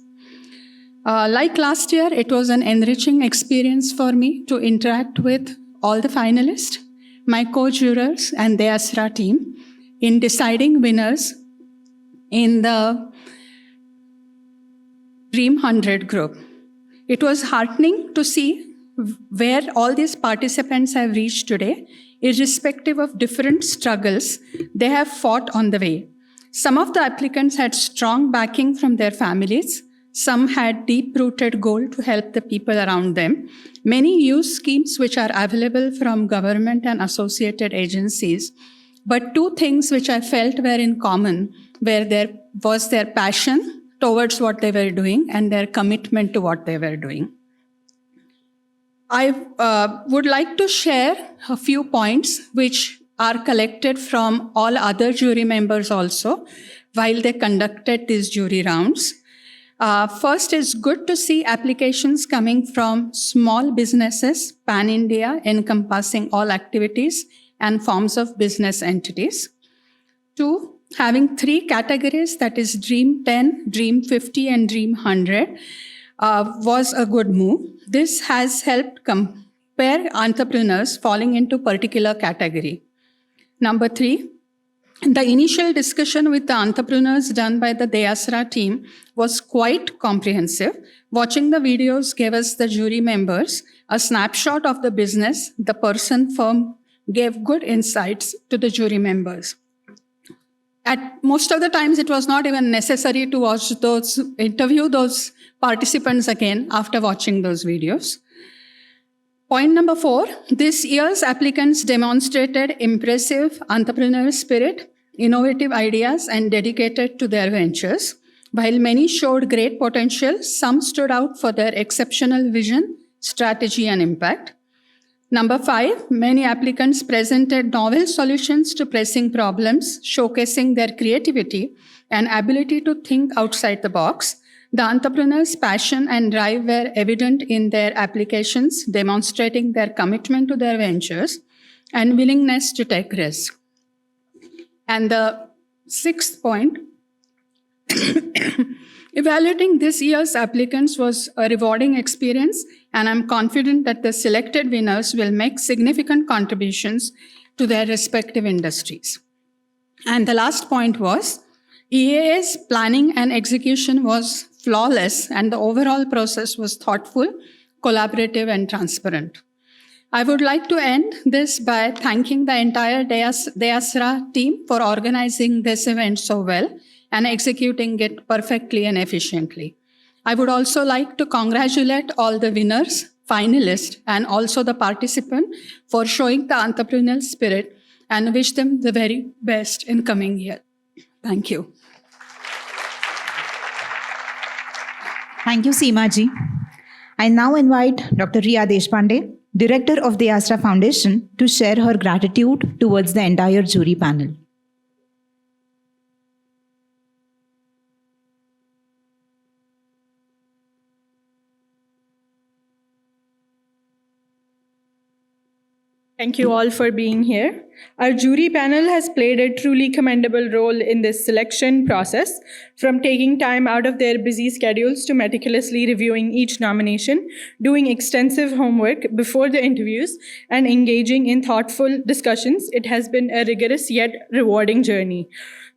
Like last year, it was an enriching experience for me to interact with all the finalists, my co-jurors, and the Asra team in deciding winners in the Dream100 group. It was heartening to see where all these participants have reached today, irrespective of different struggles they have fought on the way. Some of the applicants had strong backing from their families. Some had deep-rooted goal to help the people around them. Many use schemes which are available from government and associated agencies. But two things which I felt were in common were their passion towards what they were doing and their commitment to what they were doing. I would like to share a few points which are collected from all other jury members also while they conducted these jury rounds. First, it's good to see applications coming from small businesses, pan-India, encompassing all activities and forms of business entities. Two, having three categories, that is Dream10, Dream50, and Dream100, was a good move. This has helped compare entrepreneurs falling into particular category. Number three, the initial discussion with the entrepreneurs done by the Dare2Dream team was quite comprehensive. Watching the videos gave us, the jury members, a snapshot of the business. The person firm gave good insights to the jury members. At most of the times, it was not even necessary to interview those participants again after watching those videos. Point number 4, this year's applicants demonstrated impressive entrepreneurial spirit, innovative ideas, and dedicated to their ventures. While many showed great potential, some stood out for their exceptional vision, strategy, and impact. Number 5, many applicants presented novel solutions to pressing problems, showcasing their creativity and ability to think outside the box. The entrepreneurs' passion and drive were evident in their applications, demonstrating their commitment to their ventures and willingness to take risks. And the 6th point, evaluating this year's applicants was a rewarding experience, and I'm confident that the selected winners will make significant contributions to their respective industries. And the last point was, EA's planning and execution was flawless, and the overall process was thoughtful, collaborative, and transparent. I would like to end this by thanking the entire Dare2Dream team for organizing this event so well and executing it perfectly and efficiently. I would also like to congratulate all the winners, finalists, and also the participants for showing the entrepreneurial spirit and wish them the very best in coming year. Thank you. Thank you, Seema ji. I now invite Dr. Riya Deshpande, Director of the Dare2Dream Foundation, to share her gratitude towards the entire jury panel. Thank you all for being here. Our jury panel has played a truly commendable role in this selection process, from taking time out of their busy schedules to meticulously reviewing each nomination, doing extensive homework before the interviews, and engaging in thoughtful discussions. It has been a rigorous yet rewarding journey.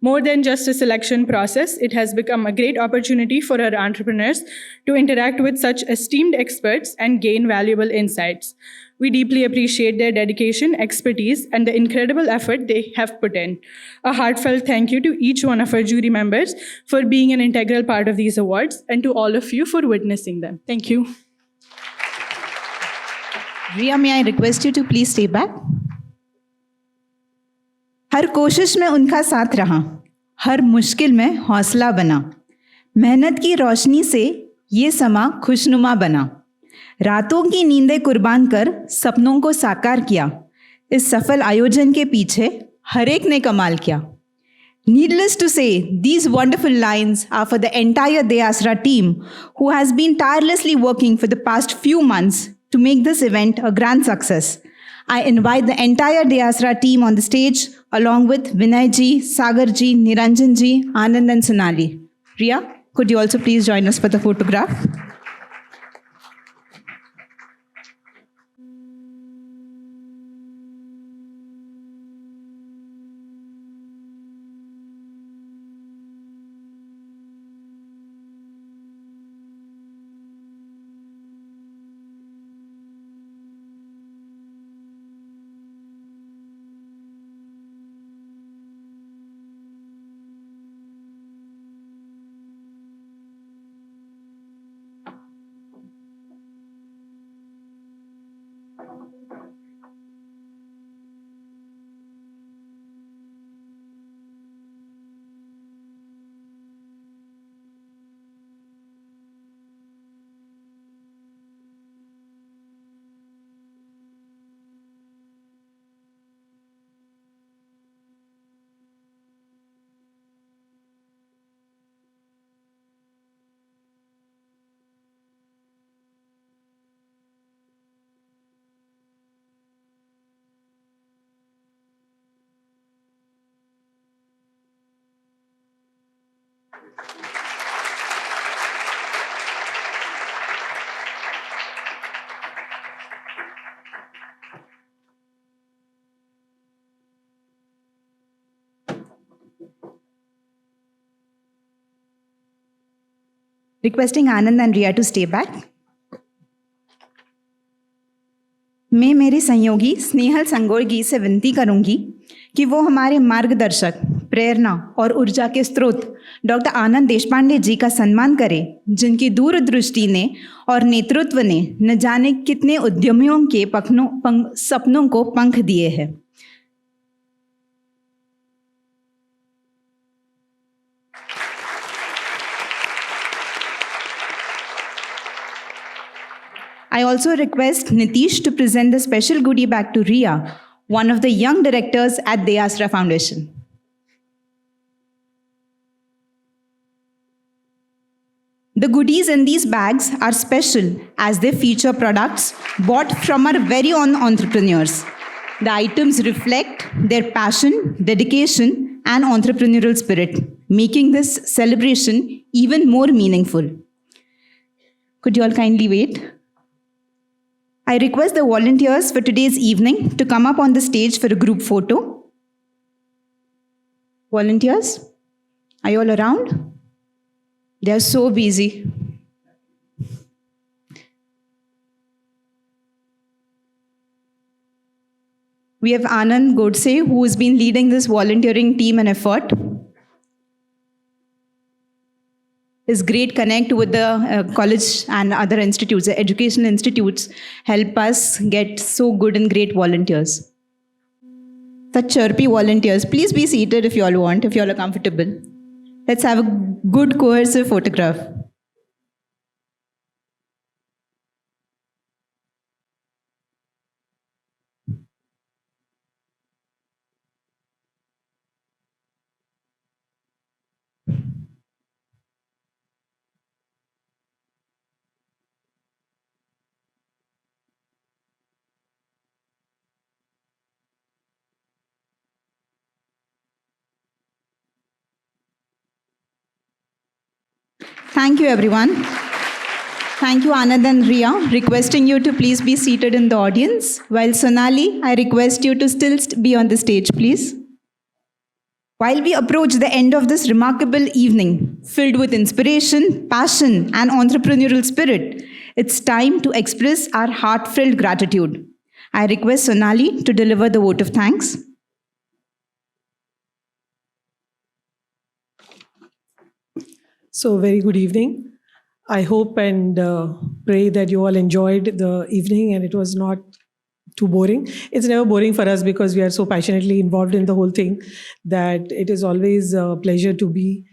More than just a selection process, it has become a great opportunity for our entrepreneurs to interact with such esteemed experts and gain valuable insights. We deeply appreciate their dedication, expertise, and the incredible effort they have put in. A heartfelt thank you to each one of our jury members for being an integral part of these awards, and to all of you for witnessing them. Thank you. Riya, may I request you to please stay back? हर कोशिश में उनका साथ रहा, हर मुश्किल में हौसला बना, मेहनत की रोशनी से ये समा खुशनुमा बना, रातों की नींदें कुर्बान कर सपनों को साकार किया, इस सफल आयोजन के पीछे हर एक ने कमाल किया. Needless to say, these wonderful lines are for the entire Dare2Dream team, who has been tirelessly working for the past few months to make this event a grand success. I invite the entire Dare2Dream team on the stage, along with Vinay ji, Sagar ji, Niranjan ji, Anand and Sonali. Riya, could you also please join us for the photograph? Requesting Anand and Riya to stay back. मैं मेरे सहयोगी स्नेहल संगोगी से विनती करूंगी कि वो हमारे मार्गदर्शक, प्रेरणा और ऊर्जा के स्रोत डॉक्टर आनंद देशपांडे जी का सम्मान करें, जिनकी दूरदृष्टि ने और नेतृत्व ने न जाने कितने उद्यमियों के सपनों को पंख दिए हैं। I also request Nitish to present the special goodie bag to Riya, one of the young directors at Dare2Dream Foundation. The goodies in these bags are special as they feature products bought from our very own entrepreneurs. The items reflect their passion, dedication, and entrepreneurial spirit, making this celebration even more meaningful. Could you all kindly wait? I request the volunteers for today's evening to come up on the stage for a group photo. Volunteers, are you all around? They are so busy. We have Anand Godse, who has been leading this volunteering team and effort. His great connect with the college and other institutes, the educational institutes, help us get so good and great volunteers. Such chirpy volunteers. Please be seated if you all want, if you all are comfortable. Let's have a good cohesive photograph. Thank you, everyone. Thank you, Anand and Riya. Requesting you to please be seated in the audience. While Sonali, I request you to still be on the stage, please. While we approach the end of this remarkable evening, filled with inspiration, passion, and entrepreneurial spirit, it's time to express our heartfelt gratitude. I request Sonali to deliver the vote of thanks. So, very good evening. I hope and pray that you all enjoyed the evening and it was not too boring. It's never boring for us because we are so passionately involved in the whole thing that it is always a pleasure to be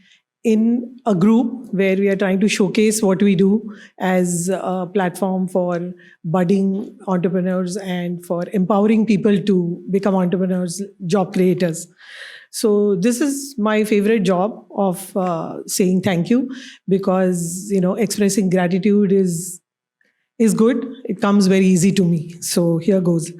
in a group where we are trying to showcase what we do as a platform for budding entrepreneurs and for empowering people to become entrepreneurs, job creators. So this is my favorite job of saying thank you because, you know, expressing gratitude is good. It comes very easy to me. So here goes.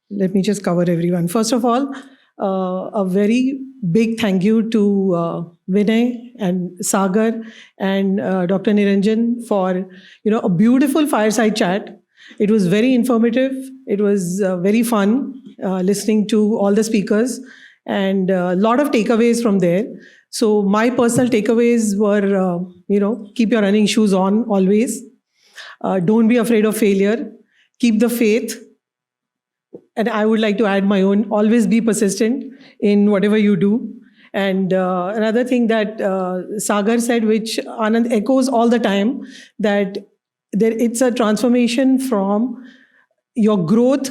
Let me just cover everyone. First of all, a very big thank you to Vinay and Sagar and Dr. Niranjan for, you know, a beautiful fireside chat. It was very informative. It was very fun listening to all the speakers and a lot of takeaways from there. So my personal takeaways were, you know, keep your running shoes on always. Don't be afraid of failure. Keep the faith. And I would like to add my own, always be persistent in whatever you do. And another thing that Sagar said, which Anand echoes all the time, that it's a transformation from your growth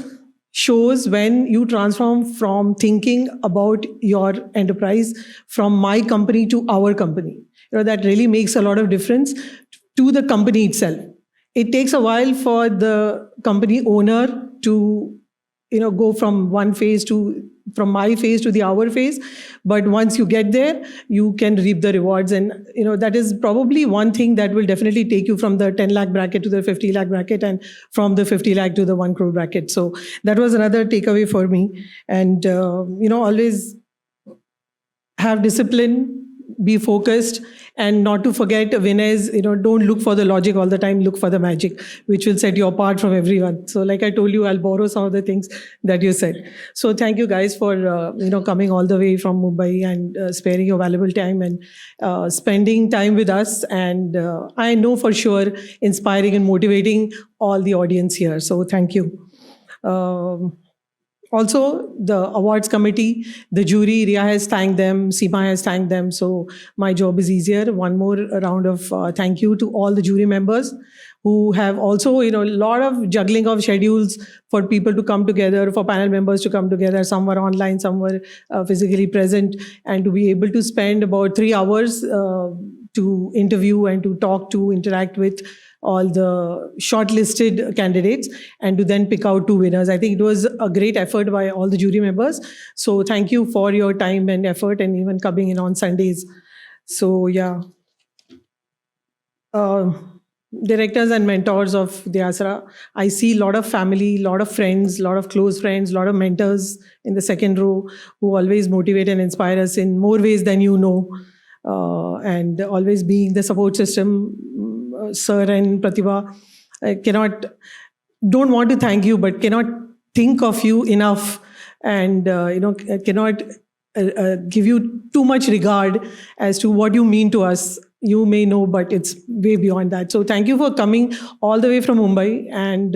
shows when you transform from thinking about your enterprise from my company to our company. That really makes a lot of difference to the company itself. It takes a while for the company owner to go from from my phase to the our phase, but once you get there, you can reap the rewards. And that is probably one thing that will definitely take you from the 10 lakh bracket to the 50 lakh bracket, and from the 50 lakh to the 1 crore bracket. So that was another takeaway for me. And always have discipline, be focused, and not to forget, winners, don't look for the logic all the time, look for the magic, which will set you apart from everyone. So like I told you, I'll borrow some of the things that you said. So thank you guys for, coming all the way from Mumbai and sparing your valuable time and spending time with us. And I know for sure inspiring and motivating all the audience here. So thank you. Also, the awards committee, the jury, Ria has thanked them, Seema has thanked them, so my job is easier. One more round of thank you to all the jury members who have also, a lot of juggling of schedules for people to come together, for panel members to come together. Some were online, some were physically present, and to be able to spend about 3 hours to interview and to talk to, interact with all the shortlisted candidates, and to then pick out 2 winners. I think it was a great effort by all the jury members. So thank you for your time and effort, and even coming in on Sundays. So yeah. Directors and mentors of the Asra, I see a lot of family, a lot of friends, a lot of close friends, a lot of mentors in the second row who always motivate and inspire us in more ways than you know. And always being the support system. Sir and Pratibha, I don't want to thank you, but cannot think of you enough, and cannot give you too much regard as to what you mean to us. You may know, but it's way beyond that. So thank you for coming all the way from Mumbai. And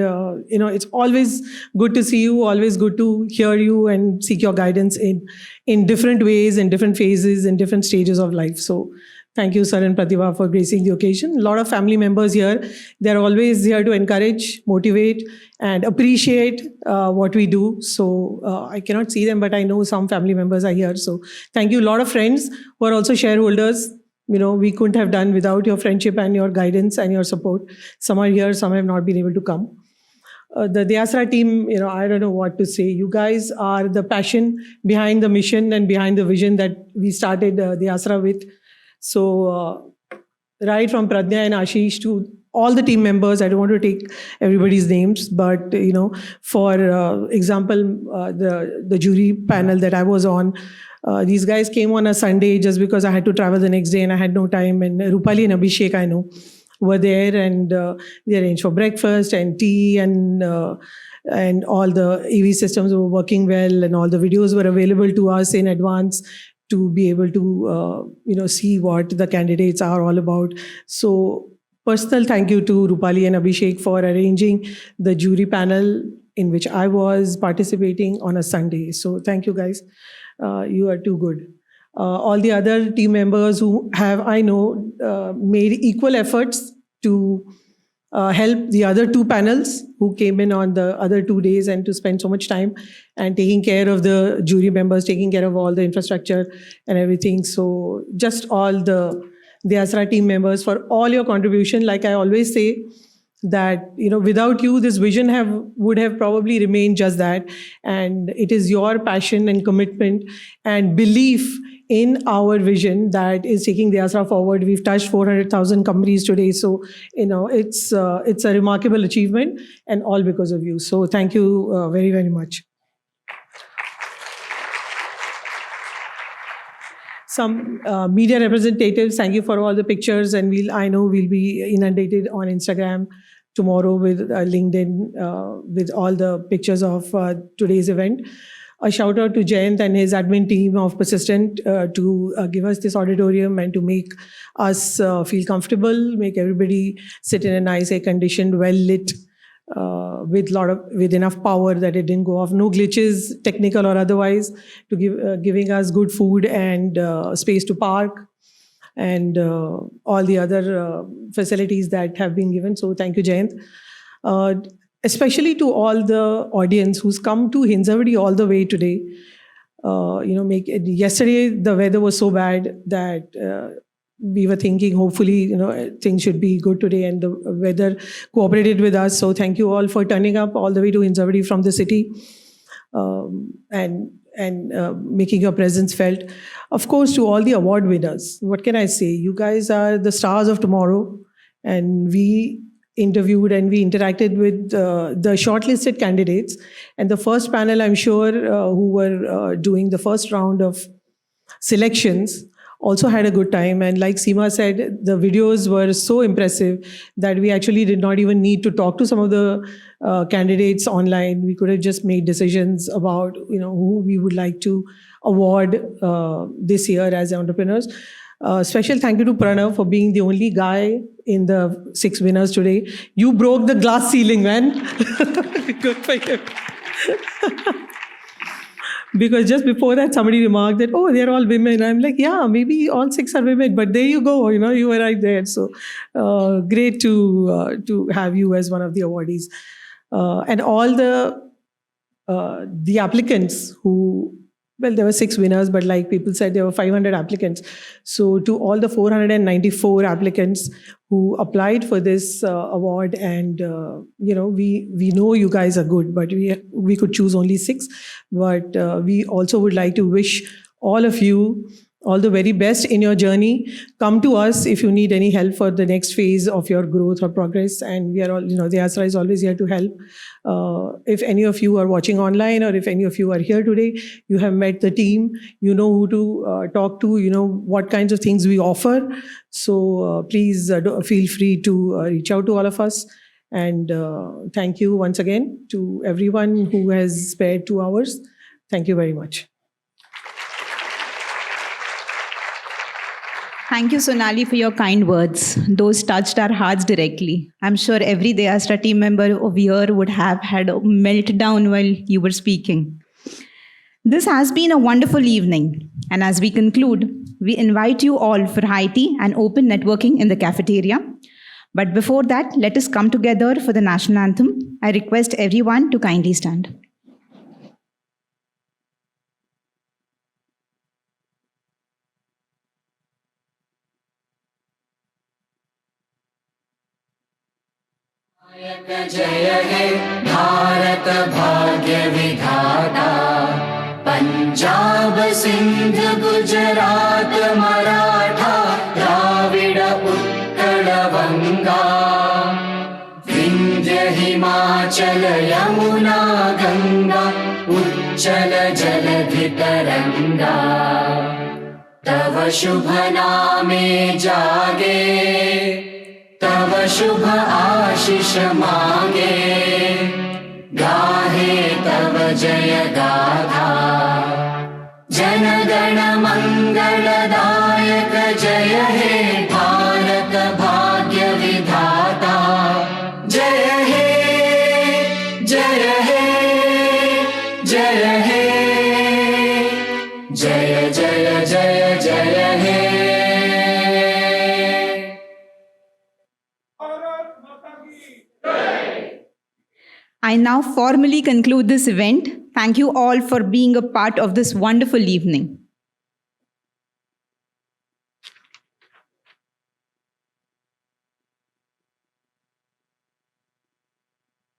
it's always good to see you, always good to hear you and seek your guidance in different ways, in different phases, in different stages of life. So thank you, Sir and Pratibha, for gracing the occasion. A lot of family members here. They're always here to encourage, motivate, and appreciate what we do. So I cannot see them, but I know some family members are here. So thank you. A lot of friends who are also shareholders. We couldn't have done without your friendship and your guidance and your support. Some are here, some have not been able to come. The Asra team, I don't know what to say. You guys are the passion behind the mission and behind the vision that we started the Asra with. So right from Pradnya and Ashish to all the team members, I don't want to take everybody's names, but for example, the jury panel that I was on, these guys came on a Sunday just because I had to travel the next day and I had no time. And Rupali and Abhishek, I know, were there, and they arranged for breakfast and tea, and all the AV systems were working well, and all the videos were available to us in advance to be able to see what the candidates are all about. So personal thank you to Rupali and Abhishek for arranging the jury panel in which I was participating on a Sunday. So thank you guys. You are too good. All the other team members who have, I know, made equal efforts to help the other 2 panels who came in on the other 2 days, and to spend so much time and taking care of the jury members, taking care of all the infrastructure and everything. So just all the Asra team members for all your contribution. Like I always say, that without you, this vision would have probably remained just that. And it is your passion and commitment and belief in our vision that is taking the Asra forward. We've touched 400,000 companies today, so it's a remarkable achievement, and all because of you. So thank you very, very much. Some media representatives, thank you for all the pictures, and I know we'll be inundated on Instagram tomorrow with LinkedIn with all the pictures of today's event. A shout out to Jayant and his admin team of Persistent to give us this auditorium and to make us feel comfortable, make everybody sit in a nice air-conditioned, well-lit, with enough power that it didn't go off. No glitches, technical or otherwise, to giving us good food and space to park, and all the other facilities that have been given. So thank you, Jayant. especially to all the audience who's come to Hinjawadi all the way today. Yesterday the weather was so bad that we were thinking hopefully things should be good today, and the weather cooperated with us. So thank you all for turning up all the way to Hinjawadi from the city and making your presence felt. Of course, to all the award winners, what can I say? You guys are the stars of tomorrow, and we interviewed and we interacted with the shortlisted candidates. And the first panel, I'm sure, who were doing the first round of selections also had a good time. And like Seema said, the videos were so impressive that we actually did not even need to talk to some of the candidates online. We could have just made decisions about who we would like to award this year as entrepreneurs. Special thank you to Pranav for being the only guy in the 6 winners today. You broke the glass ceiling, man. Good for you. Because just before that, somebody remarked that, oh, they're all women. I'm like, yeah, maybe all 6 are women, but there you go. You were right there. So great to have you as one of the awardees. And all the applicants who, well, there were 6 winners, but like people said, there were 500 applicants. So to all the 494 applicants who applied for this award, and we know you guys are good, but we could choose only 6. But we also would like to wish all of you all the very best in your journey. Come to us if you need any help for the next phase of your growth or progress. And we are all, the ASRA is always here to help. If any of you are watching online, or if any of you are here today, you have met the team, you know who to talk to, you know what kinds of things we offer. So please feel free to reach out to all of us. And thank you once again to everyone who has spared 2 hours. Thank you very much. Thank you, Sonali, for your kind words. Those touched our hearts directly. I'm sure every Astra team member over here would have had a meltdown while you were speaking. This has been a wonderful evening. And as we conclude, we invite you all for high tea and open networking in the cafeteria. But before that, let us come together for the national anthem. I request everyone to kindly stand. जय हे भारत भाग्य विधाता पंजाब सिंध गुजरात मराठा द्राविड उत्कल बंगा विंध्य हिमाचल यमुना गंगा उच्चल जलधि तरंगा तव शुभ नामे जागे तव शुभ आशीष मांगे गाहे तव जय गाथा जन गण मंगलदायक जय हे भारत भाग्य विधाता जय हे जय हे जय हे जय जय जय जय हे I now formally conclude this event. Thank you all for being a part of this wonderful evening.